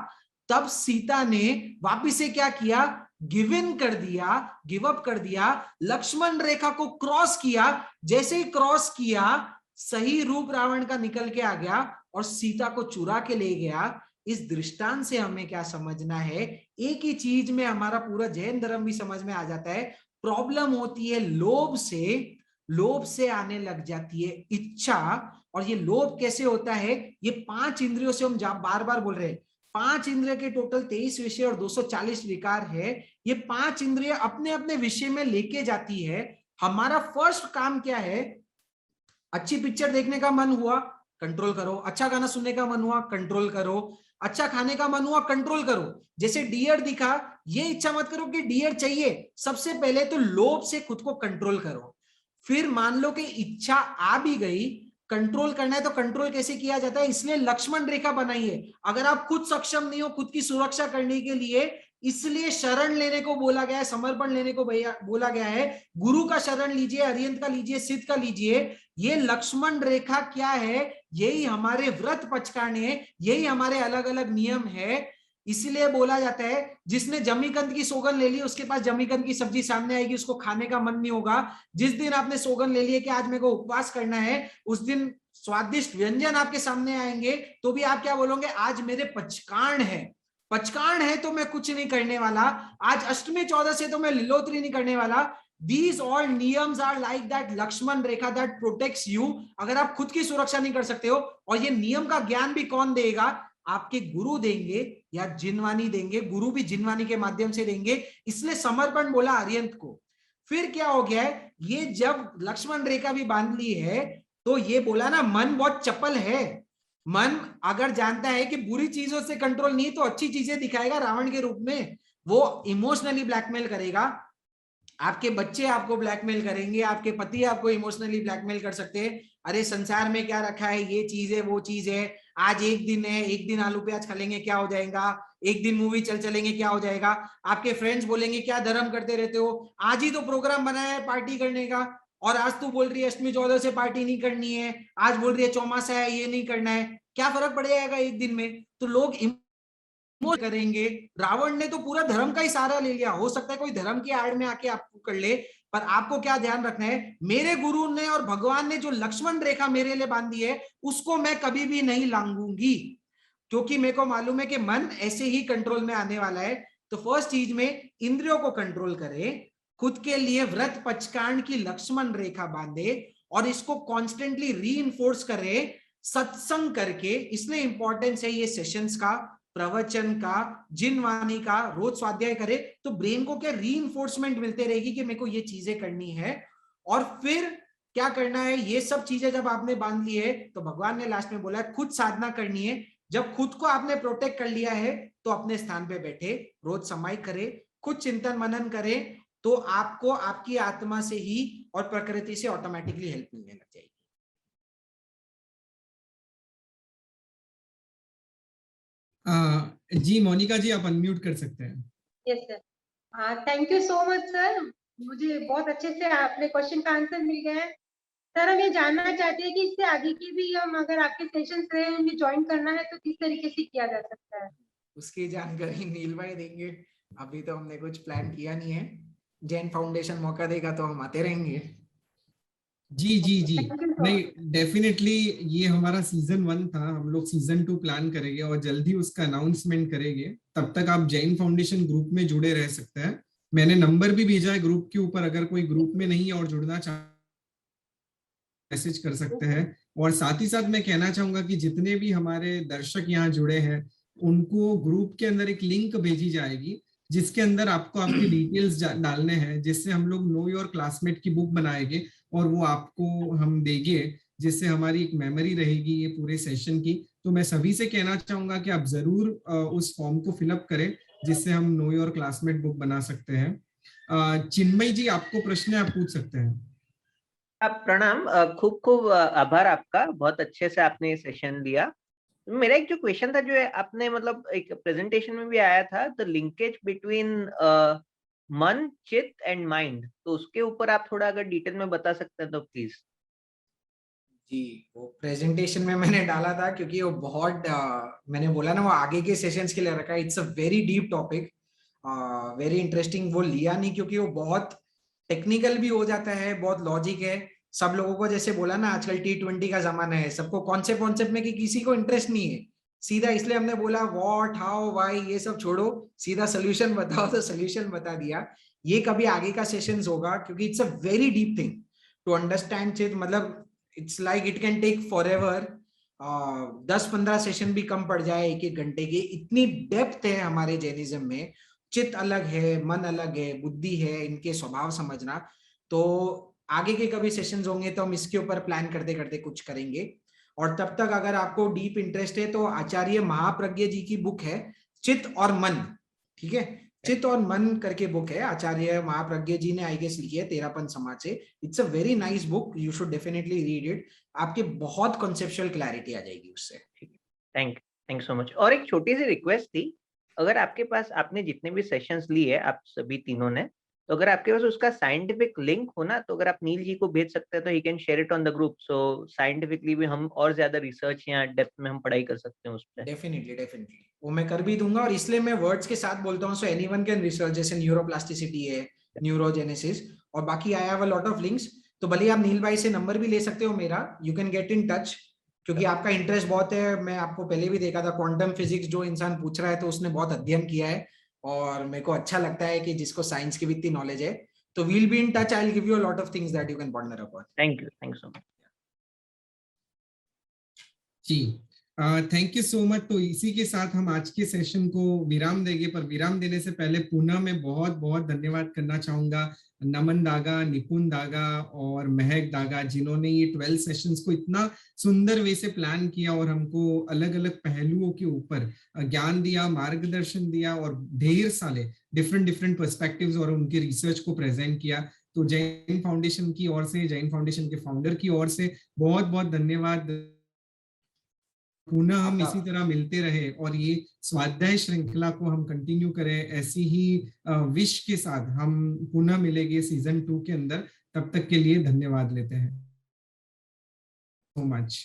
तब सीता ने वापिस से क्या किया, गिव इन कर दिया, गिव अप कर दिया, लक्ष्मण रेखा को क्रॉस किया। जैसे ही क्रॉस किया, सही रूप रावण का निकल के आ गया और सीता को चुरा के ले गया। इस दृष्टांत से हमें क्या समझना है, एक ही चीज में हमारा पूरा जैन धर्म भी समझ में आ जाता है। प्रॉब्लम होती है लोभ से, लोभ से आने लग जाती है इच्छा। और ये लोभ कैसे होता है, ये 5 इंद्रियों से हम बार बार बोल रहे हैं, 5 इंद्रिय के टोटल 23 विषय और 240 विकार है। ये 5 इंद्रिय अपने अपने विषय में लेके जाती है। हमारा फर्स्ट काम क्या है, अच्छी पिक्चर देखने का मन हुआ, कंट्रोल करो। अच्छा गाना सुनने का मन हुआ, कंट्रोल करो। अच्छा खाने का मन हुआ, कंट्रोल करो। जैसे डियर दिखा, ये इच्छा मत करो कि डियर चाहिए। सबसे पहले तो लोभ से खुद को कंट्रोल करो। फिर मान लो कि इच्छा आ भी गई, कंट्रोल करना है, तो कंट्रोल कैसे किया जाता है, इसलिए लक्ष्मण रेखा बनाई है। अगर आप खुद सक्षम नहीं हो खुद की सुरक्षा करने के लिए, इसलिए शरण लेने को बोला गया है, समर्पण लेने को बोला गया है। गुरु का शरण लीजिए, अरिहंत का लीजिए, सिद्ध का लीजिए। ये लक्ष्मण रेखा क्या है, यही हमारे व्रत पचकाने, यही हमारे अलग अलग नियम है। इसलिए बोला जाता है, जिसने जमीकंद की सौगंध ले ली, उसके पास जमीकंद की सब्जी सामने आएगी, उसको खाने का मन नहीं होगा। जिस दिन आपने सौगंध ले लिया कि आज मेरे को उपवास करना है, उस दिन स्वादिष्ट व्यंजन आपके सामने आएंगे, तो भी आप क्या बोलोगे, आज मेरे पचकाण है, पचकाण है तो मैं कुछ नहीं करने वाला। आज अष्टमी 14 से तो मैं लिलोत्री नहीं करने वाला। These all नियम्स are like that Lakshman Rekha that protects you। अगर आप खुद की सुरक्षा नहीं कर सकते हो, और ये नियम का ज्ञान भी कौन देगा? आपके गुरु देंगे या जिनवानी देंगे। गुरु भी जिनवानी के माध्यम से देंगे, इसलिए समर्पण बोला आर्यंत को। फिर क्या हो गया है, ये जब लक्ष्मण रेखा भी बांध ली है तो ये बोला ना, मन बहुत चपल है। मन अगर जानता है कि बुरी चीजों से कंट्रोल नहीं तो अच्छी चीजें दिखाएगा रावण के रूप में। वो इमोशनली ब्लैकमेल करेगा, आपके बच्चे आपको ब्लैकमेल करेंगे, आपके पति आपको इमोशनली ब्लैकमेल कर सकते हैं। अरे संसार में क्या रखा है, ये चीज है वो चीज है, आज एक दिन है, एक दिन आलू प्याज खा लेंगे क्या हो जाएगा, एक दिन मूवी चलेंगे क्या हो जाएगा। आपके फ्रेंड्स बोलेंगे क्या धर्म करते रहते हो, आज ही तो प्रोग्राम बनाया है पार्टी करने का, और आज तू बोल रही है अष्टमी चौदह से पार्टी नहीं करनी है, आज बोल रही है चौमासा है ये नहीं करना है, क्या फर्क पड़ जाएगा एक दिन में। तो लोग करेंगे। रावण ने तो पूरा धर्म का ही सहारा ले लिया। हो सकता है कोई धर्म की आड़ में आके आपको कर ले, पर आपको क्या ध्यान रखना है, मेरे गुरु ने और भगवान ने जो लक्ष्मण रेखा मेरे लिए बांधी है उसको मैं कभी भी नहीं लांघूंगी, क्योंकि मेरे को मालूम है कि मन ऐसे ही कंट्रोल में आने वाला है। तो फर्स्ट चीज में इंद्रियों को कंट्रोल करे, खुद के लिए व्रत पचकांड की लक्ष्मण रेखा बांधे और इसको कॉन्स्टेंटली रीइंफोर्स करे सत्संग करके। इसलिए इंपॉर्टेंस है ये सेशंस का, प्रवचन का, जिनवाणी का, रोज स्वाध्याय करे तो ब्रेन को क्या रीइंफोर्समेंट मिलते रहेगी कि मेरे को ये चीजें करनी है। और फिर क्या करना है, ये सब चीजें जब आपने बांध ली है तो भगवान ने लास्ट में बोला है खुद साधना करनी है। जब खुद को आपने प्रोटेक्ट कर लिया है तो अपने स्थान पे बैठे, रोज समय करे, खुद चिंतन मनन करे, तो आपको आपकी आत्मा से ही और प्रकृति से ऑटोमेटिकली हेल्प मिलने लग जाएगी। जी मोनिका जी, आप अनम्यूट कर सकते हैं। Yes sir, thank you so much sir, मुझे बहुत अच्छे से आपने क्वेश्चन का आंसर मिल गया है। सर हम ये जानना चाहते हैं कि इससे आगे की भी हम अगर आपके सेशंस रहे हमें ज्वाइन करना है तो किस तरीके से किया जा सकता है? उसकी जानकारी नील भाई देंगे, अभी तो हमने कुछ प्लान किया नहीं है। जैन फाउंडेशन मौका देगा तो हम आते रहेंगे। जी जी जी, नहीं डेफिनेटली ये हमारा सीजन 1 था, हम लोग सीजन 2 प्लान करेंगे और जल्दी उसका अनाउंसमेंट करेंगे। तब तक आप जैन फाउंडेशन ग्रुप में जुड़े रह सकते हैं। मैंने नंबर भी भेजा है ग्रुप के ऊपर, अगर कोई ग्रुप में नहीं है और जुड़ना चाहे मैसेज कर सकते हैं। और साथ ही साथ मैं कहना चाहूंगा कि जितने भी हमारे दर्शक यहाँ जुड़े हैं उनको ग्रुप के अंदर एक लिंक भेजी जाएगी जिसके अंदर आपको आपकी डिटेल्स डालने हैं, जिससे हम लोग नो योर क्लासमेट की बुक बनाएंगे और वो आपको हम देंगे, जिससे हमारी एक मेमोरी रहेगी ये पूरे सेशन की। तो मैं सभी से कहना चाहूंगा कि आप जरूर उस फॉर्म को फिलअप करें जिससे हम नो योर क्लासमेट बुक बना सकते हैं। चिन्मय जी, आपको प्रश्न आप पूछ सकते हैं। आप प्रणाम, खूब खूब आभार आपका, बहुत अच्छे से आपने ये सेशन लिया। मेरा एक जो क्वेश्चन था, जो है आपने मतलब एक प्रेजेंटेशन में भी आया था, द लिंकेज बिटवीन मन, चित्त एंड माइंड, तो उसके ऊपर आप थोड़ा अगर डिटेल में बता सकते हैं तो प्लीज। जी, वो प्रेजेंटेशन में मैंने डाला था क्योंकि वो बहुत मैंने बोला ना वो आगे के सेशंस के लिए रखा है। It's a very deep topic, very interesting. वो लिया नहीं क्योंकि वो बहुत टेक्निकल भी हो जाता है, बहुत लॉजिक है। सब लोगों को जैसे बोला ना आजकल T20 का जमाना है, सबको कॉन्सेप्ट में कि किसी को इंटरेस्ट नहीं है सीधा, इसलिए हमने बोला व्हाट हाउ व्हाई ये सब छोड़ो, सीधा सोल्यूशन बताओ, तो सोल्यूशन बता दिया। ये कभी आगे का सेशंस होगा क्योंकि it's a very deep thing to understand चित, मतलब it's like it can take forever. 10-15 session भी कम पड़ जाए एक घंटे के, इतनी डेप्थ है हमारे जैनिज्म में। चित्त अलग है, मन अलग है, बुद्धि है, इनके स्वभाव समझना। तो आगे के कभी सेशंस होंगे तो हम इसके ऊपर प्लान करते करते कुछ करेंगे। और तब तक अगर आपको डीप इंटरेस्ट है तो आचार्य महाप्रज्ञ जी की बुक है चित्त और मन, ठीक है, चित्त और मन करके बुक है, आचार्य महाप्रज्ञ जी ने आई गेस लिखी है तेरापन समाज से। It's a very nice book, you should definitely read it, आपके बहुत कॉन्सेप्चुअल क्लैरिटी आ जाएगी उससे। Thank you so much. और एक छोटी सी रिक्वेस्ट थी, अगर आपके पास, आपने जितने भी सेशंस लिए आप सभी तीनों ने, तो अगर आपके पास उसका साइंटिफिक लिंक हो ना, तो अगर आप नील जी को भेज सकते हैं तो he can share it on the group, so scientifically भी हम और ज्यादा रिसर्च या डेप्थ में हम पढ़ाई कर सकते हैं उस पर। डेफिनेटली वो मैं कर भी दूंगा, और इसलिए मैं वर्ड्स के साथ बोलता हूँ, सो एनीवन कैन रिसर्च, जैसे न्यूरोप्लास्टिसिटी है, न्यूरोजेनेसिस, और बाकी I have a lot of links. तो भले आप नील भाई से नंबर भी ले सकते हो मेरा, you can get in touch, क्योंकि आपका इंटरेस्ट बहुत है। मैं आपको पहले भी देखा था, क्वांटम फिजिक्स जो इंसान पूछ रहा है तो उसने बहुत अध्ययन किया है, और मेरे को अच्छा लगता है कि जिसको साइंस की भी इतनी नॉलेज है। तो we'll be in touch. I'll give you a lot of things that you can ponder upon. Thank you so much. जी, थैंक यू सो मच। तो इसी के साथ हम आज के सेशन को विराम देंगे, पर विराम देने से पहले पुनः मैं बहुत बहुत धन्यवाद करना चाहूंगा नमन दागा, निपुण दागा और महक दागा, जिन्होंने ये 12 सेशंस को इतना सुंदर वे से प्लान किया और हमको अलग अलग पहलुओं के ऊपर ज्ञान दिया, मार्गदर्शन दिया और ढेर सारे डिफरेंट पर्सपेक्टिव्स और उनके रिसर्च को प्रेजेंट किया। तो जैन फाउंडेशन की ओर से, जैन फाउंडेशन के फाउंडर की ओर से बहुत बहुत धन्यवाद। पुनः हम इसी तरह मिलते रहे और ये स्वाध्याय श्रृंखला को हम कंटिन्यू करें, ऐसी ही विश के साथ हम पुनः मिलेंगे सीजन 2 के अंदर। तब तक के लिए धन्यवाद लेते हैं सो मच।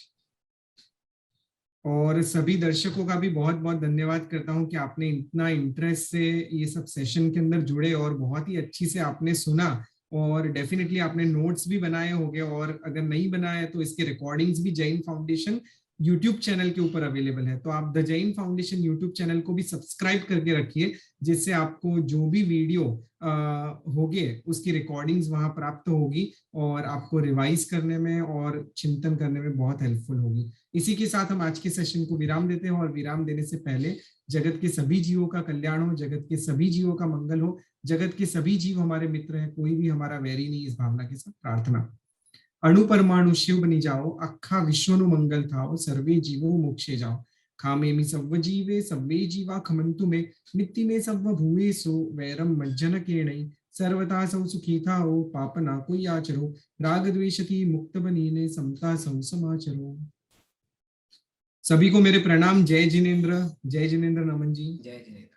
और सभी दर्शकों का भी बहुत बहुत धन्यवाद करता हूं कि आपने इतना इंटरेस्ट से ये सब सेशन के अंदर जुड़े और बहुत ही अच्छी से आपने सुना और डेफिनेटली आपने नोट्स भी बनाए होंगे, और अगर नहीं बनाए तो इसके रिकॉर्डिंग्स भी जैन फाउंडेशन यूट्यूब चैनल के ऊपर अवेलेबल है। तो आप the Jain foundation YouTube channel को भी सब्सक्राइब करके रखिए, जिससे आपको जो भी वीडियो होगे उसकी रिकॉर्डिंग्स वहां प्राप्त होगी और आपको रिवाइज करने में और चिंतन करने में बहुत हेल्पफुल होगी। इसी के साथ हम आज के सेशन को विराम देते हैं और विराम देने से पहले जगत के सभी जीवों का कल्याण हो, जगत के सभी जीवों का मंगल हो, जगत के सभी जीव हमारे मित्र हैं, कोई भी हमारा वैरी नहीं, इस भावना के साथ प्रार्थना। अणु परमाणु शिव बनी जाओ, अखा विश्वनु मंगल थाओ, सर्वे जीवो मोक्षे जाओ। खामे मी सव्व जीवे सव्वे जीवा खमंतु में, मित्ति में सव्व भूवेसु वैरम मज्जन केणै। सर्वथा सौ सुखी थाओ, पाप ना कोई आचरो, राग द्वेषति मुक्त बनीने, समता सौ समाचरो। सभी को मेरे प्रणाम। जय जिनेंद्र, जय जिनेंद्र नमन जी। जय जिनेंद्र।